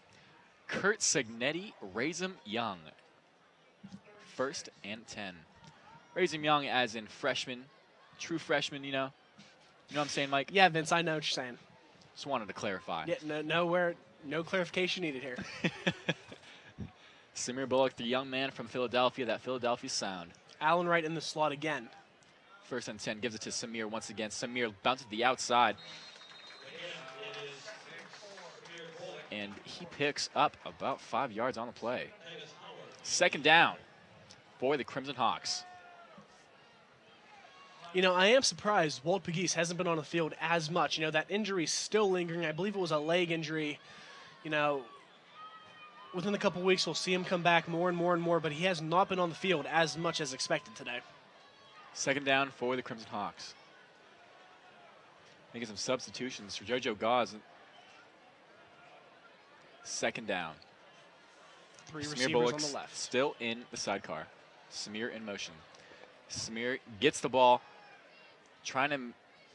Kurt Signetti, Razum Young. 1st and 10. Razum Young as in freshman, true freshman, you know. You know what I'm saying, Mike? Yeah, Vince, I know what you're saying. Just wanted to clarify. Yeah, no clarification needed here. Samir Bullock, the young man from Philadelphia, that Philadelphia sound. Alan Wright in the slot again. 1st and 10, gives it to Samir once again. Samir bounces to the outside. And he picks up about 5 yards on the play. Second down for the Crimson Hawks. You know, I am surprised Walt Pegues hasn't been on the field as much. You know, that injury's still lingering. I believe it was a leg injury. You know, within a couple weeks, we'll see him come back more and more and more, but he has not been on the field as much as expected today. Second down for the Crimson Hawks. Making some substitutions for JoJo Gauze. Second down. Three Samir receivers Bullock's on the left. Still in the sidecar. Samir in motion. Samir gets the ball, trying to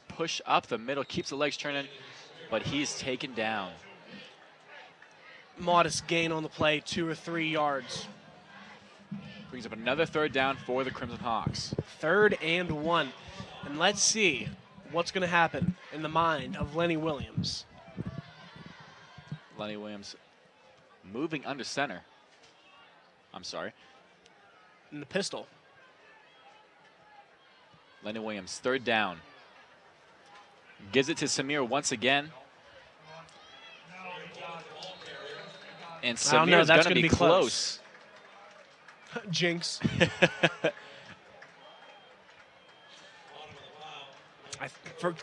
push up the middle, keeps the legs turning, but he's taken down. Modest gain on the play, 2 or 3 yards. Brings up another third down for the Crimson Hawks. 3rd and 1. And let's see what's going to happen in the mind of Lenny Williams. Lenny Williams moving under center. I'm sorry. In the pistol. Lenny Williams, third down. Gives it to Samir once again. And Samir's going to be close. Jinx.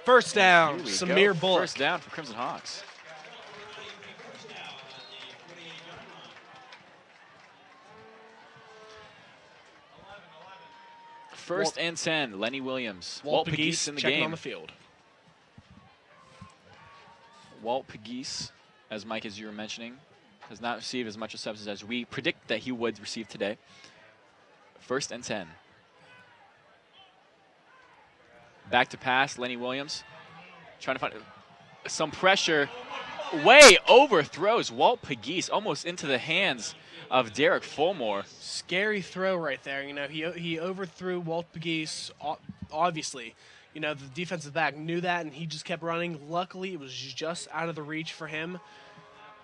First down, Samir Bullock. First down for Crimson Hawks. First and 10, Lenny Williams. Walt Pegues in the checking game. On the field. Walt Pegues, as Mike, as you were mentioning, has not received as much receptions as we predict that he would receive today. First and 10. Back to pass, Lenny Williams. Trying to find some pressure. Way overthrows Walt Pegues almost into the hands of Derek Fulmore. Scary throw right there. You know, he overthrew Walt Pegues, obviously. You know, the defensive back knew that, and he just kept running. Luckily, it was just out of the reach for him.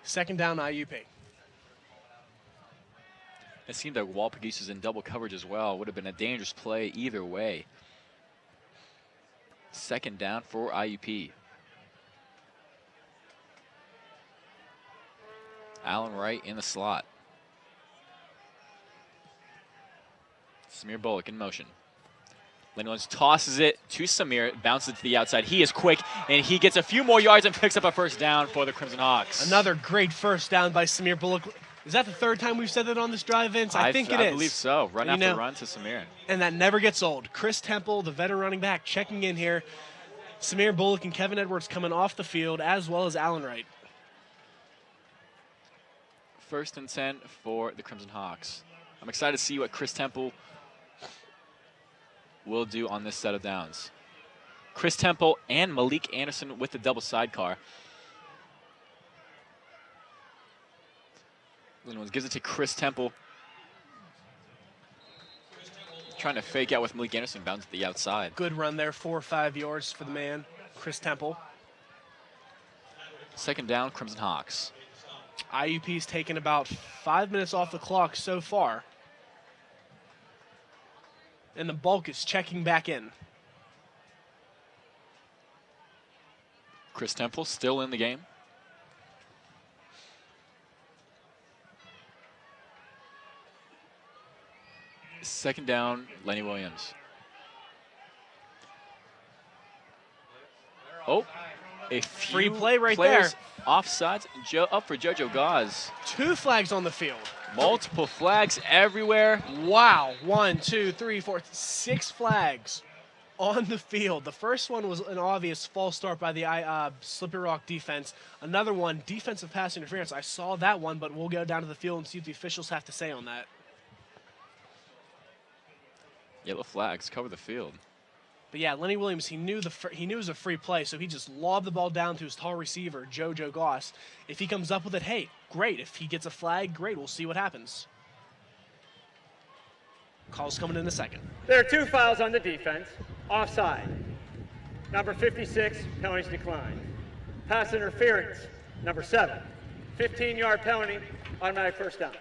Second down, IUP. It seemed like Walt Pegues was in double coverage as well. Would have been a dangerous play either way. Second down for IUP. Allen Wright in the slot. Samir Bullock in motion. Lenny Williams tosses it to Samir, bounces it to the outside. He is quick, and he gets a few more yards and picks up a first down for the Crimson Hawks. Another great first down by Samir Bullock. Is that the third time we've said that on this drive, Vince? I think it is. I believe so. Run after run to Samir. And that never gets old. Chris Temple, the veteran running back, checking in here. Samir Bullock and Kevin Edwards coming off the field, as well as Allen Wright. First and 10 for the Crimson Hawks. I'm excited to see what Chris Temple will do on this set of downs. Chris Temple and Malik Anderson with the double sidecar. Lenny gives it to Chris Temple. Trying to fake out with Malik Anderson, bounds at the outside. Good run there, 4 or 5 yards for the man, Chris Temple. Second down, Crimson Hawks. IUP's taken about 5 minutes off the clock so far. And the bulk is checking back in. Chris Temple still in the game. Second down, Lenny Williams. Oh, a free play right there. Offsides, up for JoJo Gauze. 2 flags on the field. Multiple flags everywhere. Wow, 1, 2, 3, 4, 6 flags on the field. The first one was an obvious false start by the Slippery Rock defense. Another one, defensive pass interference. I saw that one, but we'll go down to the field and see what the officials have to say on that. Yellow flags cover the field. But yeah, Lenny Williams, he knew it was a free play, so he just lobbed the ball down to his tall receiver, JoJo Gauze. If he comes up with it, hey, great. If he gets a flag, great. We'll see what happens. Call's coming in a second. There are 2 fouls on the defense. Offside. Number 56, penalties declined. Pass interference, number 7. 15-yard penalty, automatic first down.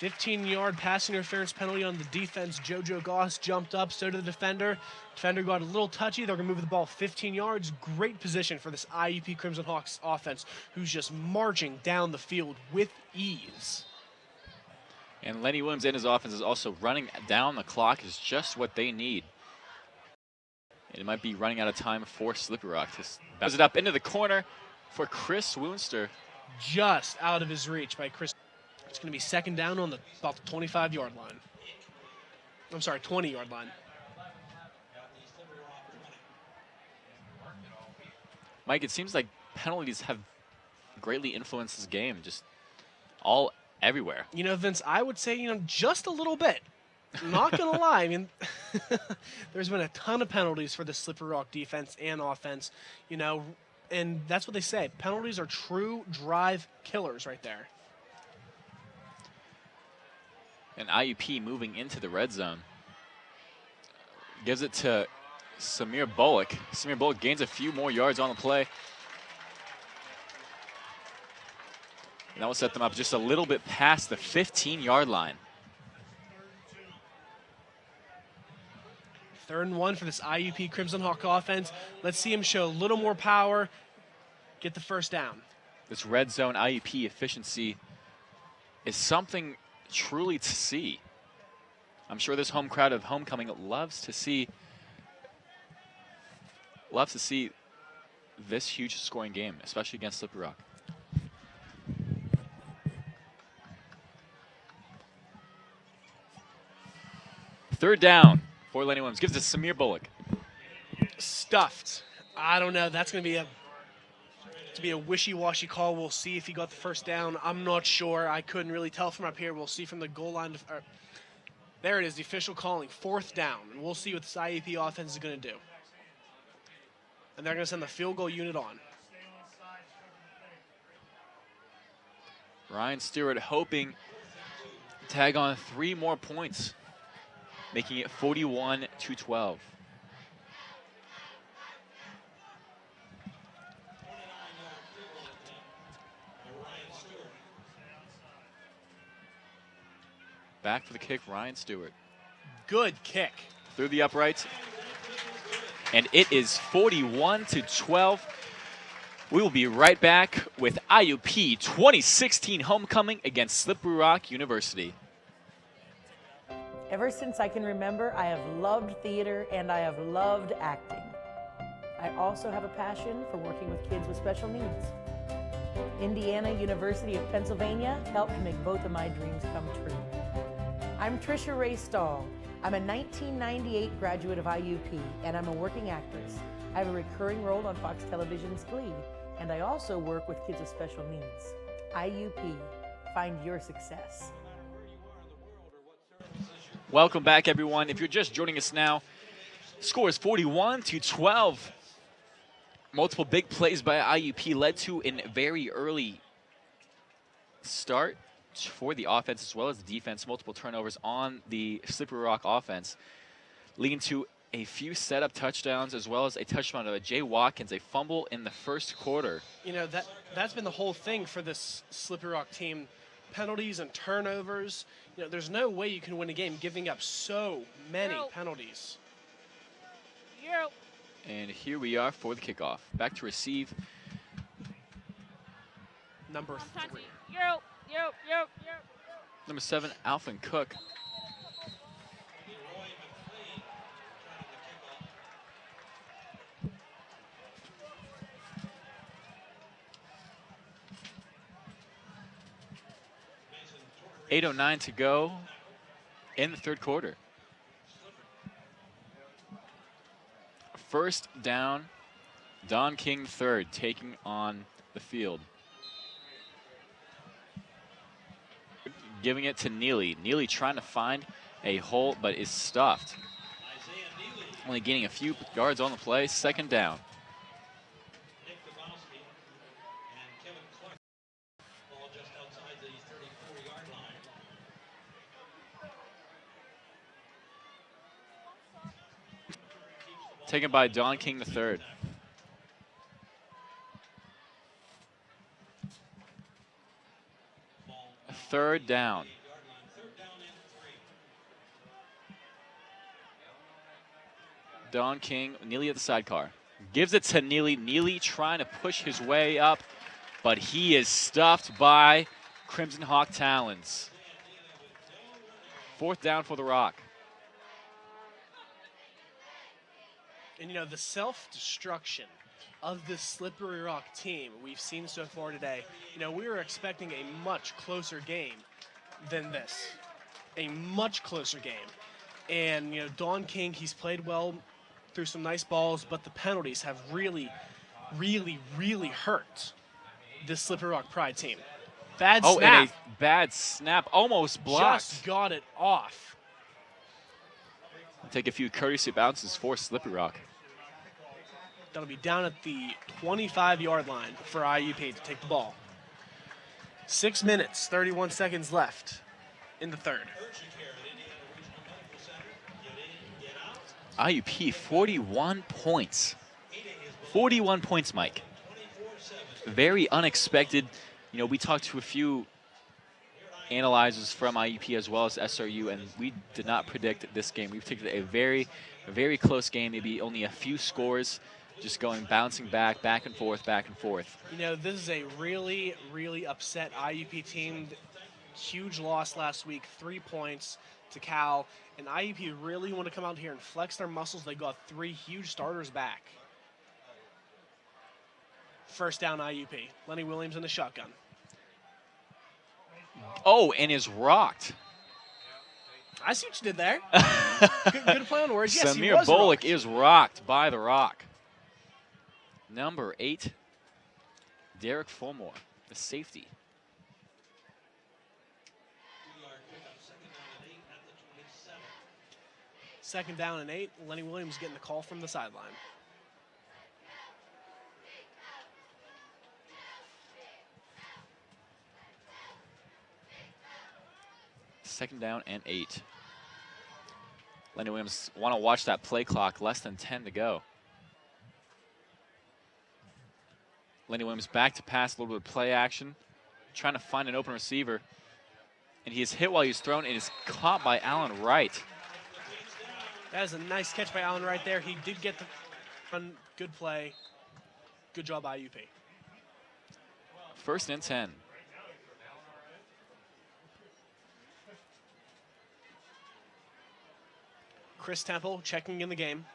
15-yard pass interference penalty on the defense. JoJo Goss jumped up, so did the defender. Defender got a little touchy. They're going to move the ball 15 yards. Great position for this IUP Crimson Hawks offense, who's just marching down the field with ease. And Lenny Williams and his offense is also running down the clock is just what they need. And it might be running out of time for Slippery Rock to bounce it up into the corner for Chris Woonster. Just out of his reach by Chris. It's going to be second down on about the 25-yard line. I'm sorry, 20-yard line. Mike, it seems like penalties have greatly influenced this game, just all everywhere. You know, Vince, I would say, just a little bit. I'm not going to lie. I mean, there's been a ton of penalties for the Slippery Rock defense and offense, and that's what they say. Penalties are true drive killers right there. And IUP moving into the red zone. Gives it to Samir Bullock. Samir Bullock gains a few more yards on the play. And that will set them up just a little bit past the 15-yard line. 3rd and 1 for this IUP Crimson Hawk offense. Let's see him show a little more power, get the first down. This red zone IUP efficiency is something truly to see. I'm sure this home crowd of homecoming loves to see this huge scoring game, especially against Slippery Rock. Third down for Lenny Williams. Gives it to Samir Bullock. Stuffed. I don't know. That's going to be a wishy-washy call. We'll see if he got the first down. I'm not sure. I couldn't really tell from up here. We'll see from the goal line. There it is, the official calling. 4th down. And we'll see what this IUP offense is going to do. And they're going to send the field goal unit on. Ryan Stewart hoping to tag on 3 more points, making it 41-12. Back for the kick, Ryan Stewart. Good kick. Through the uprights. And it is 41-12. We will be right back with IUP 2016 homecoming against Slippery Rock University. Ever since I can remember, I have loved theater and I have loved acting. I also have a passion for working with kids with special needs. Indiana University of Pennsylvania helped make both of my dreams come true. I'm Trisha Ray Stahl. I'm a 1998 graduate of IUP, and I'm a working actress. I have a recurring role on Fox Television's Glee, and I also work with kids with special needs. IUP, find your success. Welcome back, everyone. If you're just joining us now, score is 41-12. Multiple big plays by IUP led to a very early start for the offense as well as the defense. Multiple turnovers on the Slippery Rock offense, leading to a few setup touchdowns as well as a touchdown of Jay Watkins, a fumble in the first quarter. That's been the whole thing for this Slippery Rock team. Penalties and turnovers. There's no way you can win a game giving up so many penalties. And here we are for the kickoff. Back to receive. Number 3. Number 7, Alvin Cook. .809 to go in the third quarter. First down, Don King third taking on the field. Giving it to Neely. Neely trying to find a hole, but is stuffed. Only gaining a few yards on the play. Second down. Taken by Don King III. Third down. Don King, Neely at the sidecar. Gives it to Neely. Neely trying to push his way up, but he is stuffed by Crimson Hawk Talons. 4th down for the Rock. And, you know, the self-destruction of this Slippery Rock team we've seen so far today, you know, we were expecting a much closer game than this. A much closer game. And, you know, Don King, he's played well through some nice balls, but the penalties have really, really, really hurt this Slippery Rock Pride team. Bad snap. And a bad snap, almost blocked. Just got it off. Take a few courtesy bounces for Slippery Rock. That'll be down at the 25-yard line for IUP to take the ball. 6 minutes, 31 seconds left in the third. IUP, 41 points. 41 points, Mike. Very unexpected. You know, we talked to a few analyzers from IUP as well as SRU, and we did not predict this game. We predicted a very, very close game, maybe only a few scores, just going bouncing back and forth, back and forth. You know, this is a really, really upset IUP team. Huge loss last week, 3 points to Cal, and IUP really want to come out here and flex their muscles. They got 3 huge starters back. First down IUP. Lenny Williams in the shotgun. Oh, and is rocked. I see what you did there. good play on words. Yes, Samir Bullock is rocked by the Rock. Number 8, Derek Fulmore, the safety. Second down and 8. Lenny Williams getting the call from the sideline. Second down and 8. Lenny Williams want to watch that play clock, less than 10 to go. Lenny Williams back to pass, a little bit of play action, trying to find an open receiver. And he is hit while he's thrown and is caught by Allen Wright. That is a nice catch by Allen Wright there. He did get the run. Good play. Good job, IUP. First and 10. Chris Temple checking in the game.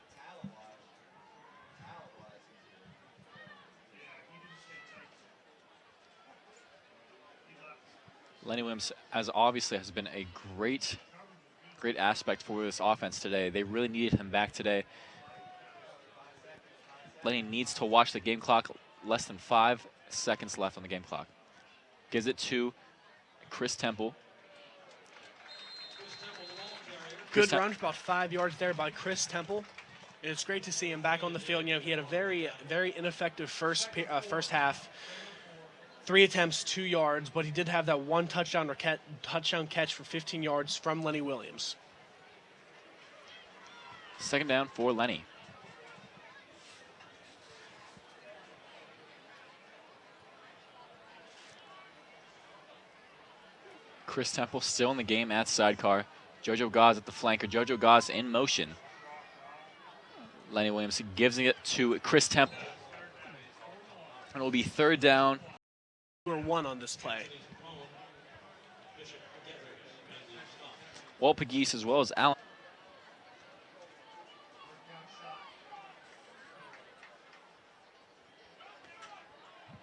Lenny Williams, as obviously, has been a great aspect for this offense today. They really needed him back today. Lenny needs to watch the game clock. Less than 5 seconds left on the game clock. Gives it to Chris Temple. Good run, about 5 yards there by Chris Temple. And it's great to see him back on the field. You know, he had a very, very ineffective first half. 3 attempts, 2 yards, but he did have that one touchdown catch for 15 yards from Lenny Williams. Second down for Lenny. Chris Temple still in the game at sidecar. Jojo Gauze at the flanker. Jojo Gauze in motion. Lenny Williams gives it to Chris Temple. And it will be third down. We're 1 on this play. Walt Pegues as well as Allen.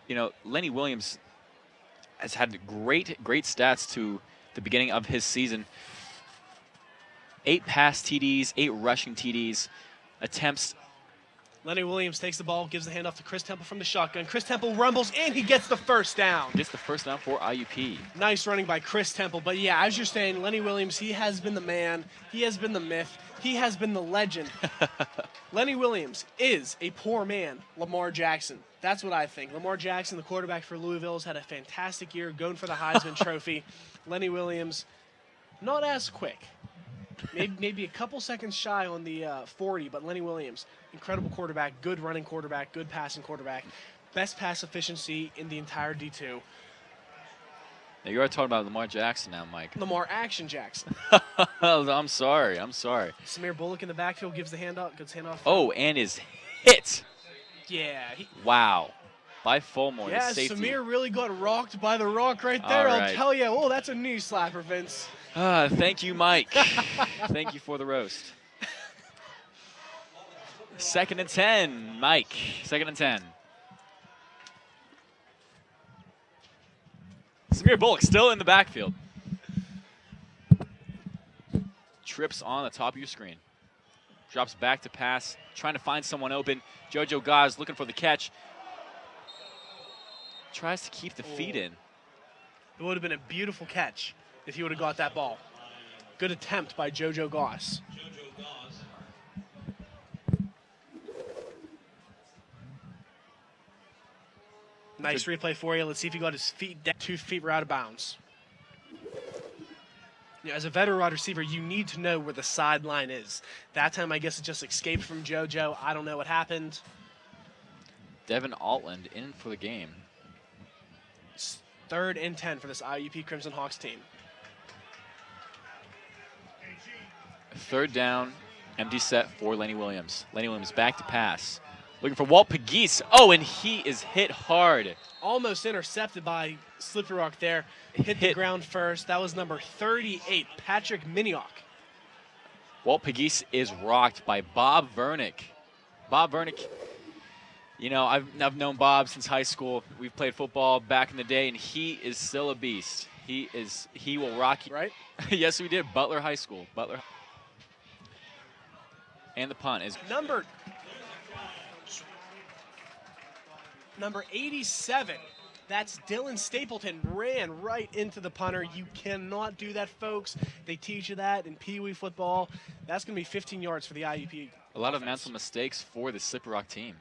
You know, Lenny Williams has had great stats to the beginning of his season. 8 pass TDs, 8 rushing TDs, attempts. Lenny Williams takes the ball, gives the handoff to Chris Temple from the shotgun. Chris Temple rumbles, and he gets the first down. Gets the first down for IUP. Nice running by Chris Temple. But yeah, as you're saying, Lenny Williams, he has been the man. He has been the myth. He has been the legend. Lenny Williams is a poor man, Lamar Jackson. That's what I think. Lamar Jackson, the quarterback for Louisville, has had a fantastic year going for the Heisman Trophy. Lenny Williams, not as quick. Maybe a couple seconds shy on the 40, but Lenny Williams, incredible quarterback, good running quarterback, good passing quarterback, best pass efficiency in the entire D2. Now you are talking about Lamar Jackson now, Mike. Lamar Action Jackson. I'm sorry. Samir Bullock in the backfield gives the handoff. Good handoff. Oh, and is hit. Yeah. Wow. By Fulmore, Yeah, the safety. Samir really got rocked by the rock right there. All I'll right. tell you. Oh, that's a knee slapper, Vince. Thank you, Mike. Thank you for the roast. 2nd and 10, Mike. 2nd and 10. Samir Bullock still in the backfield. Trips on the top of your screen. Drops back to pass, trying to find someone open. JoJo Gaz looking for the catch. Tries to keep the feet in. It would have been a beautiful catch if he would have got that ball. Good attempt by JoJo Goss. Nice replay for you. Let's see if he got his feet down. 2 feet were out of bounds. You know, as a veteran wide receiver, you need to know where the sideline is. That time, I guess it just escaped from JoJo. I don't know what happened. Devin Altland in for the game. It's 3rd and 10 for this IUP Crimson Hawks team. 3rd down, empty set for Lenny Williams. Lenny Williams back to pass. Looking for Walt Pagese. Oh, and he is hit hard. Almost intercepted by Slippery Rock there. Hit the ground first. That was number 38, Patrick Minioc. Walt Pagese is rocked by Bob Vernick. Bob Vernick, you know, I've known Bob since high school. We've played football back in the day, and he is still a beast. He will rock you. Right? Yes, we did. Butler High School. Butler. And the punt is Number 87, that's Dylan Stapleton, ran right into the punter. You cannot do that, folks. They teach you that in Pee Wee football. That's going to be 15 yards for the IUP. a lot of mental mistakes for the Slippery Rock team.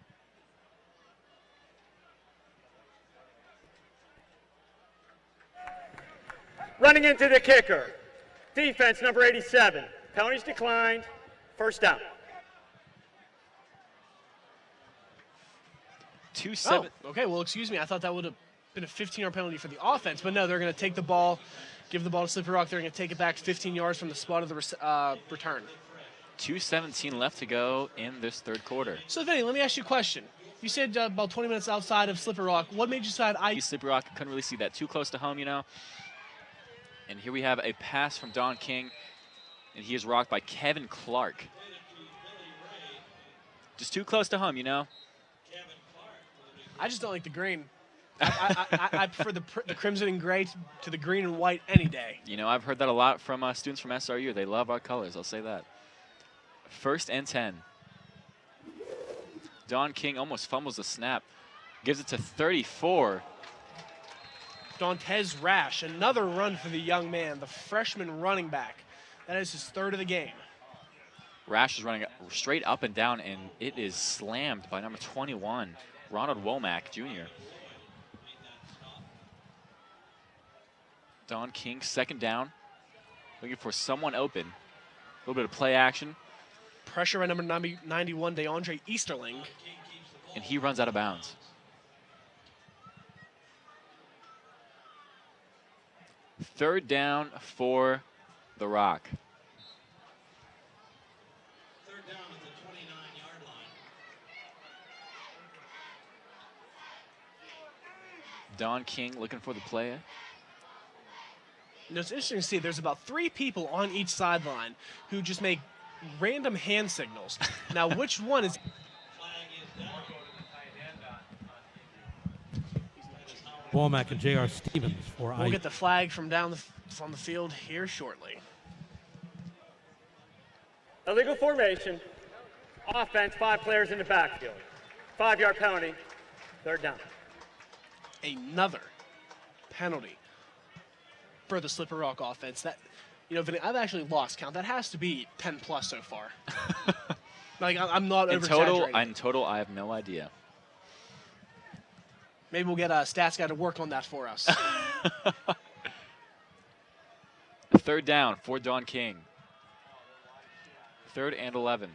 Running into the kicker. Defense, number 87. Penalties declined. 1st down. 2-7. Oh, okay, well, excuse me. I thought that would have been a 15-yard penalty for the offense, but no, they're going to take the ball, give the ball to Slippery Rock. They're going to take it back 15 yards from the spot of the return. 2:17 left to go in this 3rd quarter. So, Vinny, let me ask you a question. You said about 20 minutes outside of Slippery Rock. What made you decide Slippery Rock couldn't really see that too close to home, you know. And here we have a pass from Don King, and he is rocked by Kevin Clark. Just too close to home, you know. I just don't like the green. I prefer the crimson and gray to the green and white any day. You know, I've heard that a lot from students from SRU. They love our colors, I'll say that. 1st and 10. Don King almost fumbles the snap. Gives it to 34. Dantes Rash, another run for the young man, the freshman running back. That is his 3rd of the game. Rash is running straight up and down, and it is slammed by number 21, Ronald Womack, Jr. Don King, 2nd down. Looking for someone open. A little bit of play action. Pressure by number 91, DeAndre Easterling. And he runs out of bounds. 3rd down for the Rock. 3rd down at the 29-yard line. Don King looking for the play. You know, it's interesting to see there's about 3 people on each sideline who just make random hand signals. Now, which one is... Womack and J.R. Stevens for We'll get the flag from down on the field here shortly. Illegal formation. Offense, 5 players in the backfield. 5-yard penalty. 3rd down. Another penalty for the Slippery Rock offense. That, you know, Vinny, I've actually lost count. That has to be 10 plus so far. Like, I'm not over-exaggerating. In total, I have no idea. Maybe we'll get a stats guy to work on that for us. 3rd down for Don King. 3rd and 11.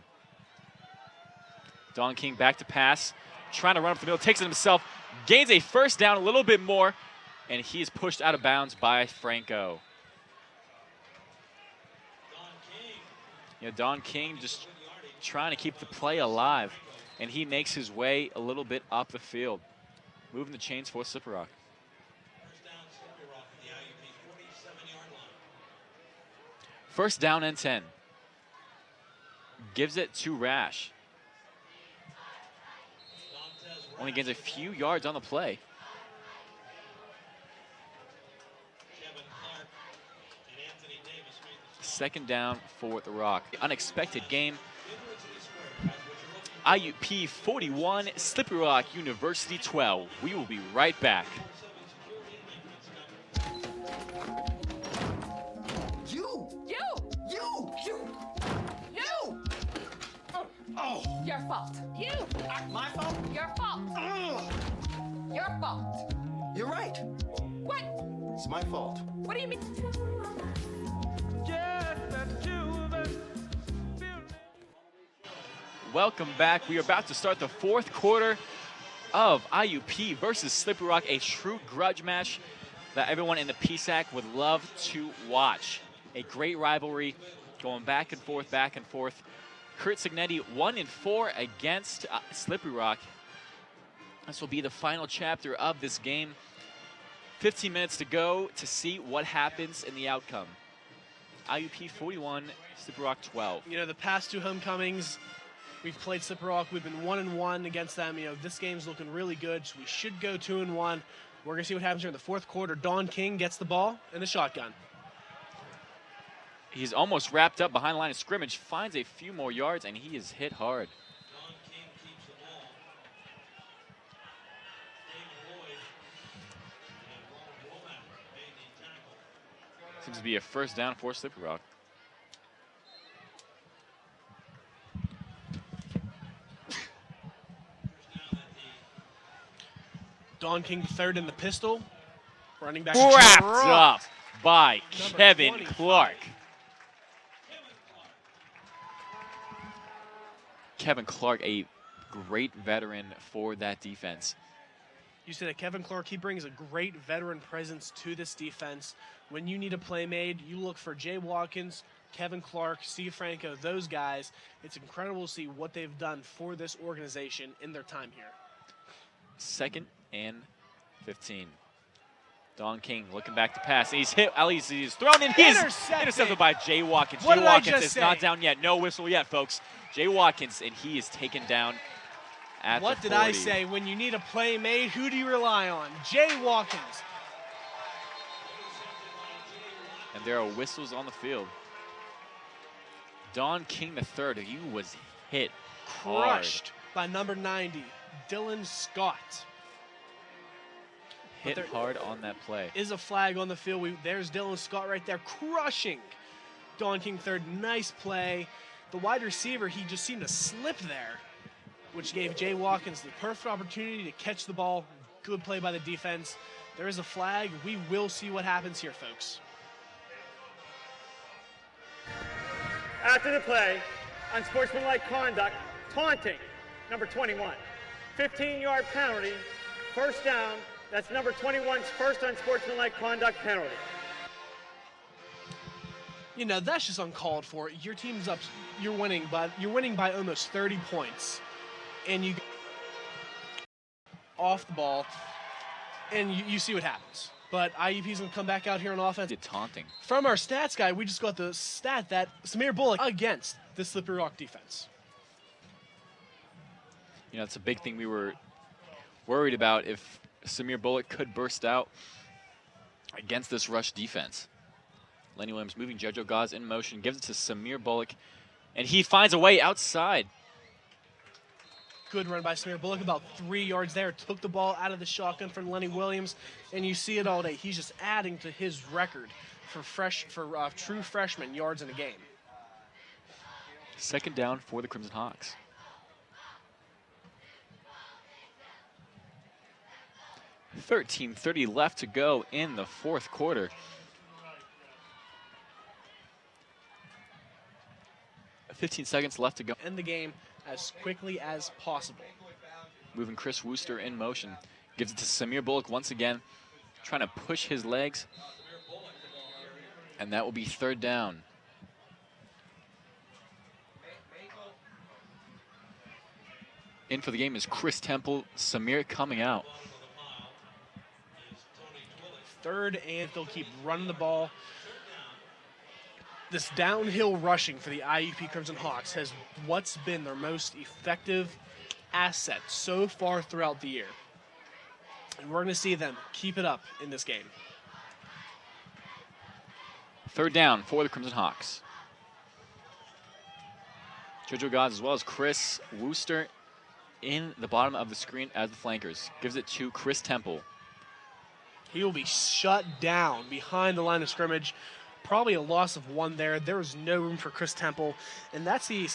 Don King back to pass. Trying to run up the middle. Takes it himself. Gains a 1st down, a little bit more. and he is pushed out of bounds by Franco. Don King just trying to keep the play alive, and he makes his way a little bit up the field, moving the chains for Slippery Rock. First down and 10. Gives it to Rash. Only gains a few yards on the play. Second down for the Rock. Unexpected game. IUP 41, Slippery Rock University 12. We will be right back. Oh! Your fault. You! My fault? Your fault. Your fault. You're right. What? It's my fault. What do you mean? Welcome back. We are about to start the fourth quarter of IUP versus Slippery Rock, a true grudge match that everyone in the PSAC would love to watch. A great rivalry going back and forth, back and forth. Kurt Signetti 1-4 against Slippery Rock. This will be the final chapter of this game. 15 minutes to go to see what happens in the outcome. IUP 41, Slippery Rock 12. You know, the past two homecomings, we've played Slippery Rock. We've been 1-1 against them. You know, this game's looking really good, so we should go 2-1. We're going to see what happens here in the fourth quarter. Don King gets the ball and the shotgun. He's almost wrapped up behind the line of scrimmage, finds a few more yards, and he is hit hard. Seems to be a first down for Slippery Rock. Don King third in the pistol. Running back. Wrapped up by Kevin Clark. Kevin Clark, a great veteran for that defense. You said that Kevin Clark, he brings a great veteran presence to this defense. When you need a play made, you look for Jay Watkins, Kevin Clark, Steve Franco, those guys. It's incredible to see what they've done for this organization in their time here. 2nd and 15. Don King looking back to pass. He's hit, at least he's thrown in. He's intercepted by Jay Watkins. What Jay did I Watkins just is say? not down yet. No whistle yet, folks. Jay Watkins, and he is taken down at What the did I 40. say? When you need a play made, who do you rely on? Jay Watkins. And there are whistles on the field. Don King III, he was hit Crushed by number 90, Dylan Scott. hard. Hit hard on that play. Is a flag on the field. There's Dylan Scott right there crushing Don King III. Nice play. The wide receiver, he just seemed to slip there, which gave Jay Watkins the perfect opportunity to catch the ball. Good play by the defense. There is a flag. We will see what happens here, folks. After the play, unsportsmanlike conduct, taunting, number 21. 15-yard penalty, first down. That's number 21's first unsportsmanlike conduct penalty. You know, that's just uncalled for. Your team's up, you're winning by almost 30 points. And you off the ball, and you see what happens. But IUP's going to come back out here on offense. Taunting. From our stats guy, we just got the stat that Samir Bullock against the Slippery Rock defense. You know, it's a big thing we were worried about if Samir Bullock could burst out against this rush defense. Lenny Williams moving Jojo Gaz in motion, gives it to Samir Bullock, and he finds a way outside. Good run by Samir Bullock, about 3 yards there. Took the ball out of the shotgun from Lenny Williams, and you see it all day. He's just adding to his record for true freshman yards in a game. Second down for the Crimson Hawks. .30 left to go in the fourth quarter. 15 seconds left to go. End the game as quickly as possible. Moving Chris Wooster in motion. Gives it to Samir Bullock once again. trying to push his legs. And that will be 3rd down. In for the game is Chris Temple. Samir coming out. 3rd, and they'll keep running the ball. This downhill rushing for the IUP Crimson Hawks has what's been their most effective asset so far throughout the year. And we're going to see them keep it up in this game. 3rd down for the Crimson Hawks. Jojo Gods as well as Chris Wooster in the bottom of the screen as the flankers. Gives it to Chris Temple. He will be shut down behind the line of scrimmage. Probably a loss of 1 there. There was no room for Chris Temple, and that's the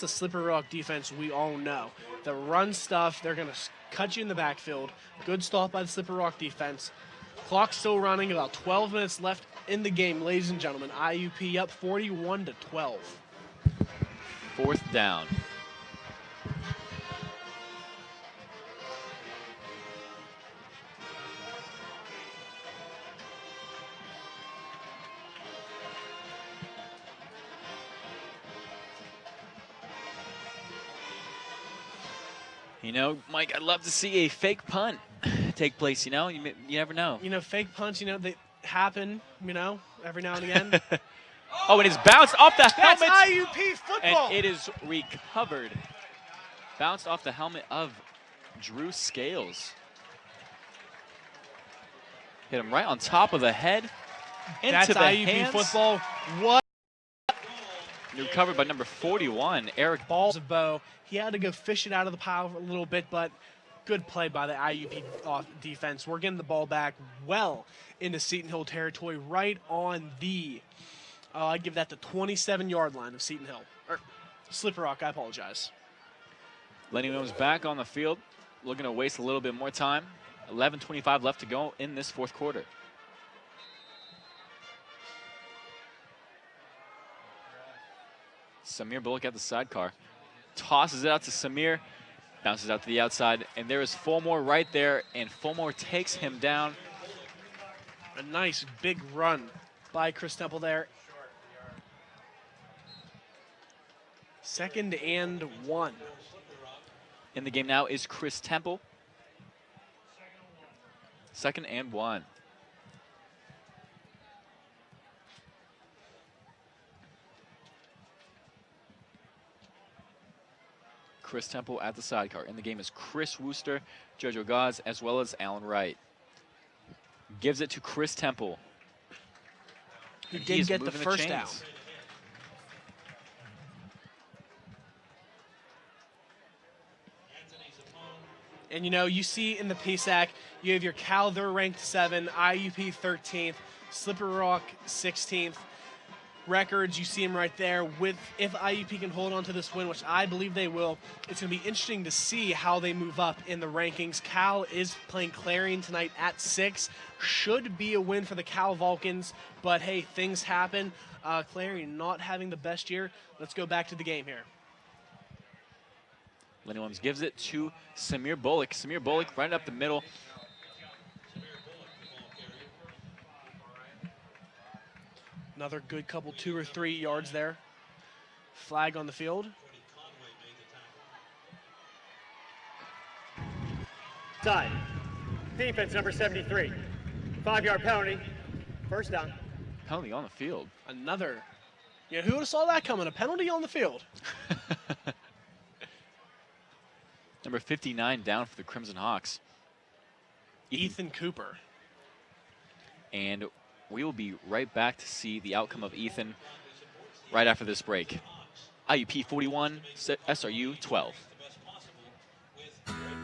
Slippery Rock defense we all know. The run stuff, they're going to cut you in the backfield. Good stop by the Slippery Rock defense. Clock still running, about 12 minutes left in the game, ladies and gentlemen. IUP up 41-12. 4th down. You know, Mike, I'd love to see a fake punt take place, you know? You never know. You know, fake punts, you know, they happen, you know, every now and again. Oh, it is bounced off the helmet. That's IUP football. And it is recovered. Bounced off the helmet of Drew Scales. Hit him right on top of the head. That's into the IUP hands. football. What? Recovered by number 41, Eric. Balls of Bo. He had to go fish it out of the pile a little bit, but good play by the IUP defense. We're getting the ball back well into Seton Hill territory, right on the, I'd give that the 27-yard line of Seton Hill. Or Slippery Rock, I apologize. Lenny Williams back on the field, looking to waste a little bit more time. 11:25 left to go in this 4th quarter. Samir Bullock at the sidecar. Tosses it out to Samir. Bounces out to the outside. And there is Fulmore right there. And Fulmore takes him down. A nice big run by Chris Temple there. 2nd and 1. In the game now is Chris Temple. 2nd and 1. Chris Temple at the sidecar. In the game is Chris Wooster, Jojo Gods, as well as Alan Wright. Gives it to Chris Temple. Who did get the first down. And you know, you see in the PSAC, you have your Cal, they're ranked 7, IUP 13th, Slippery Rock 16th. Records, you see them right there. With if IUP can hold on to this win, which I believe they will, it's going to be interesting to see how they move up in the rankings. Cal is playing Clarion tonight at 6. Should be a win for the Cal Vulcans, but hey, things happen. Clarion not having the best year. Let's go back to the game here. Lenny Williams gives it to Samir Bullock. Samir Bullock right up the middle. Another good couple 2 or 3 yards there. Flag on the field. Side. Defense number 73. 5-yard penalty. 1st down. Penalty on the field. Another. Yeah, who would have saw that coming? A penalty on the field. Number 59 down for the Crimson Hawks. Ethan Cooper. And we will be right back to see the outcome of Ethan right after this break. IUP 41, SRU 12.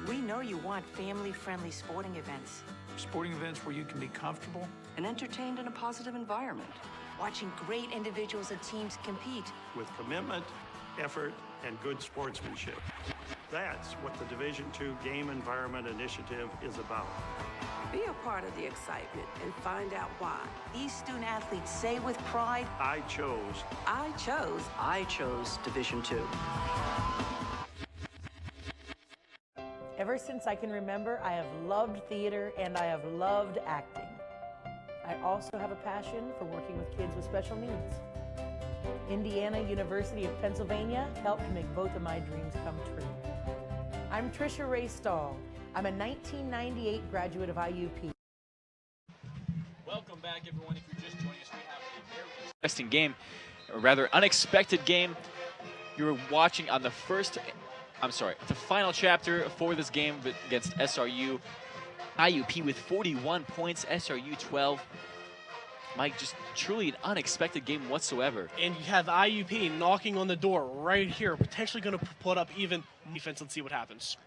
We know you want family-friendly sporting events. Sporting events where you can be comfortable and entertained in a positive environment. Watching great individuals and teams compete. With commitment, effort, and good sportsmanship. That's what the Division II Game Environment Initiative is about. Be a part of the excitement and find out why. These student athletes say with pride, I chose I chose Division II. Ever Ever since I can remember, I have loved theater and I have loved acting. I also have a passion for working with kids with special needs. Indiana University of Pennsylvania helped make both of my dreams come true. I'm Trisha Ray Stahl. I'm a 1998 graduate of IUP. Welcome back, everyone. If you're just joining us, we have a very interesting game, a rather unexpected game. You're watching on the final chapter for this game against SRU. IUP with 41 points, SRU 12. Mike, just truly an unexpected game whatsoever. And you have IUP knocking on the door right here, potentially going to put up even defense. Let's see what happens.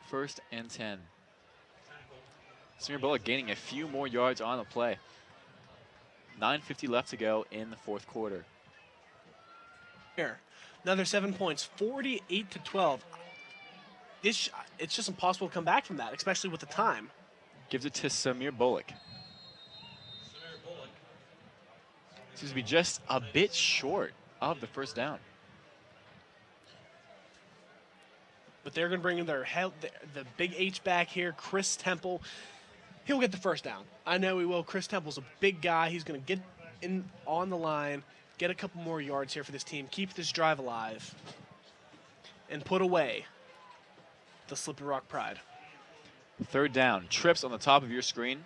1st and 10. Samir Bullock gaining a few more yards on the play. 9:50 left to go in the 4th quarter. Here, another 7 points, 48-12. It's just impossible to come back from that, especially with the time. Gives it to Samir Bullock. Seems to be just a bit short of the 1st down. But they're going to bring in the big H back here, Chris Temple. He'll get the 1st down. I know he will. Chris Temple's a big guy. He's going to get in on the line, get a couple more yards here for this team, keep this drive alive, and put away the Slippery Rock Pride. 3rd down. Trips on the top of your screen.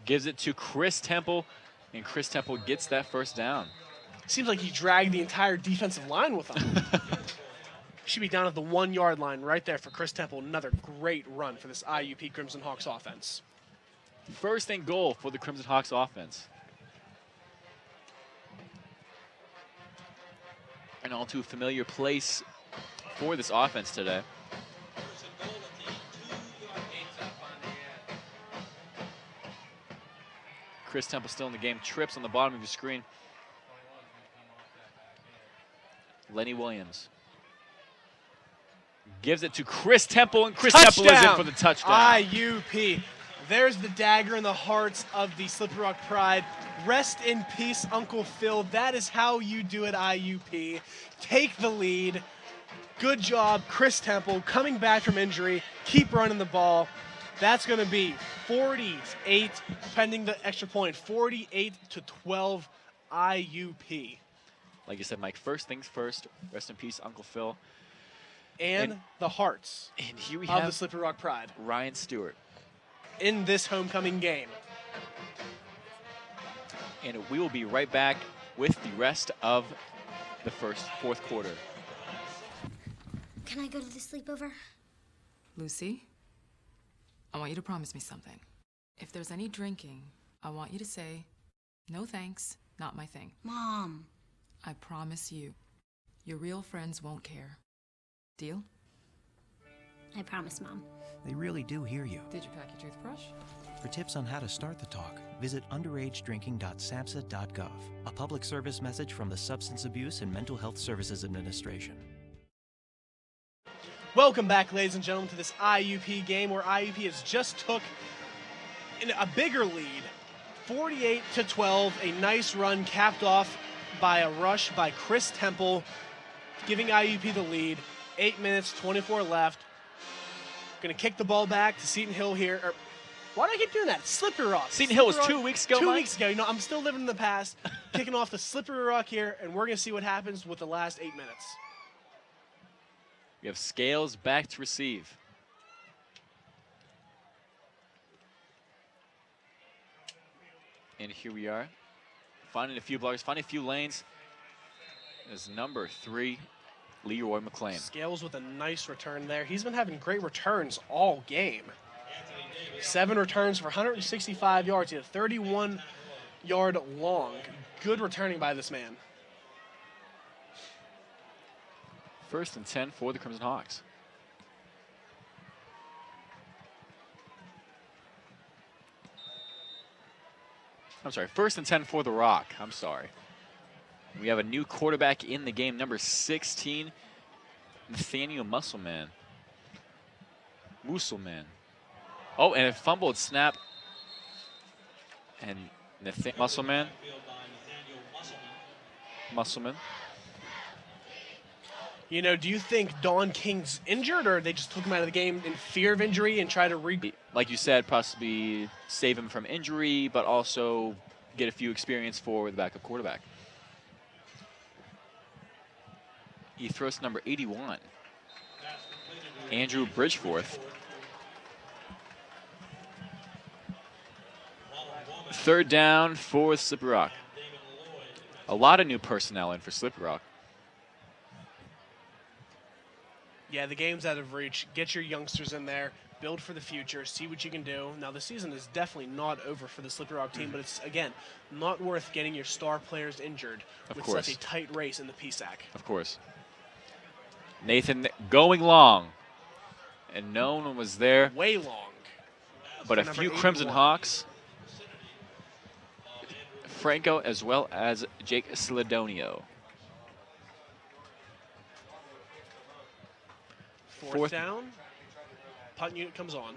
Gives it to Chris Temple, and Chris Temple gets that 1st down. Seems like he dragged the entire defensive line with him. Should be down at the 1 yard line right there for Chris Temple. Another great run for this IUP Crimson Hawks offense. 1st and goal for the Crimson Hawks offense. An all too familiar place for this offense today. Chris Temple still in the game. Trips on the bottom of your screen. Lenny Williams gives it to Chris Temple, and Chris Temple is in for the touchdown. IUP. There's the dagger in the hearts of the Slippery Rock Pride. Rest in peace, Uncle Phil. That is how you do it, IUP. Take the lead. Good job, Chris Temple, coming back from injury. Keep running the ball. That's going to be 48, pending the extra point, 48-12 IUP. Like you said, Mike, first things first. Rest in peace, Uncle Phil. And the hearts and here we of have the Slippery Rock Pride. Ryan Stewart. In this homecoming game. And we will be right back with the rest of the 4th quarter. Can I go to the sleepover? Lucy, I want you to promise me something. If there's any drinking, I want you to say, no thanks, not my thing. Mom. I promise you, your real friends won't care. Deal? I promise, Mom. They really do hear you. Did you pack your toothbrush? For tips on how to start the talk, visit underagedrinking.samhsa.gov. A public service message from the Substance Abuse and Mental Health Services Administration. Welcome back, ladies and gentlemen, to this IUP game where IUP has just took a bigger lead, 48-12. A nice run capped off by a rush by Chris Temple, giving IUP the lead. 8 minutes, 24 left. Going to kick the ball back to Seton Hill here. Why do I keep doing that? Slippery Rock. Seton Hill was 2 weeks ago, 2 weeks ago. You know, I'm still living in the past. Kicking off the Slippery Rock here, and we're going to see what happens with the last 8 minutes. We have Scales back to receive. And here we are, finding a few blockers, finding a few lanes. Is number 3, Leroy McClain. Scales with a nice return there. He's been having great returns all game. 7 returns for 165 yards. He had a 31-yard long. Good returning by this man. 1st and 10 for the Crimson Hawks. I'm sorry, 1st and 10 for the Rock. I'm sorry. We have a new quarterback in the game, number 16, Nathaniel Musselman. Oh, and a fumbled snap. And Musselman. You know, do you think Don King's injured, or they just took him out of the game in fear of injury and try to Like you said, possibly save him from injury, but also get a few experience for the backup quarterback. He throws to number 81, Andrew Bridgeforth. Third down for Slippery Rock. A lot of new personnel in for Slippery Rock. Yeah, the game's out of reach. Get your youngsters in there, build for the future, see what you can do. Now, the season is definitely not over for the Slippery Rock team, but it's, again, not worth getting your star players injured with such a tight race in the PSAC. Of course. Nathan going long, and no one was there. Way long. But a few Crimson Hawks. Franco as well as Jake Sledonio. Fourth down. Punt unit comes on.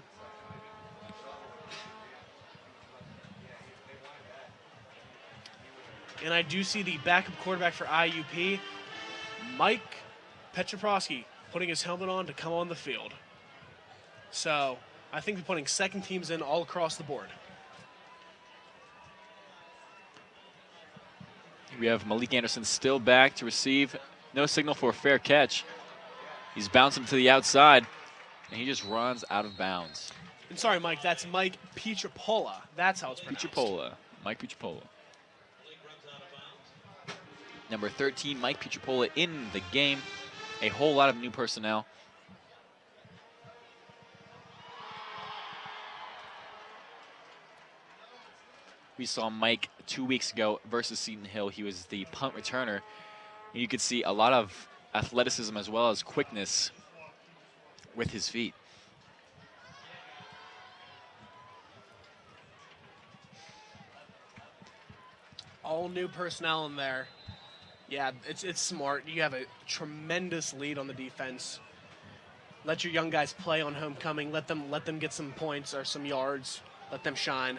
And I do see the backup quarterback for IUP, Mike Petroprosky, putting his helmet on to come on the field. So I think they're putting second teams in all across the board. We have Malik Anderson still back to receive. No signal for a fair catch. He's bouncing to the outside, and he just runs out of bounds. And sorry, Mike, that's Mike Pietropola. That's how it's pronounced. Pietropola. Mike Pietropola. Number 13, Mike Pietropola in the game. A whole lot of new personnel. We saw Mike 2 weeks ago versus Seton Hill. He was the punt returner. And you could see a lot of athleticism as well as quickness with his feet. All new personnel in there. Yeah, it's smart. You have a tremendous lead on the defense. Let your young guys play on homecoming. Let them get some points or some yards. Let them shine.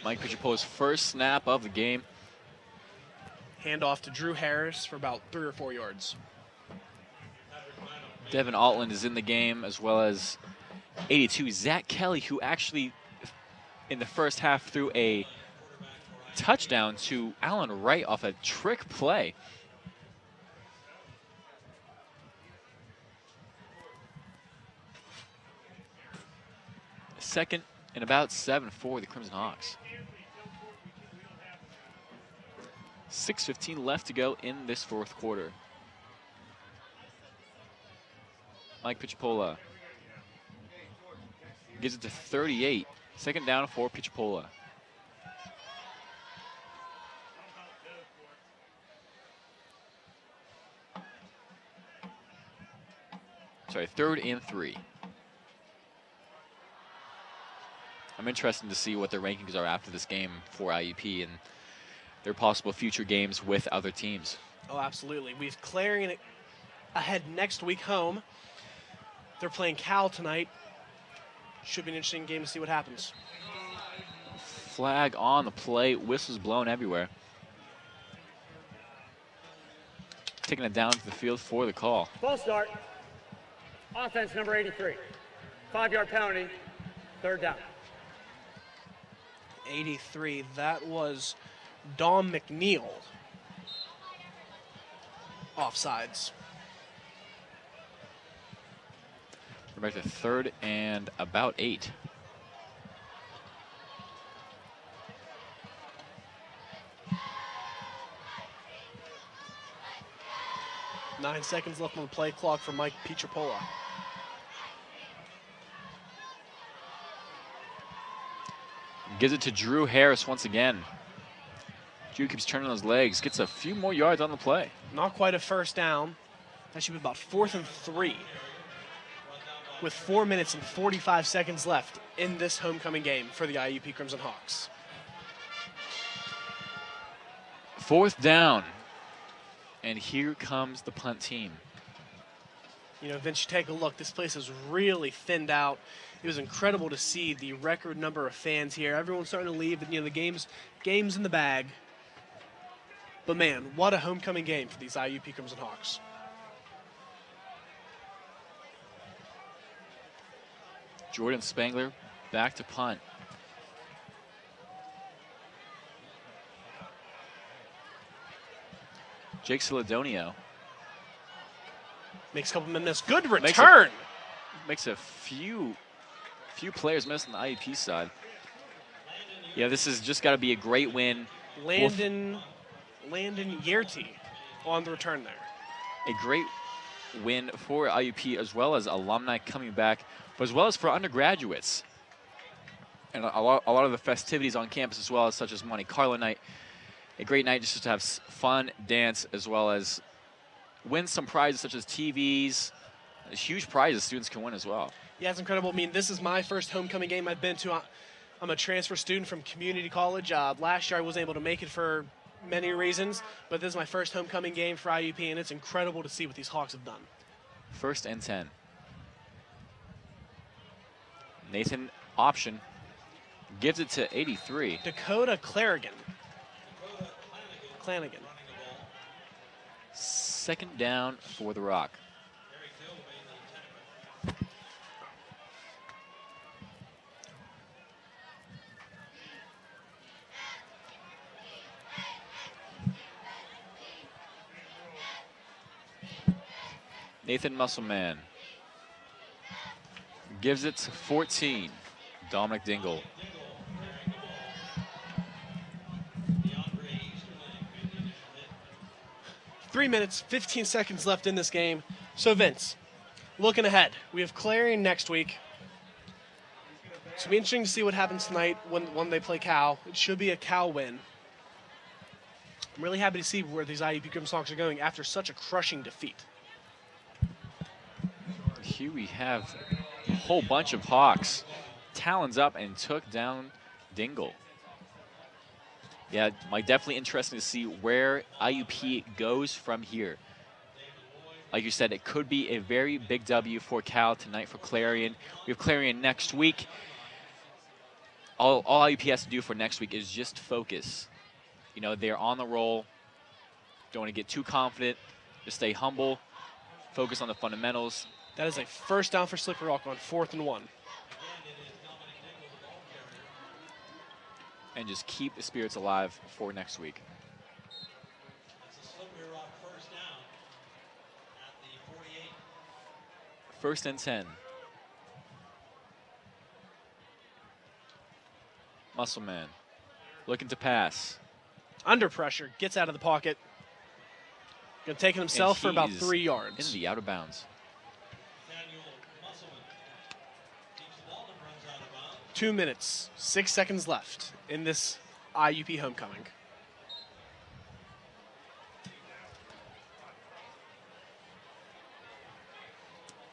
Mike Pietropola's first snap of the game. Hand off to Drew Harris for about 3 or 4 yards. Devin Altland is in the game, as well as 82, Zach Kelly, who actually in the first half threw a touchdown to Allen Wright off a trick play. Second and about 7 for the Crimson Hawks. 6:15 left to go in this fourth quarter. Mike Pietropola gives it to 38. Second down for Pietropola. Sorry, 3rd and 3. I'm interested to see what their rankings are after this game for IUP and their possible future games with other teams. Oh, absolutely. We've Clarion ahead next week home. They're playing Cal tonight. Should be an interesting game to see what happens. Flag on the play, whistles blown everywhere. Taking it down to the field for the call. Full start. Offense number 83. 5-yard penalty. 3rd down. 83. That was Dom McNeil. Offsides. We're back to 3rd and about 8. Nine seconds left on the play clock for Mike Pietropola. Gives it to Drew Harris once again. Drew keeps turning on his legs, gets a few more yards on the play. Not quite a first down. That should be about 4th and 3. With 4 minutes and 45 seconds left in this homecoming game for the IUP Crimson Hawks. 4th down. And here comes the punt team. You know, Vince, you take a look. This place is really thinned out. It was incredible to see the record number of fans here. Everyone's starting to leave. You know, the game's in the bag. But man, what a homecoming game for these IUP Crimson Hawks. Jordan Spangler back to punt. Jake Celadonio makes a couple minutes. Good return. Makes a few players miss on the IUP side. Yeah, this has just got to be a great win. Landon Yerty on the return there. A great win for IUP as well as alumni coming back, but as well as for undergraduates. And a lot of the festivities on campus as well, such as Monte Carlo night. A great night just to have fun, dance, as well as win some prizes such as TVs. There's huge prizes students can win as well. Yeah, it's incredible. I mean, this is my first homecoming game I've been to. I'm a transfer student from community college. Last year I wasn't able to make it for many reasons, but this is my first homecoming game for IUP, and it's incredible to see what these Hawks have done. 1st and 10. Nathan option gives it to 83. Dakota Clanigan. 2nd down for the Rock. Nathan Musselman gives it to 14. Dominic Dingle. Three minutes, 15 seconds left in this game. So Vince, looking ahead, we have Clarion next week. It's going to be interesting to see what happens tonight when they play Cal. It should be a Cal win. I'm really happy to see where these IUP Crimson Hawks are going after such a crushing defeat. Here we have a whole bunch of Hawks. Talons up and took down Dingle. Yeah, Mike, definitely interesting to see where IUP goes from here. Like you said, it could be a very big W for Cal tonight for Clarion. We have Clarion next week. All IUP has to do for next week is just focus. You know, they're on the roll. Don't want to get too confident. Just stay humble. Focus on the fundamentals. That is a 1st down for Slippery Rock on 4th and 1. And just keep the spirits alive for next week. 1st and 10. Musselman looking to pass. Under pressure, gets out of the pocket. Going to take it himself for about 3 yards. In the out of bounds. 2 minutes, 6 seconds left in this IUP homecoming.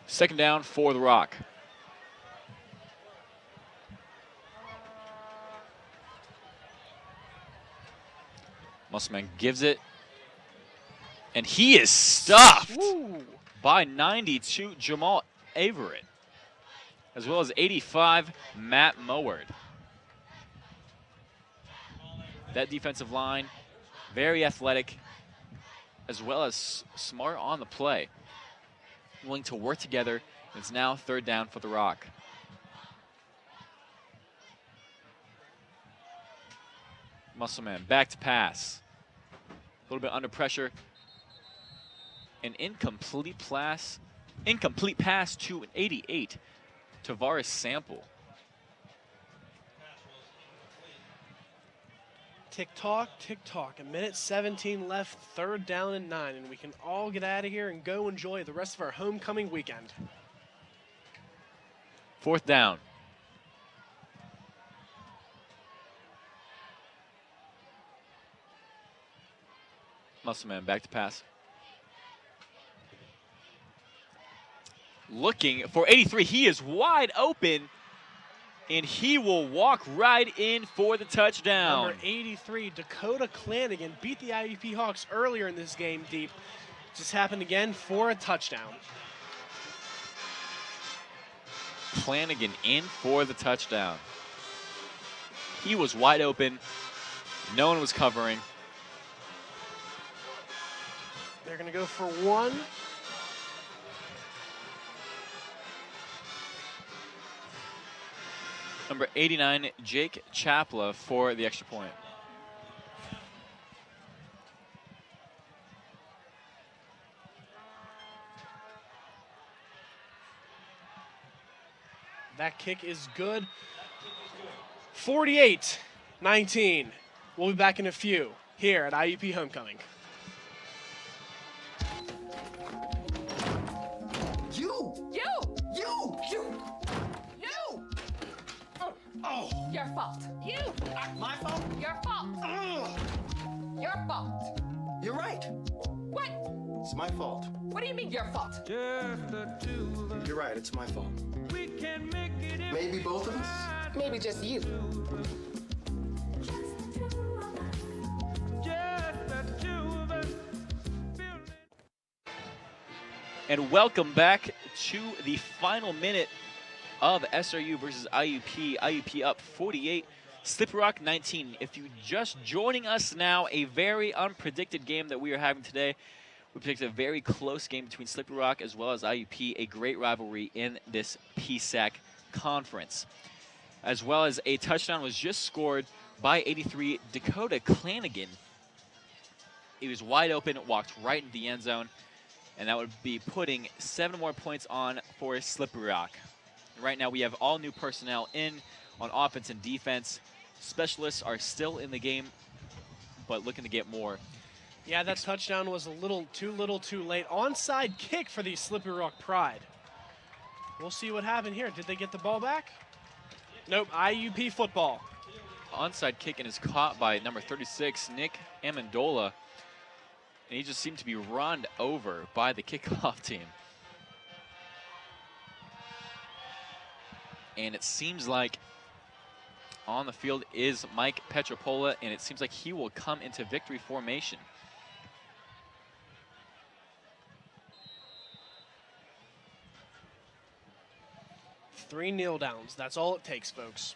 Second down for the Rock. Musselman gives it, and he is stuffed by 92 Jamal Averett, as well as 85 Matt Moward. That defensive line, very athletic, as well as smart on the play. Willing to work together, and it's now 3rd down for the Rock. Musselman back to pass. A little bit under pressure. An incomplete pass to an 88. Tavares Sample. Tick-tock, tick-tock. 1:17 left, 3rd down and 9, and we can all get out of here and go enjoy the rest of our homecoming weekend. 4th down. Musselman back to pass. Looking for 83. He is wide open, and he will walk right in for the touchdown. Number 83, Dakota Clanigan, beat the IUP Hawks earlier in this game deep. Just happened again for a touchdown. Clanigan in for the touchdown. He was wide open. No one was covering. They're going to go for one. Number 89, Jake Chapla for the extra point. That kick is good. 48-19. We'll be back in a few here at IUP Homecoming. You! Oh! Your fault. You! My fault? Your fault. Your fault. You're right. What? It's my fault. What do you mean your fault? You're right, it's my fault. Maybe both of us? Maybe just you. And welcome back to the final minute of SRU versus IUP. IUP up 48, Slippery Rock 19. If you're just joining us now, a very unpredicted game that we are having today. We predicted a very close game between Slippery Rock as well as IUP, a great rivalry in this PSAC conference. As well as a touchdown was just scored by 83 Dakota Clanigan. He was wide open, walked right into the end zone, and that would be putting 7 more points on for Slippery Rock. Right now we have all new personnel in on offense and defense. Specialists are still in the game, but looking to get more. Yeah, that touchdown was a little too late. Onside kick for the Slippery Rock Pride. We'll see what happened here. Did they get the ball back? Nope, IUP football. Onside kick and is caught by number 36, Nick Amendola. And he just seemed to be run over by the kickoff team. And it seems like on the field is Mike Petropola, and it seems like he will come into victory formation. Three kneel downs. That's all it takes, folks.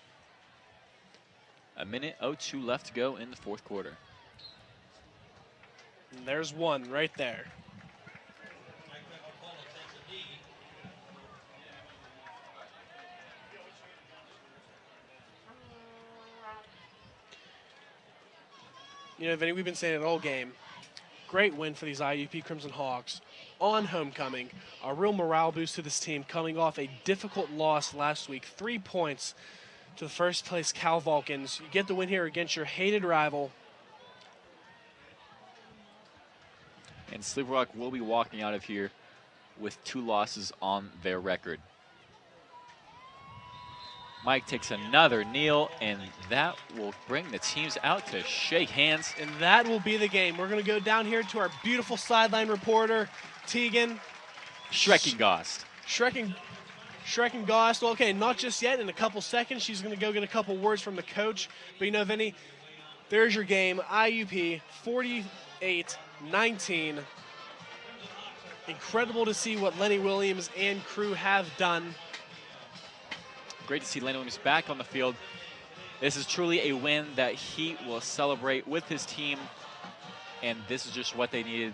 A minute 02 left to go in the fourth quarter. And there's one right there. You know, Vinny, we've been saying it all game. Great win for these IUP Crimson Hawks on homecoming. A real morale boost to this team coming off a difficult loss last week. 3 points to the first place Cal Vulcans. You get the win here against your hated rival. And Slippery Rock will be walking out of here with 2 losses on their record. Mike takes another kneel, and that will bring the teams out to shake hands. And that will be the game. We're going to go down here to our beautiful sideline reporter, Tegan. Schreckengost. Schreckengost. Well, okay, not just yet. In a couple seconds, she's going to go get a couple words from the coach. But you know, Vinny, there's your game. IUP 48-19. Incredible to see what Lenny Williams and crew have done. Great to see Lenny Williams back on the field. This is truly a win that he will celebrate with his team, and this is just what they needed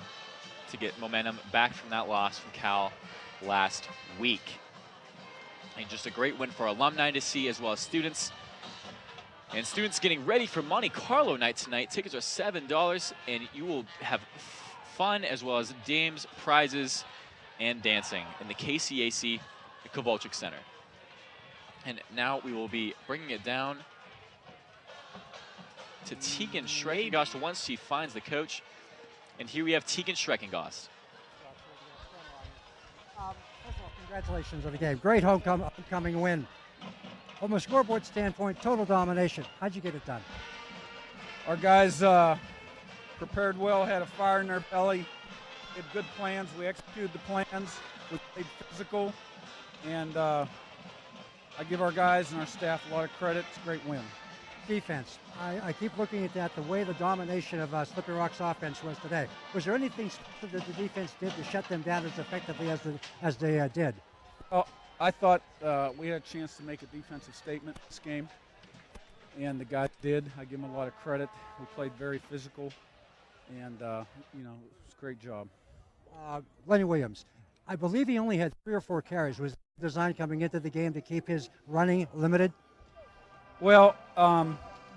to get momentum back from that loss from Cal last week. And just a great win for alumni to see, as well as students. And students getting ready for Monte Carlo night tonight. Tickets are $7, and you will have fun as well as games, prizes, and dancing in the KCAC Kovalchuk Center. And now we will be bringing it down to Tegan Schreckengost once she finds the coach. And here we have Tegan Schreckengost. First of all, congratulations on the game. Great homecoming win. From a scoreboard standpoint, total domination. How'd you get it done? Our guys prepared well, had a fire in their belly, had good plans. We executed the plans. We played physical, and I give our guys and our staff a lot of credit. It's a great win. Defense. I keep looking at that, the way the domination of Slippery Rock's offense was today. Was there anything specific that the defense did to shut them down as effectively as they did? Oh, I thought we had a chance to make a defensive statement this game, and the guys did. I give them a lot of credit. We played very physical, and you know, it was a great job. Lenny Williams. I believe he only had 3 or 4 carries. Was designed coming into the game to keep his running limited? Well,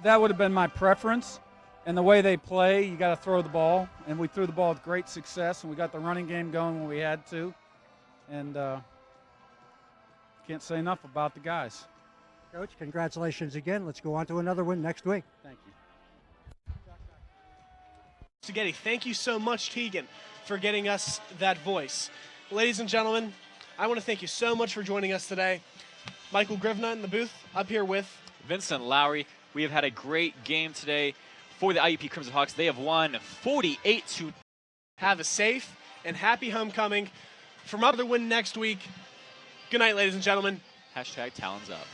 that would have been my preference. And the way they play, you got to throw the ball. And we threw the ball with great success, and we got the running game going when we had to. And can't say enough about the guys. Coach, congratulations again. Let's go on to another one next week. Thank you. Spaghetti, thank you so much, Tegan, for getting us that voice. Ladies and gentlemen, I want to thank you so much for joining us today. Michael Grivna in the booth, up here with Vincent Lowry. We have had a great game today for the IUP Crimson Hawks. They have won 48-2. Have a safe and happy homecoming. For another win next week. Good night, ladies and gentlemen. #Talons up.